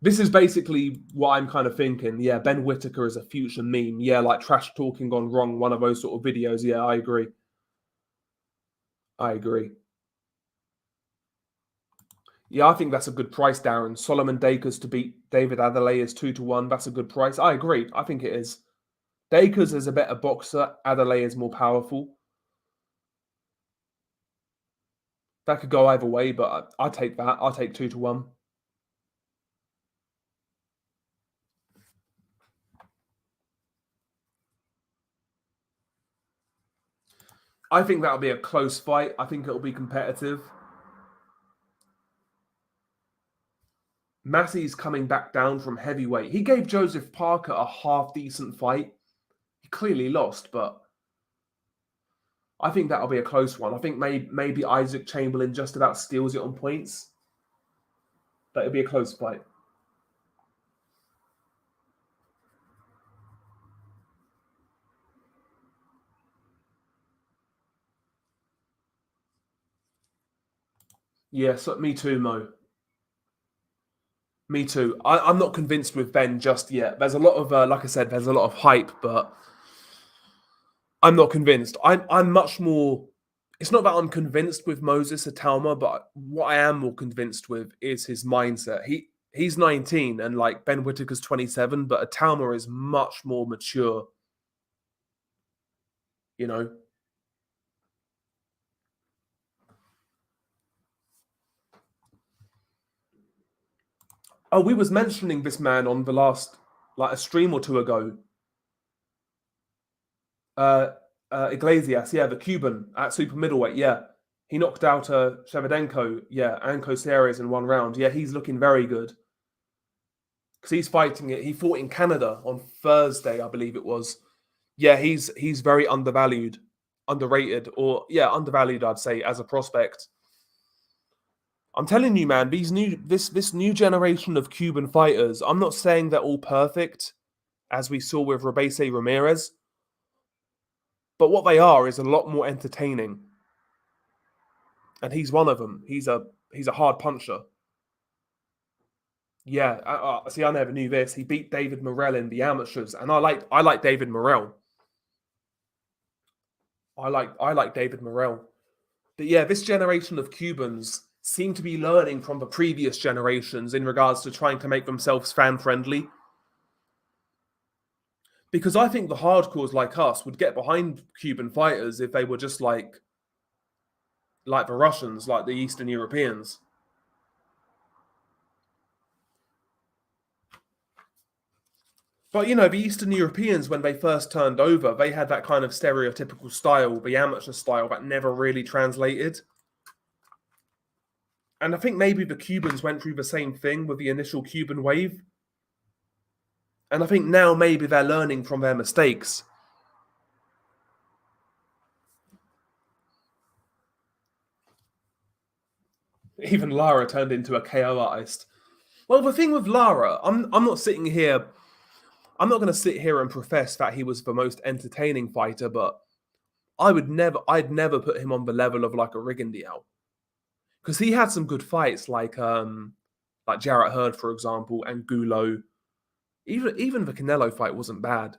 This is basically what I'm kind of thinking. Yeah, Ben Whittaker is a future meme. Yeah, like trash talking gone wrong, one of those sort of videos. Yeah, I agree. I agree. Yeah, I think that's a good price, Darren. Solomon Dakers to beat David Adelaide is 2-1. That's a good price. I agree. I think it is. Dakers is a better boxer. Adelaide is more powerful. That could go either way, but I take that. I'll take 2-1. I think that'll be a close fight. I think it'll be competitive. Massey's coming back down from heavyweight. He gave Joseph Parker a half decent fight. He clearly lost, but I think that'll be a close one. I think maybe Isaac Chamberlain just about steals it on points. But it'll be a close fight. Yeah, so me too, Mo. Me too. I'm not convinced with Ben just yet. There's a lot of, like I said, there's a lot of hype, but I'm not convinced. I'm much more. It's not that I'm convinced with Moses Atalma, but what I am more convinced with is his mindset. He's 19 and like Ben Whittaker's 27, but Atalma is much more mature. You know. Oh, we was mentioning this man on the last like a stream or two ago. Uh, Iglesias, yeah, the Cuban at super middleweight, yeah. He knocked out Shevchenko, yeah, and Caceres in one round. Yeah, he's looking very good. Because he's fighting it. He fought in Canada on Thursday, I believe it was. Yeah, he's very undervalued, underrated, or yeah, undervalued, I'd say, as a prospect. I'm telling you, man, this new generation of Cuban fighters, I'm not saying they're all perfect, as we saw with Robese Ramirez, but what they are is a lot more entertaining. And he's one of them. He's a hard puncher. Yeah, see, I never knew this. He beat David Morrell in the amateurs, and I like David Morrell. I like David Morrell. But yeah, this generation of Cubans seem to be learning from the previous generations in regards to trying to make themselves fan friendly. Because I think the hardcores like us would get behind Cuban fighters if they were just like the Russians, like the Eastern Europeans. But you know, the Eastern Europeans, when they first turned over, they had that kind of stereotypical style, the amateur style, that never really translated. And I think maybe the Cubans went through the same thing with the initial Cuban wave. And I think now maybe they're learning from their mistakes. Even Lara turned into a KO artist. Well, the thing with Lara, I'm not sitting here. I'm not going to sit here and profess that he was the most entertaining fighter, but I'd never put him on the level of like a Rigondeaux, because he had some good fights, like Jarrett Hurd, for example, and Gulo. Even the Canelo fight wasn't bad.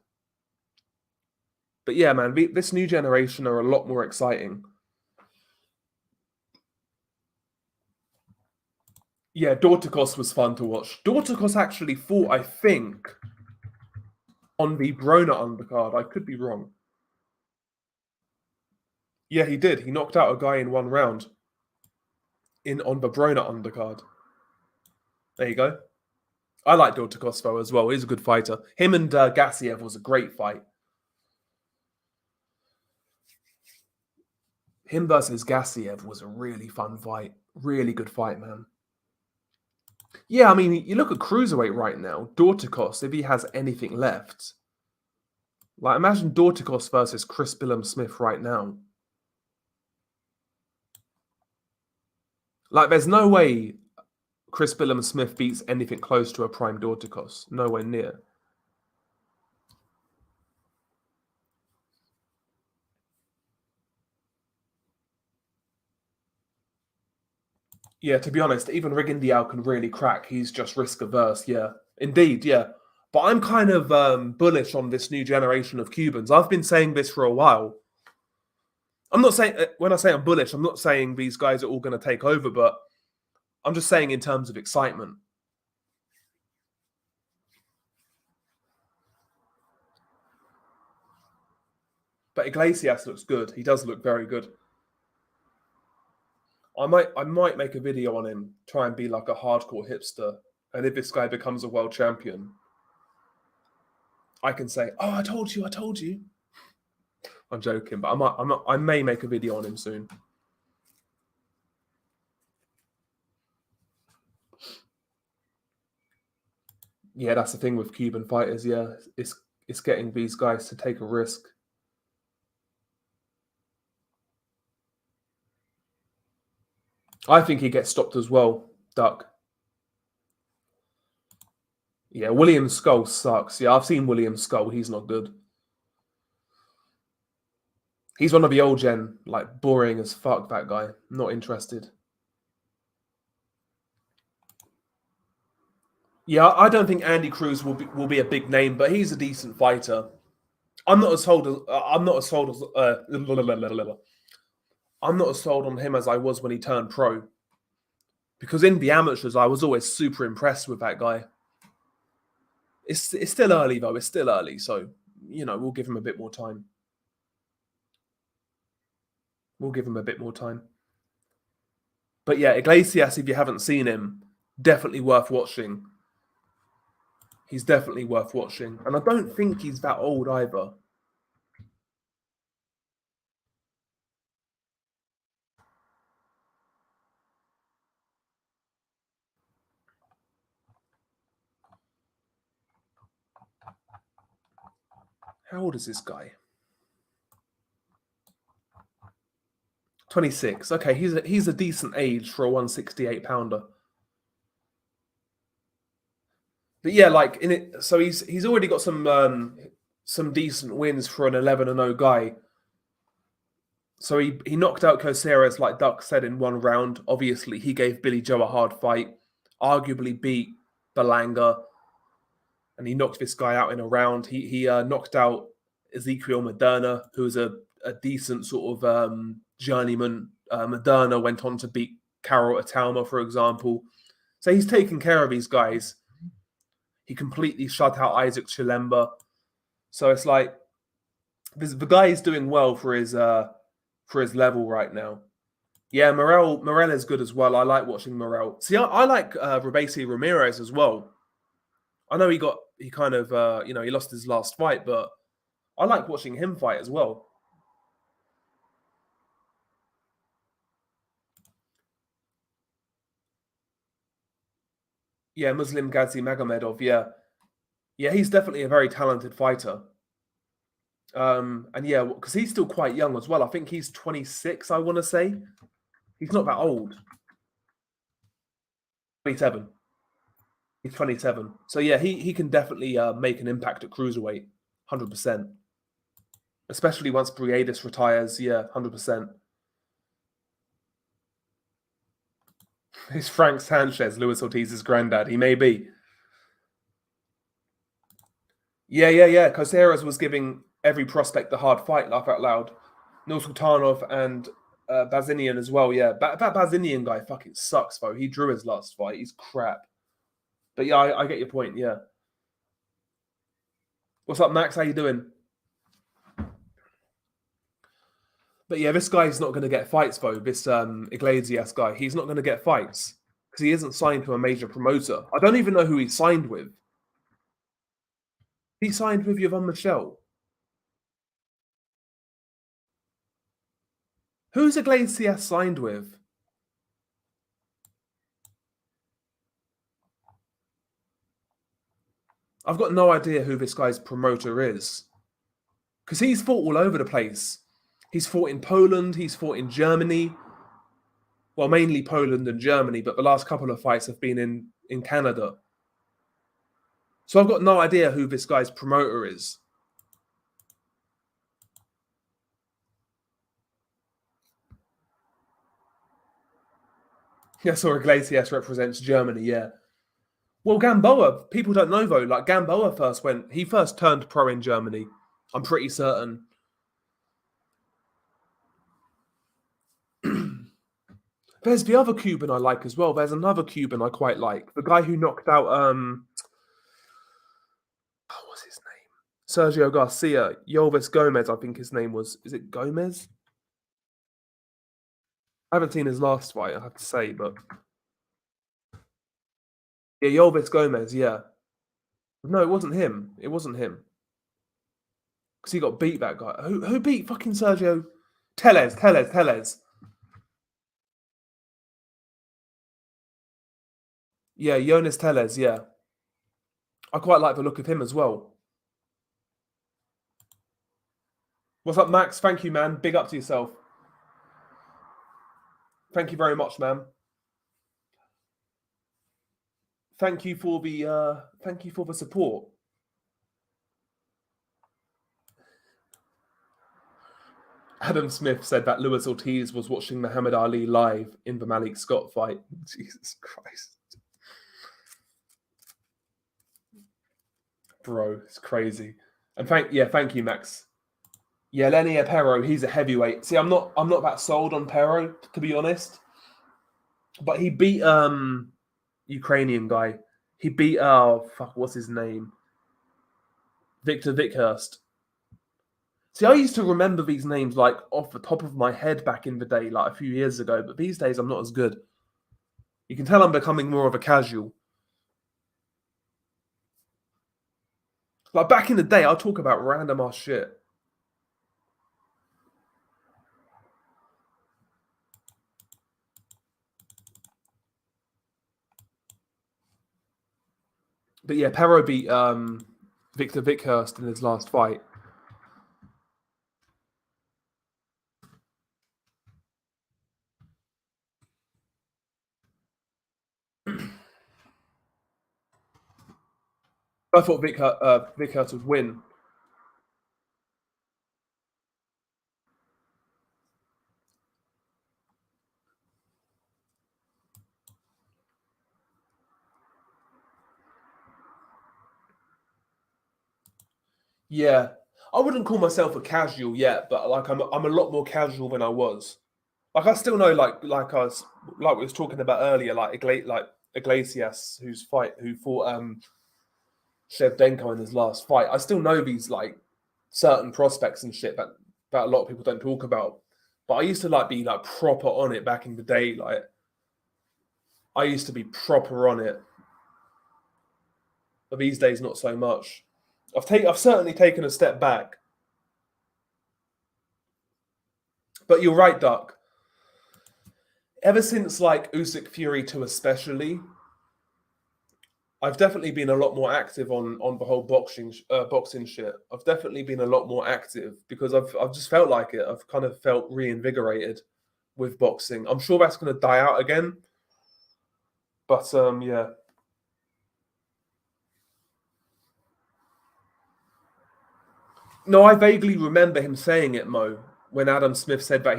But yeah, man, this new generation are a lot more exciting. Yeah, Dorticos was fun to watch. Dorticos actually fought, I think, on the Brona undercard. I could be wrong. Yeah, he did. He knocked out a guy in one round in on the Brona undercard. There you go. I like Dorticos though as well. He's a good fighter. Him and Gassiev was a great fight. Him versus Gassiev was a really fun fight. Really good fight, man. Yeah, I mean, you look at cruiserweight right now. Dorticos, if he has anything left, like imagine Dorticos versus Chris Billum-Smith right now. Like, there's no way Chris Billum-Smith beats anything close to a prime Dorticos. Nowhere near. Yeah, to be honest, even Rigondeaux can really crack. He's just risk averse. Yeah, indeed. Yeah, but I'm kind of bullish on this new generation of Cubans. I've been saying this for a while. I'm not saying when I say I'm bullish, I'm not saying these guys are all going to take over, but I'm just saying in terms of excitement. But Iglesias looks good. He does look very good. I might make a video on him, try and be like a hardcore hipster. And if this guy becomes a world champion, I can say, "Oh, I told you, I told you." I'm joking, but I may make a video on him soon. Yeah, that's the thing with Cuban fighters. Yeah, it's getting these guys to take a risk. I think he gets stopped as well, Duck. Yeah, William Skull sucks. Yeah, I've seen William Skull. He's not good. He's one of the old gen, like boring as fuck. That guy, not interested. Yeah, I don't think Andy Cruz will be a big name, but he's a decent fighter. I'm not as sold as I'm not as sold as I'm not as sold on him as I was when he turned pro. Because in the amateurs, I was always super impressed with that guy. It's still early though. It's still early, so we'll give him a bit more time. We'll give him a bit more time. But yeah, Iglesias, if you haven't seen him, definitely worth watching. He's definitely worth watching, and I don't think he's that old either. How old is this guy? 26. Okay, he's a decent age for a 168 pounder. But yeah, like in it, so he's already got some decent wins for an 11-0 guy. So he knocked out Coceres, like Duck said, in one round. Obviously, he gave Billy Joe a hard fight. Arguably beat Belanga, and he knocked this guy out in a round. He knocked out Ezekiel Moderna, who's a decent sort of journeyman. Moderna went on to beat Carol Atalma, for example. So he's taken care of these guys. He completely shut out Isaac Chilemba. So it's like the guy is doing well for his level right now. Yeah, Morel is good as well. I like watching Morel. See, I like Robesi Ramirez as well. I know he kind of he lost his last fight, but I like watching him fight as well. Yeah, Muslim Ghazi Magomedov. Yeah, he's definitely a very talented fighter. And yeah, because he's still quite young as well. I think he's 26. I want to say he's not that old. 27. He's 27. So yeah, he can definitely make an impact at cruiserweight, 100%. Especially once Briedis retires. Yeah, 100%. He's Frank Sanchez, Luis Ortiz's granddad. He may be. Yeah. Coceres was giving every prospect the hard fight, laugh out loud. Nursultanov and Bazinian as well, yeah. That Bazinian guy fucking sucks, though. He drew his last fight. He's crap. But yeah, I get your point, yeah. What's up, Max? How you doing? But yeah, this guy's not going to get fights, though. This Iglesias guy, he's not going to get fights because he isn't signed to a major promoter. I don't even know who he signed with. He signed with Yvonne Michelle. Who's Iglesias signed with? I've got no idea who this guy's promoter is. Because he's fought all over the place. He's fought in Poland, he's fought in Germany. Well, mainly Poland and Germany, but the last couple of fights have been in Canada. So I've got no idea who this guy's promoter is. Yeah, so Iglesias represents Germany, yeah. Well, Gamboa, people don't know though. Like Gamboa he first turned pro in Germany. I'm pretty certain. There's the other Cuban I like as well. There's another Cuban I quite like. The guy who knocked out what's his name? Sergio Garcia, Yolvis Gomez, I think his name was. Is it Gomez? I haven't seen his last fight, I have to say, but yeah, Yolvis Gomez, yeah. No, it wasn't him. It wasn't him. Because he got beat, that guy. Who beat fucking Sergio? Teles. Yeah, Jonas Teles, yeah. I quite like the look of him as well. What's up, Max? Thank you, man. Big up to yourself. Thank you very much, man. Thank you for the support. Adam Smith said that Luis Ortiz was watching Muhammad Ali live in the Malik Scott fight. Jesus Christ. Bro, it's crazy. And thank you, Max. Yeah, Lenny Paro, he's a heavyweight. See, I'm not that sold on Paro, to be honest. But he beat Ukrainian guy. He beat what's his name? Victor Vickhurst. See, I used to remember these names like off the top of my head back in the day, like a few years ago, but these days I'm not as good. You can tell I'm becoming more of a casual. Like back in the day, I'll talk about random ass shit. But yeah, Pero beat Victor Vickhurst in his last fight. I thought Vickhurst would win. Yeah, I wouldn't call myself a casual yet, but like I'm a lot more casual than I was. Like I still know like we was talking about earlier, like Iglesias, who fought Shevdenko in his last fight. I still know these like certain prospects and shit that a lot of people don't talk about. But I used to like be like proper on it back in the day. Like I used to be proper on it, but these days not so much. I've certainly taken a step back. But you're right, Duck. Ever since like Usyk Fury 2 especially, I've definitely been a lot more active on the whole boxing shit. I've definitely been a lot more active because I've just felt like it. I've kind of felt reinvigorated with boxing. I'm sure that's going to die out again, but yeah. No, I vaguely remember him saying it, Mo, when Adam Smith said that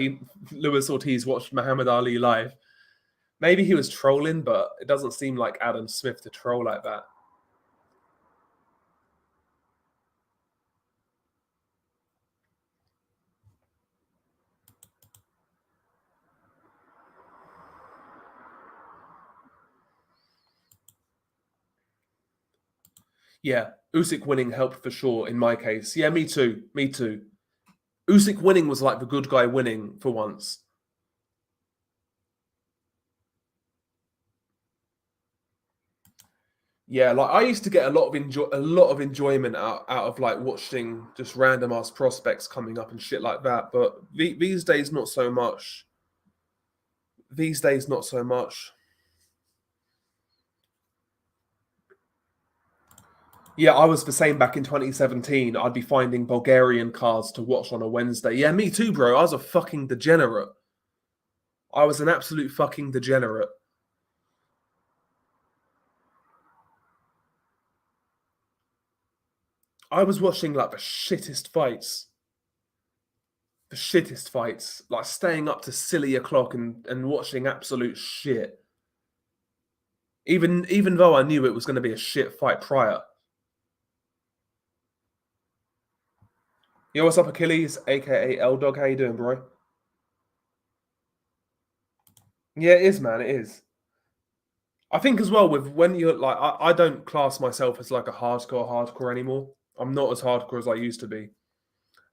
Luis Ortiz watched Muhammad Ali live. Maybe he was trolling, but it doesn't seem like Adam Smith to troll like that. Yeah, Usyk winning helped for sure in my case. Yeah, me too. Me too. Usyk winning was like the good guy winning for once. Yeah, like I used to get a lot of enjoyment out of like watching just random ass prospects coming up and shit like that. But these days, not so much. These days, not so much. Yeah, I was the same back in 2017. I'd be finding Bulgarian cards to watch on a Wednesday. Yeah, me too, bro. I was a fucking degenerate. I was an absolute fucking degenerate. I was watching like the shittest fights. The shittest fights. Like staying up to silly o'clock and watching absolute shit. Even though I knew it was going to be a shit fight prior. Yo, what's up, Achilles, aka L Dog? How you doing, bro? Yeah, it is, man. It is. I think as well with when you're like, I don't class myself as like a hardcore anymore. I'm not as hardcore as I used to be.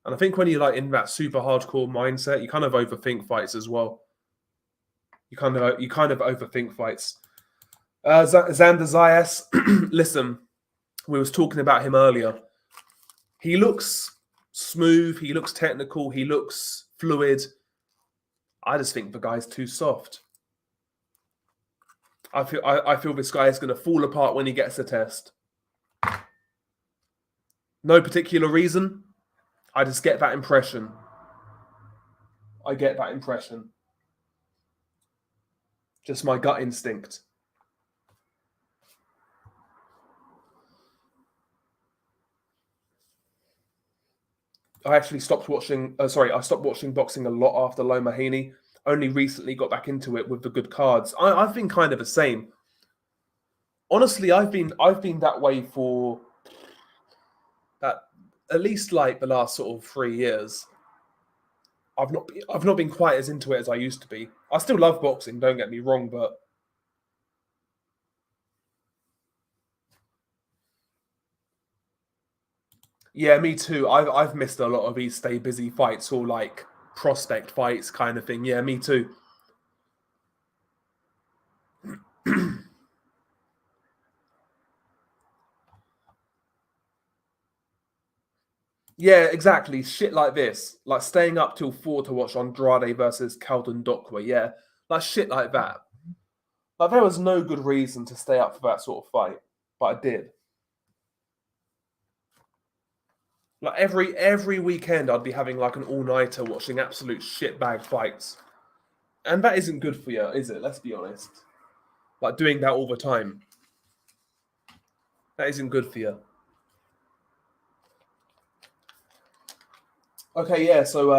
And I think when you're like in that super hardcore mindset, you kind of overthink fights as well. You kind of overthink fights. Xander Zayas, listen, we was talking about him earlier. He looks smooth. He looks technical. He looks fluid. I just think the guy's too soft. I feel this guy is going to fall apart when he gets the test. No particular reason. I just get that impression. I get that impression. Just my gut instinct. I actually stopped watching. I stopped watching boxing a lot after Loma Haney. Only recently got back into it with the good cards. I've been kind of the same. Honestly, I've been that way for that at least like the last sort of 3 years. I've not been quite as into it as I used to be. I still love boxing. Don't get me wrong, but yeah, me too. I've missed a lot of these stay busy fights or like prospect fights kind of thing. Yeah, me too. Yeah, exactly. Shit like this, like staying up till 4 to watch Andrade versus Calden Dokwa. Yeah, like shit like that. Like there was no good reason to stay up for that sort of fight, but I did. Like every weekend, I'd be having like an all nighter watching absolute shitbag fights, and that isn't good for you, is it? Let's be honest. Like doing that all the time, that isn't good for you. Okay, yeah. So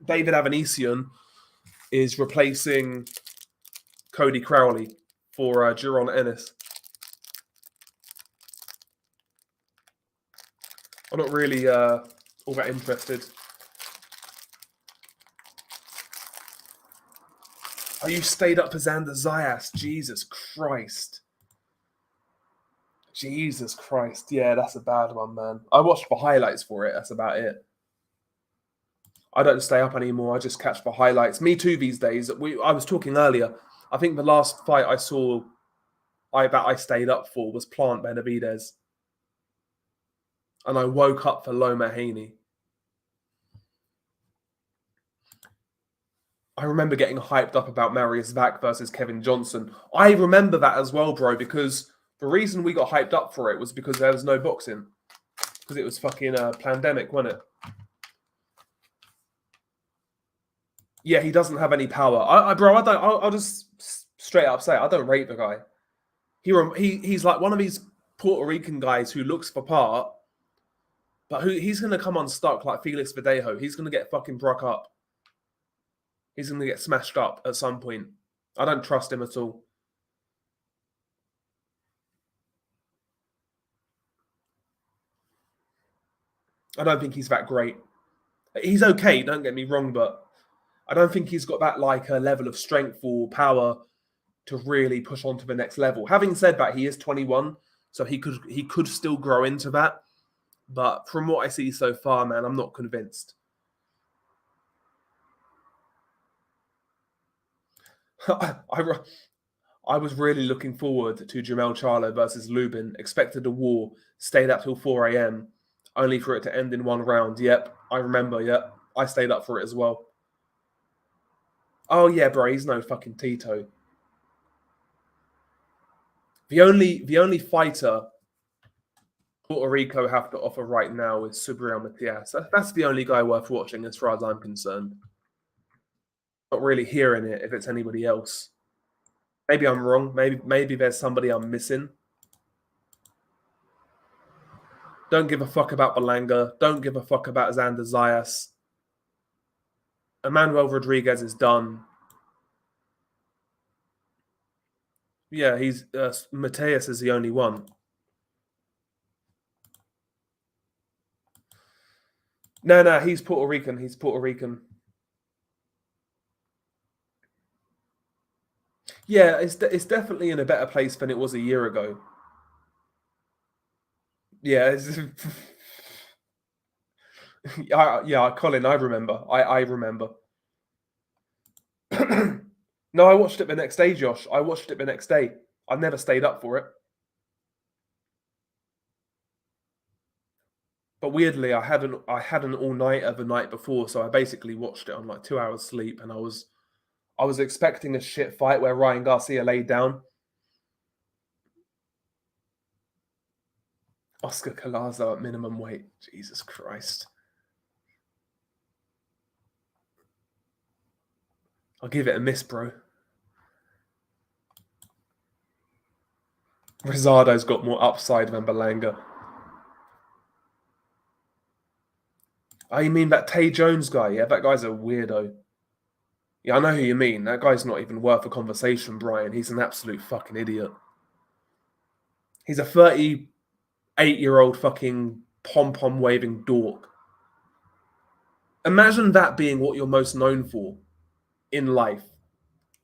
David Avanesian, is replacing Cody Crowley for Jaron Ennis. I'm not really all that interested. Oh, you stayed up for Xander Zayas. Jesus Christ. Jesus Christ. Yeah, that's a bad one, man. I watched the highlights for it. That's about it. I don't stay up anymore. I just catch the highlights. Me too these days. I was talking earlier. I think the last fight I saw that I stayed up for was Plant Benavidez. And I woke up for Loma Haney. I remember getting hyped up about Marius Vac versus Kevin Johnson. I remember that as well, bro, because the reason we got hyped up for it was because there was no boxing. Because it was fucking pandemic, wasn't it? Yeah, he doesn't have any power. I'll just straight up say I don't rate the guy. He's like one of these Puerto Rican guys who looks the part, but he's going to come unstuck like Felix Verdejo. He's going to get fucking broke up. He's going to get smashed up at some point. I don't trust him at all. I don't think he's that great. He's okay, don't get me wrong, but I don't think he's got that like a level of strength or power to really push on to the next level. Having said that, he is 21, so he could still grow into that. But from what I see so far, man, I'm not convinced. I was really looking forward to Jamel Charlo versus Lubin. Expected a war. Stayed up till 4 a.m. only for it to end in one round. Yep, I remember. Yep, I stayed up for it as well. Oh yeah, bro, he's no fucking Tito. The only fighter Puerto Rico have to offer right now is Subriel Matias. That's the only guy worth watching as far as I'm concerned. Not really hearing it if it's anybody else. Maybe I'm wrong. Maybe there's somebody I'm missing. Don't give a fuck about Balanga. Don't give a fuck about Xander Zayas. Emmanuel Rodriguez is done. Yeah, he's Matias is the only one. No, he's Puerto Rican. He's Puerto Rican. Yeah, it's definitely in a better place than it was a year ago. Yeah, yeah, Colin, I remember. I remember. No, I watched it the next day, Josh. I watched it the next day. I never stayed up for it. But weirdly, I had an all nighter the night before, so I basically watched it on like 2 hours sleep, and I was expecting a shit fight where Ryan Garcia laid down. Oscar Collazo at minimum weight. Jesus Christ. I'll give it a miss, bro. Rosardo's got more upside than Berlanga. Oh, you mean that Tay Jones guy? Yeah, that guy's a weirdo. Yeah, I know who you mean. That guy's not even worth a conversation, Brian. He's an absolute fucking idiot. He's a 38-year-old fucking pom-pom waving dork. Imagine that being what you're most known for in life.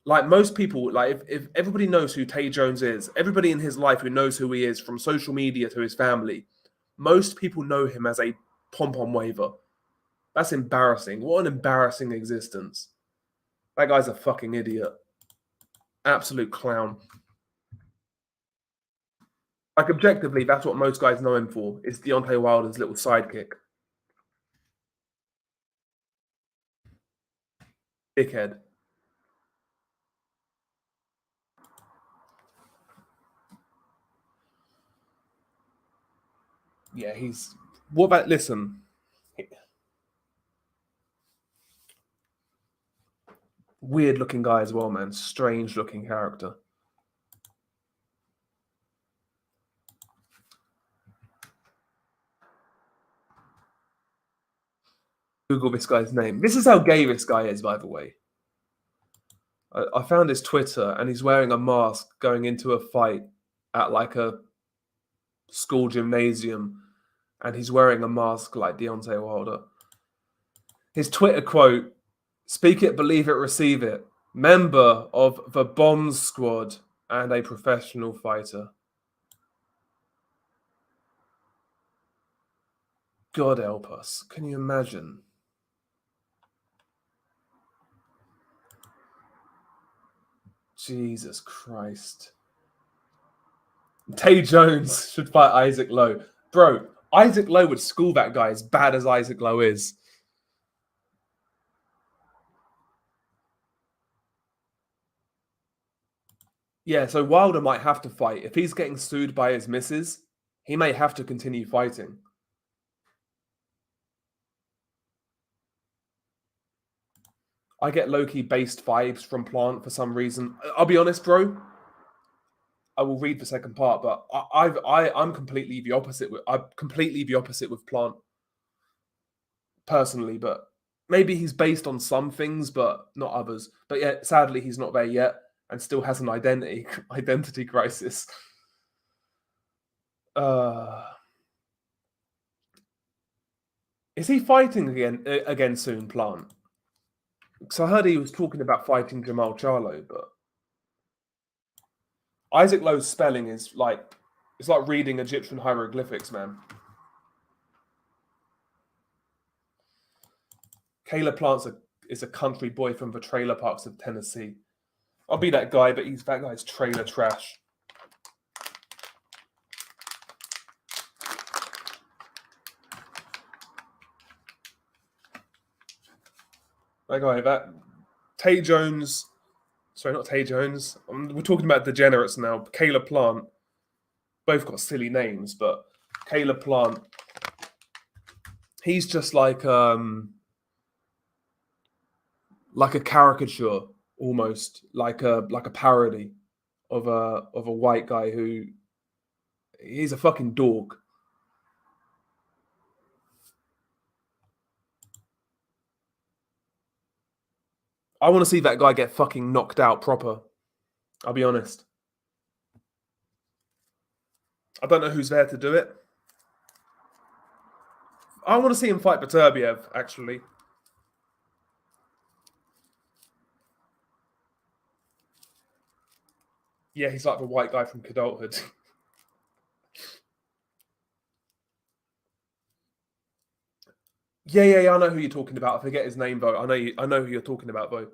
Like most people, like if everybody knows who Tay Jones is, everybody in his life who knows who he is, from social media to his family, most people know him as a pom-pom waver. That's embarrassing. What an embarrassing existence. That guy's a fucking idiot. Absolute clown. Like objectively, that's what most guys know him for, is Deontay Wilder's little sidekick. Dickhead. Yeah, he's what about listen? Weird looking guy as well, man. Strange looking character. Google this guy's name. This is how gay this guy is, by the way. I found his Twitter and he's wearing a mask going into a fight at like a school gymnasium, and he's wearing a mask like Deontay Wilder. His Twitter quote: "Speak it, believe it, receive it. Member of the Bomb Squad and a professional fighter." God help us. Can you imagine? Jesus Christ. Tay Jones should fight Isaac Lowe. Bro, Isaac Lowe would school that guy as bad as Isaac Lowe is. Yeah, so Wilder might have to fight. If he's getting sued by his missus, he may have to continue fighting. I get low-key based vibes from Plant for some reason. I'll be honest, bro. I will read the second part, but I'm completely the opposite. I'm completely the opposite with Plant personally, but maybe he's based on some things, but not others. But yeah, sadly, he's not there yet, and still has an identity crisis. Uh, is he fighting again soon, Plant? Because I heard he was talking about fighting Jamal Charlo, but Isaac Lowe's spelling is like it's like reading Egyptian hieroglyphics, man. Caleb Plant's is a country boy from the trailer parks of Tennessee. I'll be that guy, but that guy's trailer trash. That Tay Jones. Sorry, not Tay Jones. We're talking about degenerates now. Caleb Plant. Both got silly names, but Caleb Plant. He's just like a caricature, almost like a parody of a white guy who he's a fucking dork. I want to see that guy get fucking knocked out proper. I'll be honest. I don't know who's there to do it. I want to see him fight Beterbiev, actually. Yeah, he's like the white guy from Adulthood. Yeah, I know who you're talking about. I forget his name though. I know who you're talking about though.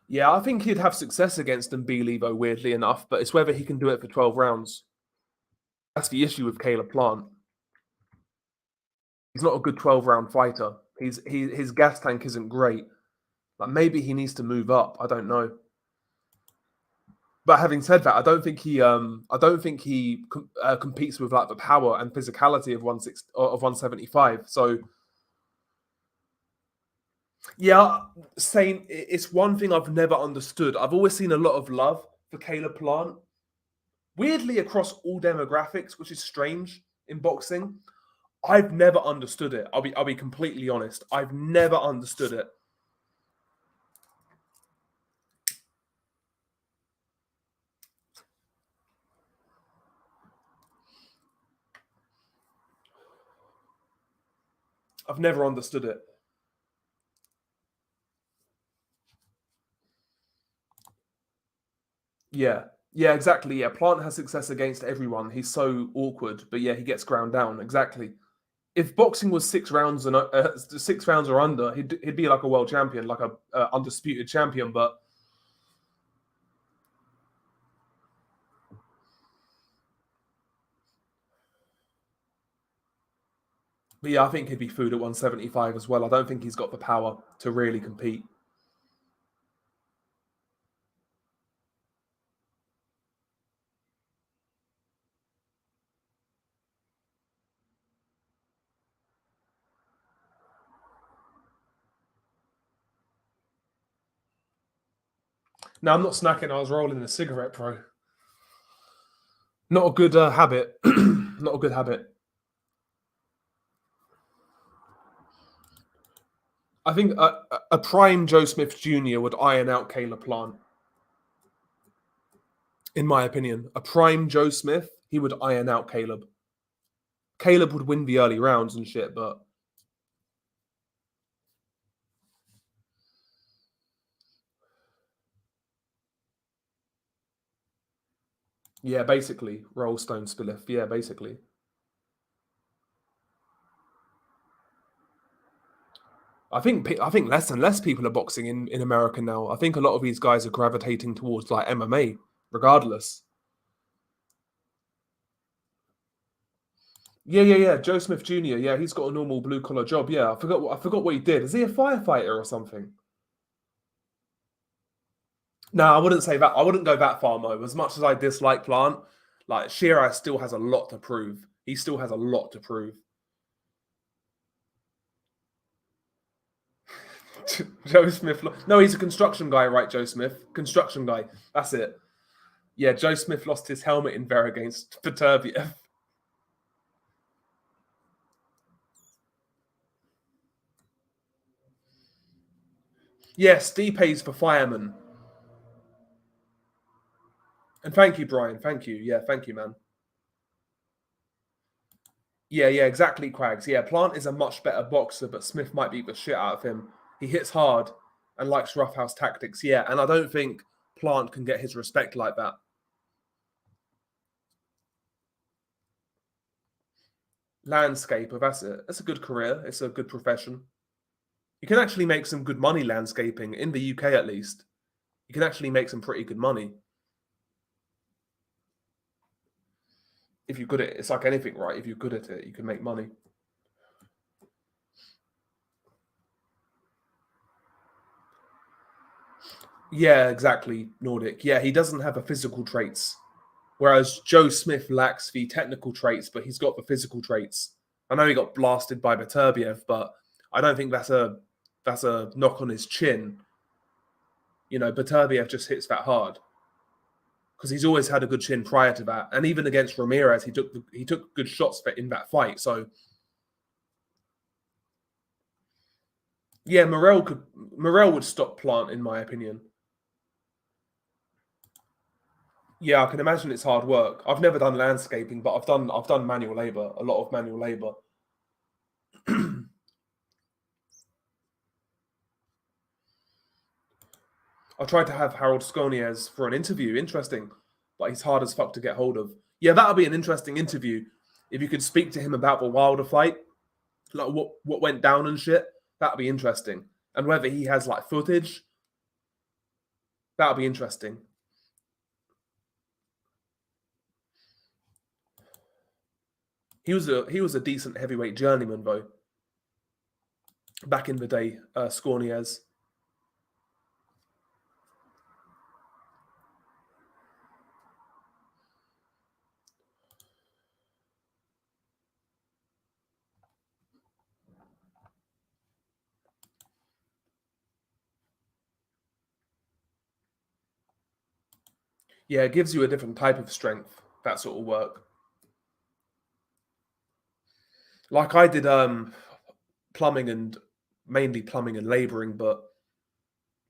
Yeah, I think he'd have success against Mbili though, weirdly enough, but it's whether he can do it for 12 rounds. That's the issue with Caleb Plant. He's not a good 12-round fighter. His gas tank isn't great. Like maybe he needs to move up. I don't know. But having said that, I don't think he competes with like the power and physicality of 175. So yeah, saying it's one thing I've never understood. I've always seen a lot of love for Caleb Plant, weirdly across all demographics, which is strange in boxing. I've never understood it. I'll be completely honest. I've never understood it. I've never understood it. Yeah. Yeah, exactly. Yeah, Plant has success against everyone. He's so awkward, but yeah, he gets ground down. Exactly. If boxing was 6 rounds and 6 rounds or under, he'd be like a world champion, like a undisputed champion. But yeah, I think he'd be food at 175 as well. I don't think he's got the power to really compete. Now I'm not snacking. I was rolling a cigarette, bro. Not a good habit. Not a good habit. I think a prime Joe Smith Jr. would iron out Caleb Plant. In my opinion, a prime Joe Smith, he would iron out Caleb. Caleb would win the early rounds and shit, but yeah, basically, roll stone spilleth. Yeah, basically. I think less and less people are boxing in America now. I think a lot of these guys are gravitating towards like MMA, regardless. Yeah. Joe Smith Jr. Yeah, he's got a normal blue collar job. Yeah, I forgot what he did. Is he a firefighter or something? No, I wouldn't say that. I wouldn't go that far, Mo. As much as I dislike Plant, like Shiraz still has a lot to prove. He still has a lot to prove. Joe Smith. No, he's a construction guy, right? Joe Smith, construction guy. That's it. Yeah, Joe Smith lost his helmet in there against Beterbiev. Yes, Stipe's for fireman. And thank you, Brian. Thank you. Yeah, thank you, man. Yeah, exactly, Quags. Yeah, Plant is a much better boxer, but Smith might beat the shit out of him. He hits hard and likes roughhouse tactics. Yeah, and I don't think Plant can get his respect like that. Landscaper, that's it. That's a good career. It's a good profession. You can actually make some good money landscaping in the UK, at least. You can actually make some pretty good money if you're good at it. It's like anything, right? If you're good at it, you can make money. Yeah, exactly, Nordic. Yeah, he doesn't have the physical traits. Whereas Joe Smith lacks the technical traits, but he's got the physical traits. I know he got blasted by Beterbiev, but I don't think that's a knock on his chin. You know, Beterbiev just hits that hard because he's always had a good chin prior to that, and even against Ramirez, he took good shots in that fight. So yeah, Morel would stop Plant in my opinion. Yeah, I can imagine it's hard work. I've never done landscaping, but I've done manual labor, a lot of manual labor. I tried to have Harold Skonies for an interview. Interesting, but he's hard as fuck to get hold of. Yeah, that'll be an interesting interview if you could speak to him about the Wilder fight, like what went down and shit. That'd be interesting, and whether he has like footage. That'll be interesting. He was a decent heavyweight journeyman though back in the day. Skonies. Yeah, it gives you a different type of strength. That sort of work. Like I did plumbing and mainly plumbing and labouring, but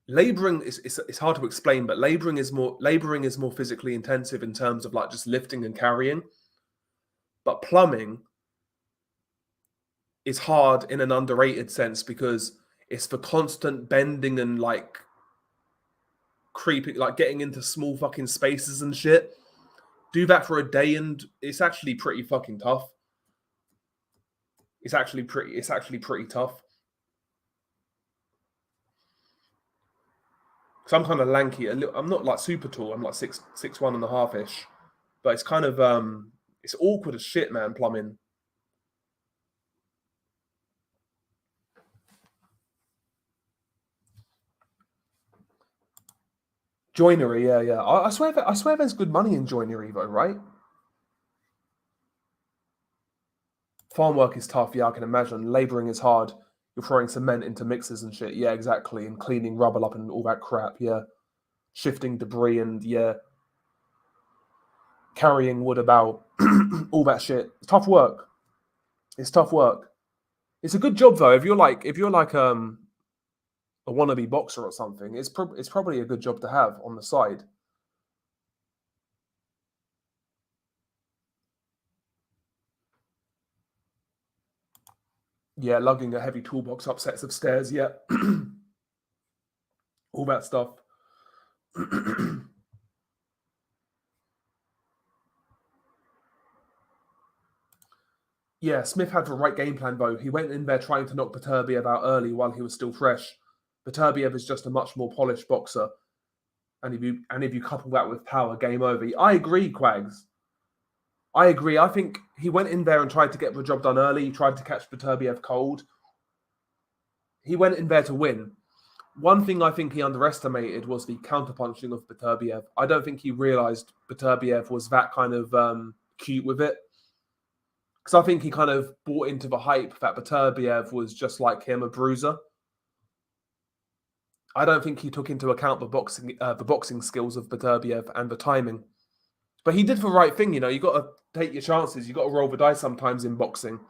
labouring is it's hard to explain, but labouring is more physically intensive in terms of like just lifting and carrying. But plumbing is hard in an underrated sense because it's the constant bending and like creeping, like getting into small fucking spaces and shit. Do that for a day and it's actually pretty fucking tough. It's actually pretty tough. So I'm kind of lanky. I'm not like super tall. I'm like 6'1" and a half ish. But it's kind of it's awkward as shit, man. Plumbing. Joinery, yeah, yeah. I swear there's good money in joinery though, right? Farm work is tough, yeah, I can imagine. Labouring is hard. You're throwing cement into mixers and shit. Yeah, exactly. And cleaning rubble up and all that crap, yeah. Shifting debris and yeah, carrying wood about, all that shit. It's tough work. It's tough work. It's a good job though. If you're like a wannabe boxer or something, it's probably a good job to have on the side. Yeah, lugging a heavy toolbox up sets of stairs. Yeah, all that stuff. Yeah, Smith had the right game plan though. He went in there trying to knock Beterbiev out early while he was still fresh. Beterbiev is just a much more polished boxer, and if you couple that with power, game over. I agree, Quags. I agree. I think he went in there and tried to get the job done early. He tried to catch Beterbiev cold. He went in there to win. One thing I think he underestimated was the counterpunching of Beterbiev. I don't think he realized Beterbiev was that kind of cute with it. Because I think he kind of bought into the hype that Beterbiev was just like him, a bruiser. I don't think he took into account the boxing skills of Beterbiev and the timing. But he did the right thing, you know. You got to take your chances. You got to roll the dice sometimes in boxing.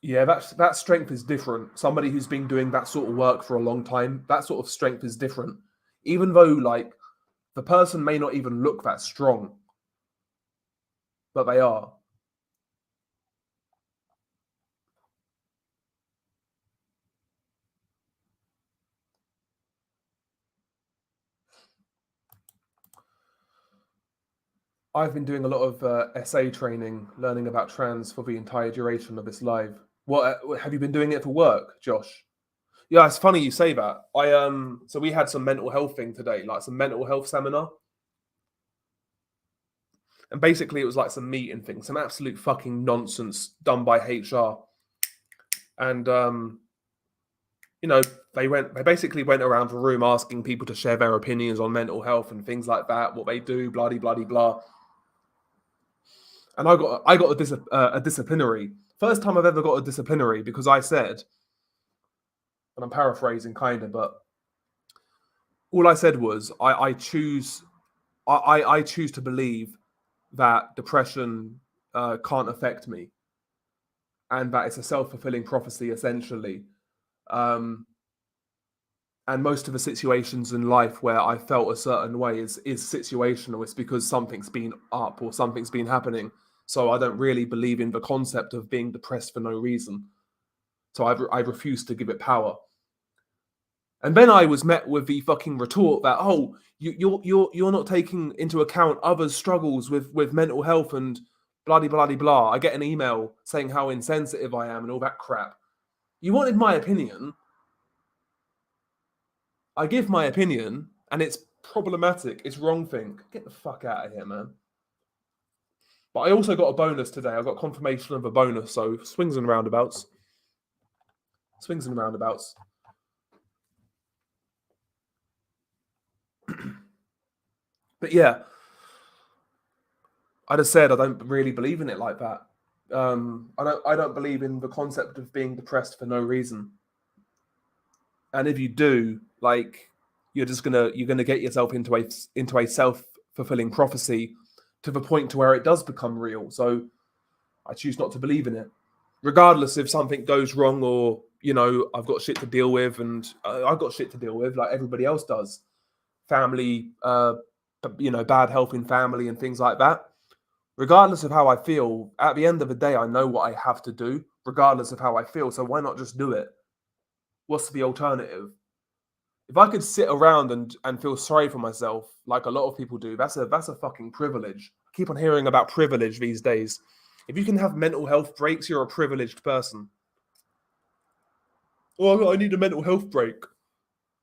Yeah, that strength is different. Somebody who's been doing that sort of work for a long time, that sort of strength is different. Even though like the person may not even look that strong, but they are. I've been doing a lot of SA training, learning about trans for the entire duration of this live. What have you been doing it for work, Josh? Yeah, it's funny you say that. So we had some mental health thing today, like some mental health seminar, and basically it was like some meeting thing, some absolute fucking nonsense done by HR, and you know they basically went around the room asking people to share their opinions on mental health and things like that, what they do, bloody bloody blah. And I got a disciplinary. First time I've ever got a disciplinary because I said, and I'm paraphrasing kind of, but all I said was I choose. I choose to believe that depression can't affect me, and that it's a self-fulfilling prophecy essentially. Um, and most of the situations in life where I felt a certain way is situational. It's because something's been up or something's been happening. So I don't really believe in the concept of being depressed for no reason. So I refuse to give it power. And then I was met with the fucking retort that, oh, you're not taking into account others' struggles with mental health and bloody bloody blah. I get an email saying how insensitive I am and all that crap. You wanted my opinion. I give my opinion, and it's problematic. It's wrong thing. Get the fuck out of here, man. But I also got a bonus today. I got confirmation of a bonus, so swings and roundabouts. Swings and roundabouts. But yeah, I just said I don't really believe in it like that. I don't believe in the concept of being depressed for no reason. And if you do, like, you're gonna get yourself into a self-fulfilling prophecy to the point to where it does become real. So I choose not to believe in it, regardless if something goes wrong or I've got shit to deal with, and I've got shit to deal with like everybody else does. Family, bad health in family and things like that. Regardless of how I feel, at the end of the day, I know what I have to do, regardless of how I feel. So why not just do it? What's the alternative? If I could sit around and feel sorry for myself, like a lot of people do, that's a fucking privilege. I keep on hearing about privilege these days. If you can have mental health breaks, you're a privileged person. Oh, I need a mental health break.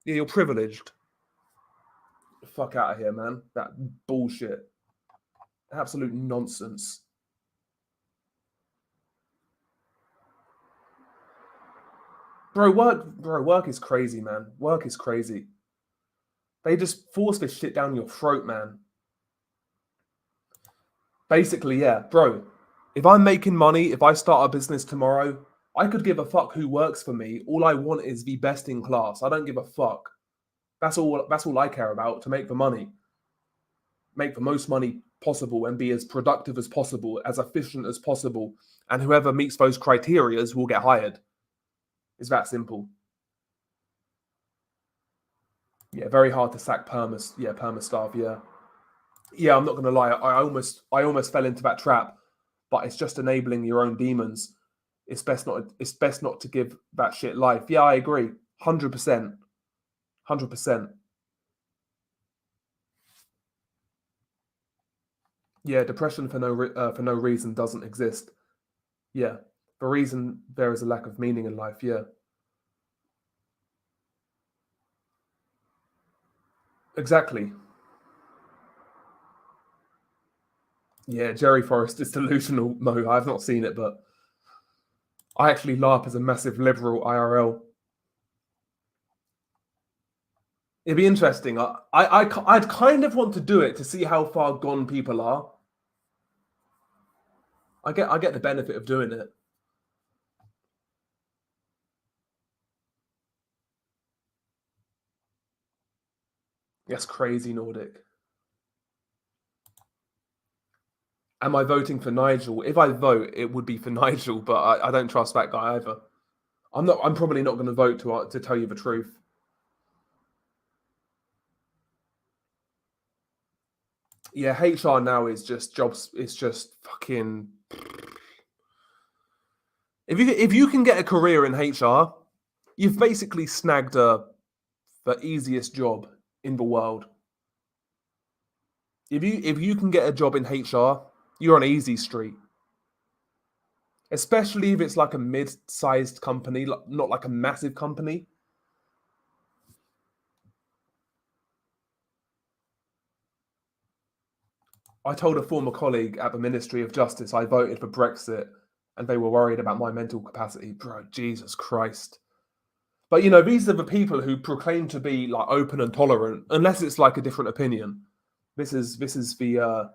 Yeah, you're privileged. Fuck out of here, man. That bullshit. Absolute nonsense. Work is crazy, man. Work is crazy. They just force this shit down your throat, man. Basically, yeah, bro. If I'm making money, if I start a business tomorrow, I could give a fuck who works for me. All I want is the best in class. I don't give a fuck. That's all I care about, to make the money. Make the most money possible and be as productive as possible, as efficient as possible. And whoever meets those criterias will get hired. It's that simple. Yeah, very hard to sack perma staff, yeah. Yeah, I'm not gonna lie, I almost fell into that trap, but it's just enabling your own demons. It's best not to give that shit life. Yeah, I agree. 100%. 100%. Yeah, depression for no reason doesn't exist. Yeah. The reason there is a lack of meaning in life, yeah. Exactly. Yeah, Jerry Forrest is delusional, Mo. I've not seen it, but I actually laugh as a massive liberal IRL. It'd be interesting. I'd kind of want to do it to see how far gone people are. I get the benefit of doing it. That's crazy, Nordic. Am I voting for Nigel? If I vote, it would be for Nigel, but I don't trust that guy either. I'm not. I'm probably not going to vote to tell you the truth. Yeah, HR now is just jobs. It's just fucking. If you can get a career in HR, you've basically snagged the easiest job in the world. If you can get a job in HR, you're on easy street. Especially if it's like a mid-sized company, not like a massive company. I told a former colleague at the Ministry of Justice I voted for Brexit, and they were worried about my mental capacity. Bro, Jesus Christ. But these are the people who proclaim to be like open and tolerant, unless it's like a different opinion. This is the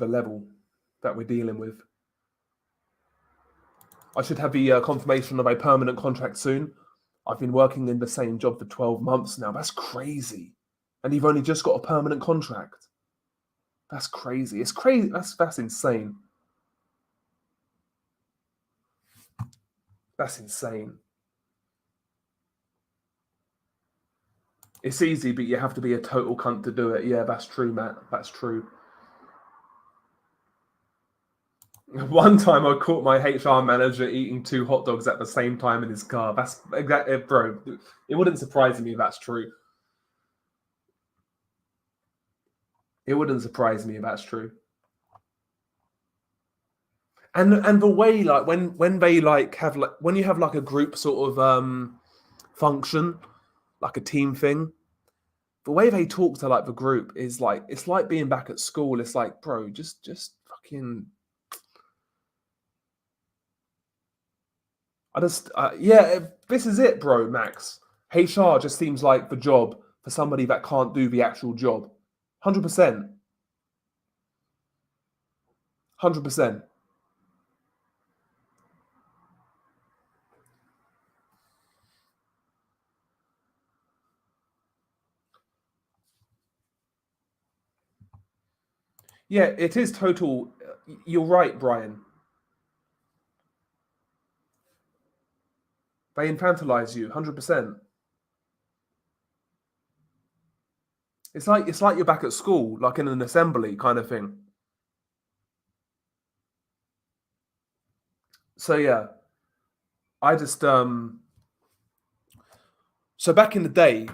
level that we're dealing with. I should have the confirmation of a permanent contract soon. I've been working in the same job for 12 months now. That's crazy. And you've only just got a permanent contract. That's crazy. It's crazy. That's insane. That's insane. It's easy, but you have to be a total cunt to do it. Yeah, that's true, Matt. That's true. One time I caught my HR manager eating 2 hot dogs at the same time in his car. That's exactly, bro. It wouldn't surprise me if that's true. It wouldn't surprise me if that's true. And the way, like, when they like have, like, when you have like a group sort of function, like a team thing, the way they talk to like the group is like, it's like being back at school. It's like, bro, just fucking. This is it, bro, Max. HR just seems like the job for somebody that can't do the actual job. 100%. 100%. Yeah, it is total. You're right, Brian. They infantilize you, 100%. It's like you're back at school, like in an assembly kind of thing. So yeah, I just so back in the day,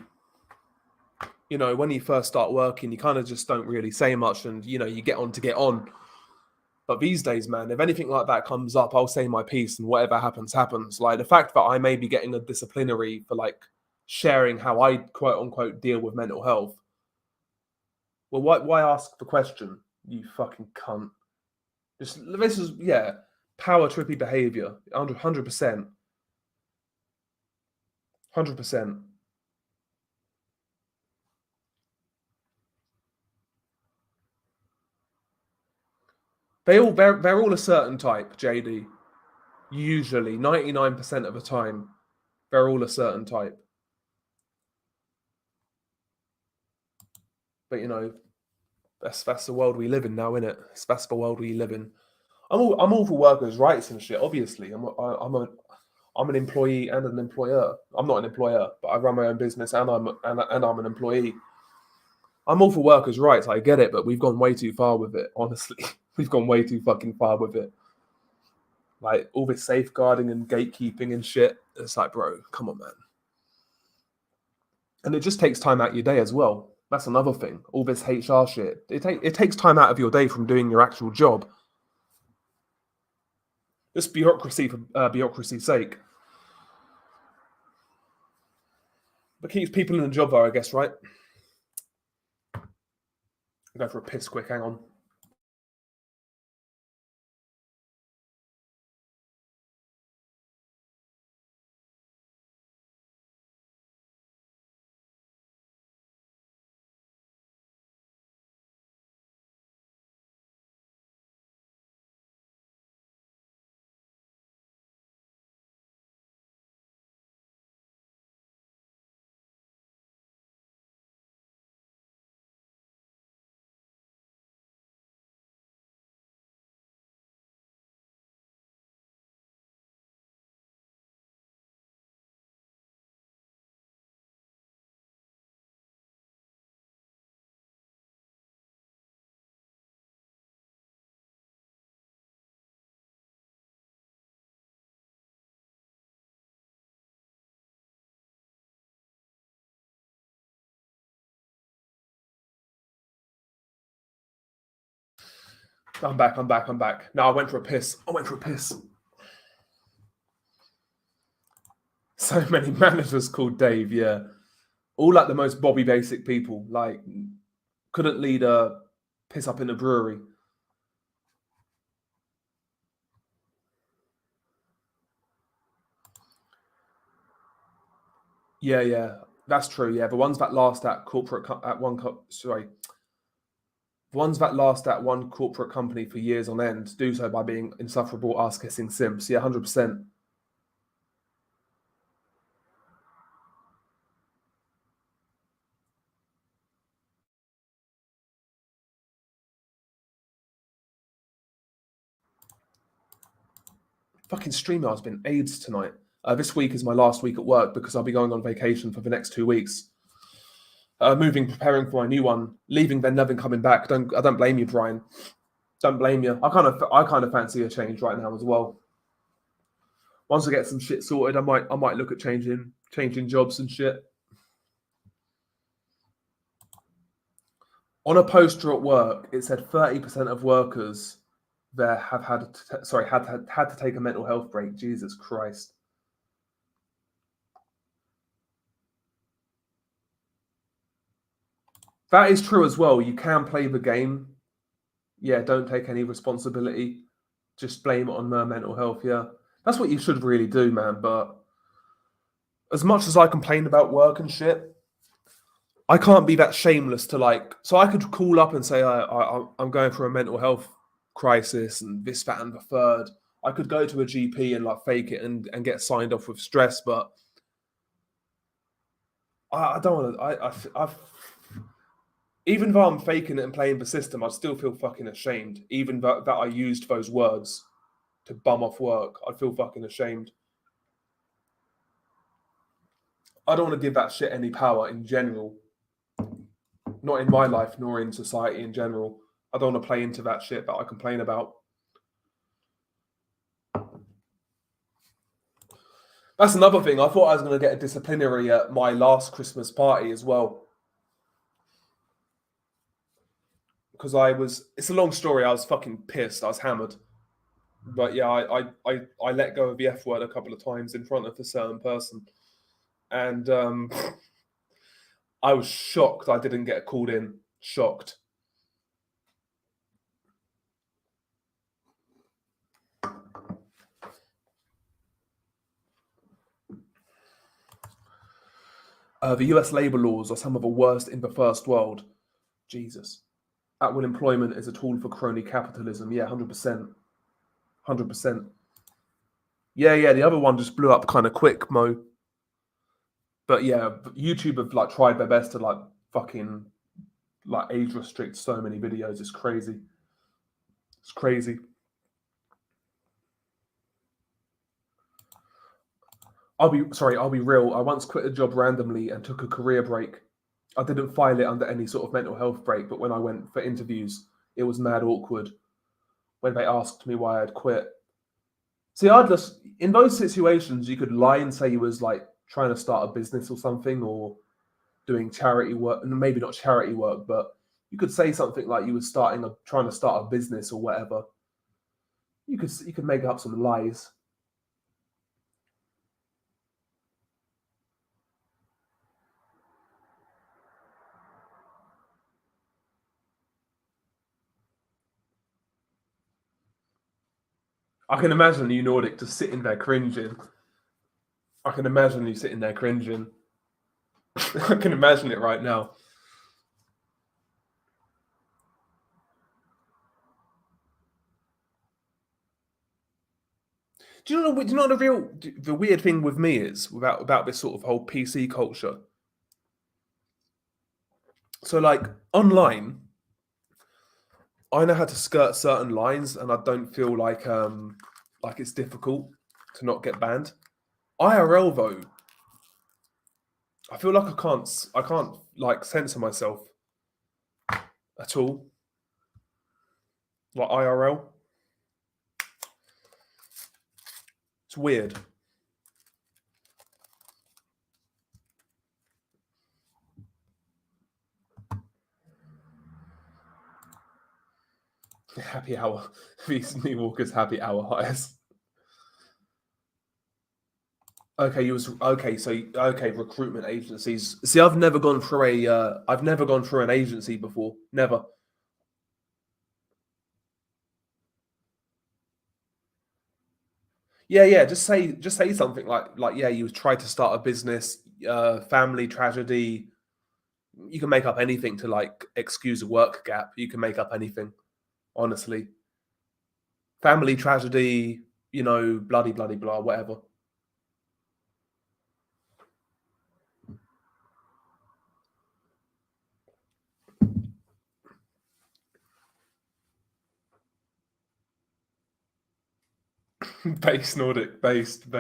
when you first start working, you kind of just don't really say much, and you get on to get on. But these days, man, if anything like that comes up, I'll say my piece, and whatever happens, happens. Like the fact that I may be getting a disciplinary for like sharing how I quote unquote deal with mental health. Well, why ask the question, you fucking cunt? This is power trippy behavior, 100%, 100%. They're all a certain type, JD. Usually, 99% of the time, they're all a certain type. But that's the world we live in now, isn't it? That's the world we live in. I'm all for workers' rights and shit. Obviously, I'm an employee and an employer. I'm not an employer, but I run my own business and I'm an employee. I'm all for workers' rights. I get it, but we've gone way too far with it. Honestly, we've gone way too fucking far with it. Like all this safeguarding and gatekeeping and shit. It's like, bro, come on, man. And it just takes time out of your day as well. That's another thing. All this HR shit. It takes time out of your day from doing your actual job. Just bureaucracy for bureaucracy's sake. But keeps people in a job though, I guess, right? Go for a piss quick, hang on. I'm back. No, I went for a piss. So many managers called Dave, yeah. All like the most Bobby Basic people. Like, couldn't lead a piss up in a brewery. Yeah. That's true, yeah. The ones that last at corporate, at one, sorry. ones that last at one corporate company for years on end do so by being insufferable ass-kissing simps. Yeah, 100%. Fucking StreamYard's been AIDS tonight. This week is my last week at work because I'll be going on vacation for the next 2 weeks. Moving, preparing for my new one, leaving, then never coming back. I don't blame you, Brian. Don't blame you. I kind of fancy a change right now as well. Once I get some shit sorted, I might look at changing jobs and shit. On a poster at work, it said 30% of workers there have had to take a mental health break. Jesus Christ. That is true as well. You can play the game. Yeah, don't take any responsibility. Just blame it on their mental health. Yeah, that's what you should really do, man. But as much as I complain about work and shit, I can't be that shameless to like. So I could call up and say I'm going through a mental health crisis and this, that, and the third. I could go to a GP and like fake it and get signed off with stress, but I don't want to. I've even though I'm faking it and playing the system, I still feel fucking ashamed. Even that I used those words to bum off work, I feel fucking ashamed. I don't want to give that shit any power in general. Not in my life, nor in society in general. I don't want to play into that shit that I complain about. That's another thing. I thought I was going to get a disciplinary at my last Christmas party as well. Because it's a long story. I was fucking pissed. I was hammered. But yeah, I let go of the F word a couple of times in front of a certain person. And I was shocked I didn't get called in. Shocked. The US labor laws are some of the worst in the first world. Jesus. At-will employment is a tool for crony capitalism. Yeah, 100%. 100%. Yeah, the other one just blew up kind of quick, Mo. But yeah, YouTube have like tried their best to like fucking like age restrict so many videos. It's crazy. It's crazy. I'll be real. I once quit a job randomly and took a career break. I didn't file it under any sort of mental health break, but when I went for interviews, it was mad awkward when they asked me why I'd quit. See, I'd just in those situations you could lie and say you was like trying to start a business or something or doing charity work, and maybe not charity work, but you could say something like you was trying to start a business or whatever. You could make up some lies. I can imagine you Nordic just sitting there cringing. I can imagine you sitting there cringing. I can imagine it right now. Do you know the weird thing with me is about this sort of whole PC culture? So like online, I know how to skirt certain lines, and I don't feel like it's difficult to not get banned. IRL though, I feel like I can't like censor myself at all. Like IRL, it's weird. Happy hour. These New Walker's happy hour highs. Okay, recruitment agencies. See, I've never gone through an agency before. Never. Yeah. Just say something like yeah, you tried to start a business, family tragedy, you can make up anything to like excuse a work gap. You can make up anything, honestly. Family tragedy, bloody, bloody, blah, whatever. Based Nordic, based.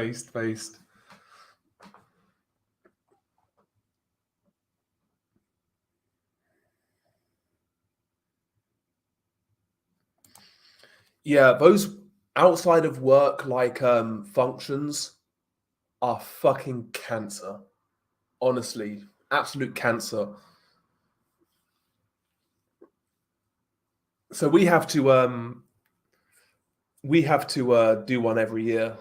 Yeah, those outside of work like functions are fucking cancer. Honestly, absolute cancer. So we have to do one every year.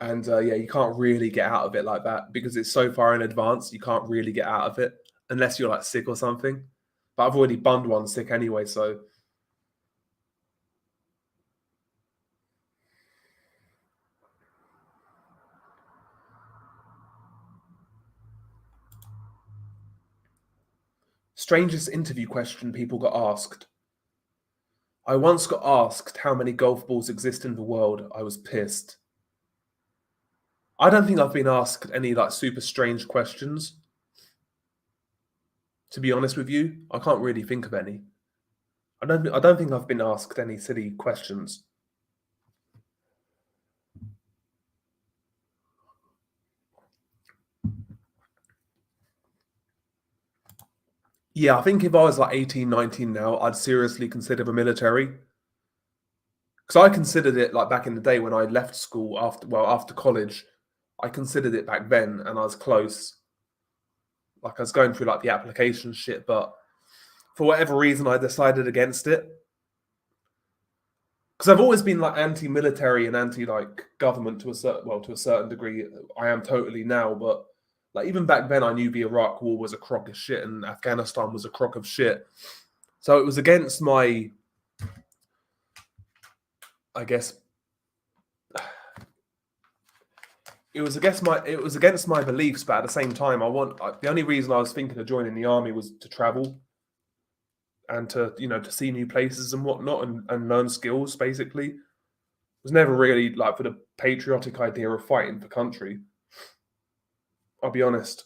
And yeah, you can't really get out of it like that because it's so far in advance. You can't really get out of it unless you're like sick or something. But I've already bunned one sick anyway, so strangest interview question people got asked. I once got asked how many golf balls exist in the world. I was pissed. I don't think I've been asked any like super strange questions. To be honest with you, I can't really think of any. I don't think I've been asked any silly questions. Yeah, I think if I was like 18, 19 now, I'd seriously consider the military. Because I considered it like back in the day when I left school after college. I considered it back then and I was close. Like I was going through like the application shit, but for whatever reason I decided against it. Because I've always been like anti-military and anti government to a certain degree. I am totally now, but like even back then I knew the Iraq war was a crock of shit and Afghanistan was a crock of shit. So it was against my, I guess, it was against my beliefs, but at the same time, the only reason I was thinking of joining the army was to travel and to see new places and whatnot and learn skills. Basically, it was never really like for the patriotic idea of fighting for country. I'll be honest.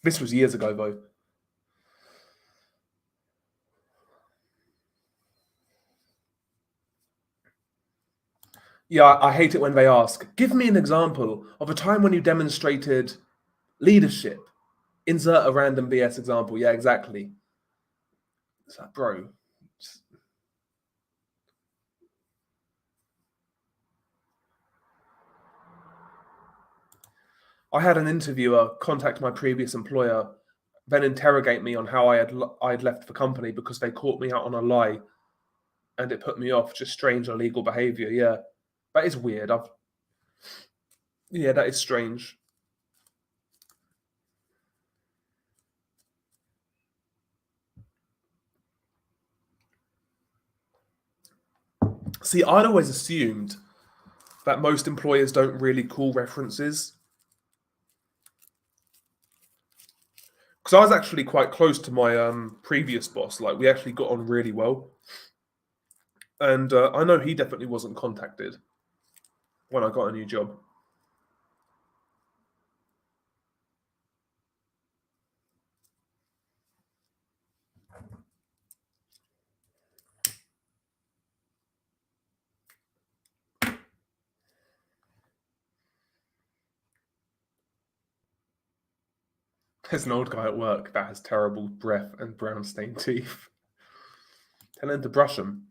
This was years ago, though. Yeah, I hate it when they ask, give me an example of a time when you demonstrated leadership. Insert a random BS example. Yeah, exactly. It's like, bro. I had an interviewer contact my previous employer, then interrogate me on how I'd left the company because they caught me out on a lie, and it put me off. Just strange illegal behaviour. Yeah, that is weird. Yeah, that is strange. See, I'd always assumed that most employers don't really call references. Because I was actually quite close to my previous boss. Like, we actually got on really well. And I know he definitely wasn't contacted when I got a new job. There's an old guy at work that has terrible breath and brown stained teeth. Tell him to brush them.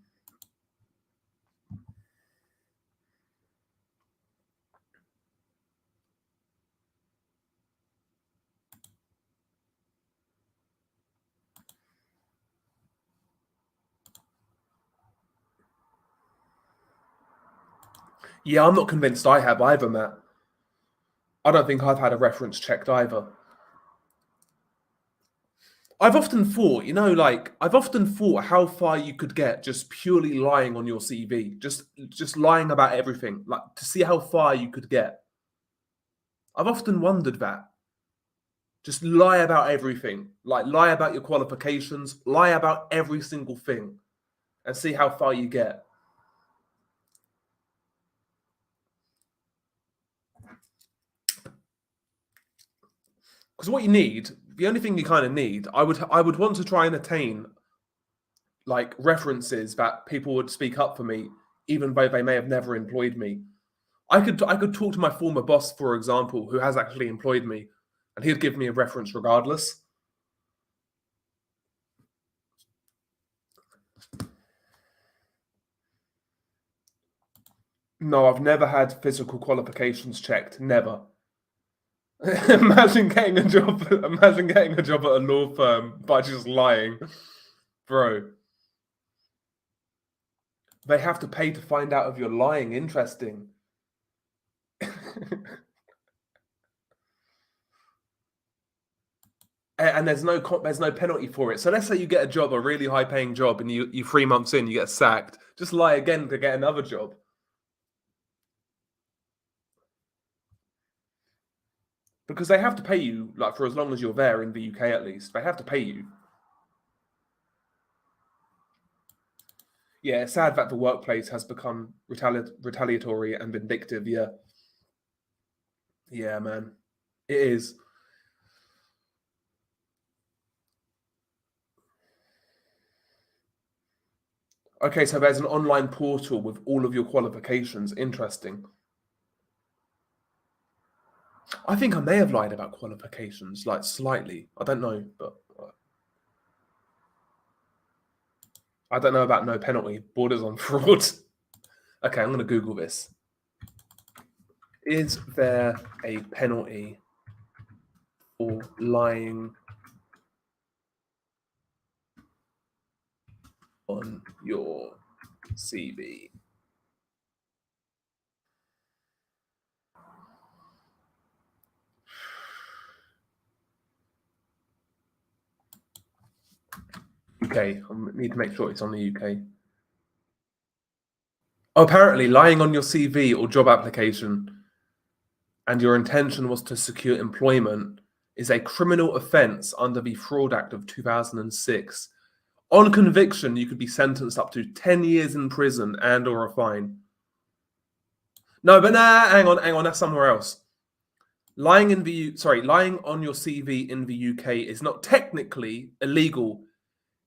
Yeah, I'm not convinced I have either, Matt. I don't think I've had a reference checked either. I've often thought, I've often thought how far you could get just purely lying on your CV, just lying about everything, like to see how far you could get. I've often wondered that. Just lie about everything, like lie about your qualifications, lie about every single thing, and see how far you get. Because what you need, the only thing you kind of need, I would want to try and attain like references that people would speak up for me, even though they may have never employed me. I could talk to my former boss, for example, who has actually employed me, and he'd give me a reference regardless. No, I've never had physical qualifications checked. Never. Imagine getting a job. Imagine getting a job at a law firm by just lying, bro. They have to pay to find out if you're lying. Interesting. And there's no penalty for it. So let's say you get a job, a really high paying job, and you 3 months in, you get sacked. Just lie again to get another job. Because they have to pay you like for as long as you're there in the UK at least. They have to pay you. Yeah, it's sad that the workplace has become retaliatory and vindictive. Yeah. Yeah, man. It is. Okay, so there's an online portal with all of your qualifications. Interesting. I think I may have lied about qualifications, like slightly. I don't know, but I don't know about no penalty. Borders on fraud. Okay, I'm going to Google this. Is there a penalty for lying on your CV? UK. I need to make sure it's on the UK. Oh, apparently, lying on your CV or job application and your intention was to secure employment is a criminal offence under the Fraud Act of 2006. On conviction, you could be sentenced up to 10 years in prison and or a fine. No, but nah, hang on, that's somewhere else. Lying on your CV in the UK is not technically illegal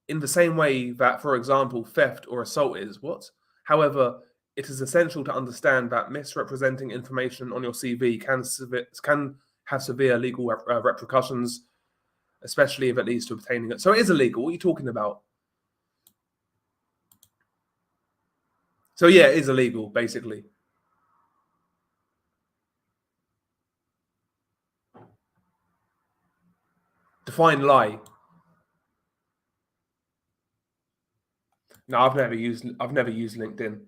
in the same way that, for example, theft or assault is. What? However, it is essential to understand that misrepresenting information on your CV can have severe legal repercussions, especially if it leads to obtaining it. So it is illegal. What are you talking about? So yeah, it is illegal, basically. Define lie. No, I've never used LinkedIn.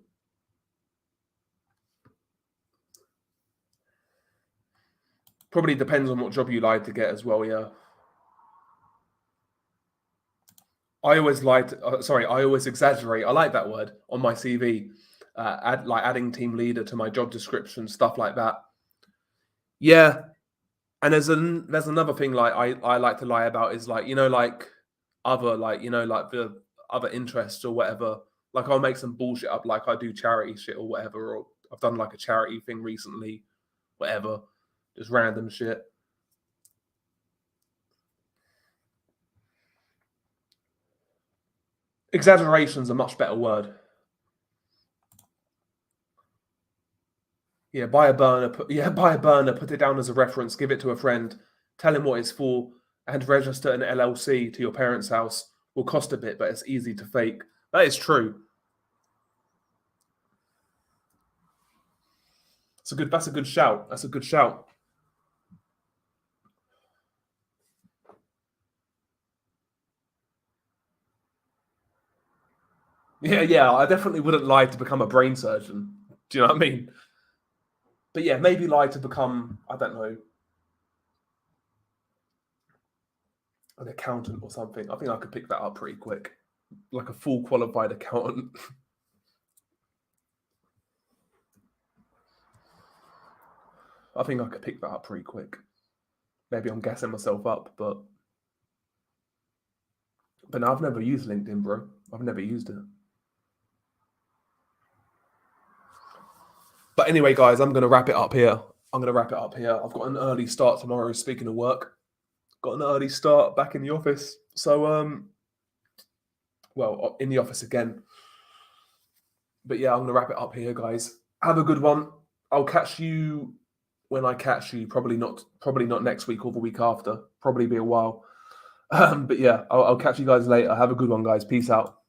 Probably depends on what job you lied to get as well. Yeah. I always lied. I always exaggerate. I like that word on my CV. Adding team leader to my job description, stuff like that. Yeah, and there's another thing like I like to lie about is like like other like the other interests or whatever. Like I'll make some bullshit up like I do charity shit or whatever, or I've done like a charity thing recently, whatever, just random shit. Exaggeration's a much better word. Yeah, buy a burner. Buy a burner. Put it down as a reference. Give it to a friend. Tell him what it's for, and register an LLC to your parents' house. Will cost a bit, but it's easy to fake. That is true. That's a good shout. That's a good shout. Yeah. I definitely wouldn't lie to become a brain surgeon. Do you know what I mean? But yeah, maybe lie to become, I don't know, an accountant or something. I think I could pick that up pretty quick. Like a full qualified accountant. I think I could pick that up pretty quick. Maybe I'm gassing myself up, but no, I've never used LinkedIn, bro. I've never used it. But anyway, guys, I'm going to wrap it up here. I've got an early start tomorrow, speaking of work. Got an early start back in the office. So, well, in the office again. But yeah, I'm going to wrap it up here, guys. Have a good one. I'll catch you when I catch you. Probably not next week or the week after. Probably be a while. But yeah, I'll catch you guys later. Have a good one, guys. Peace out.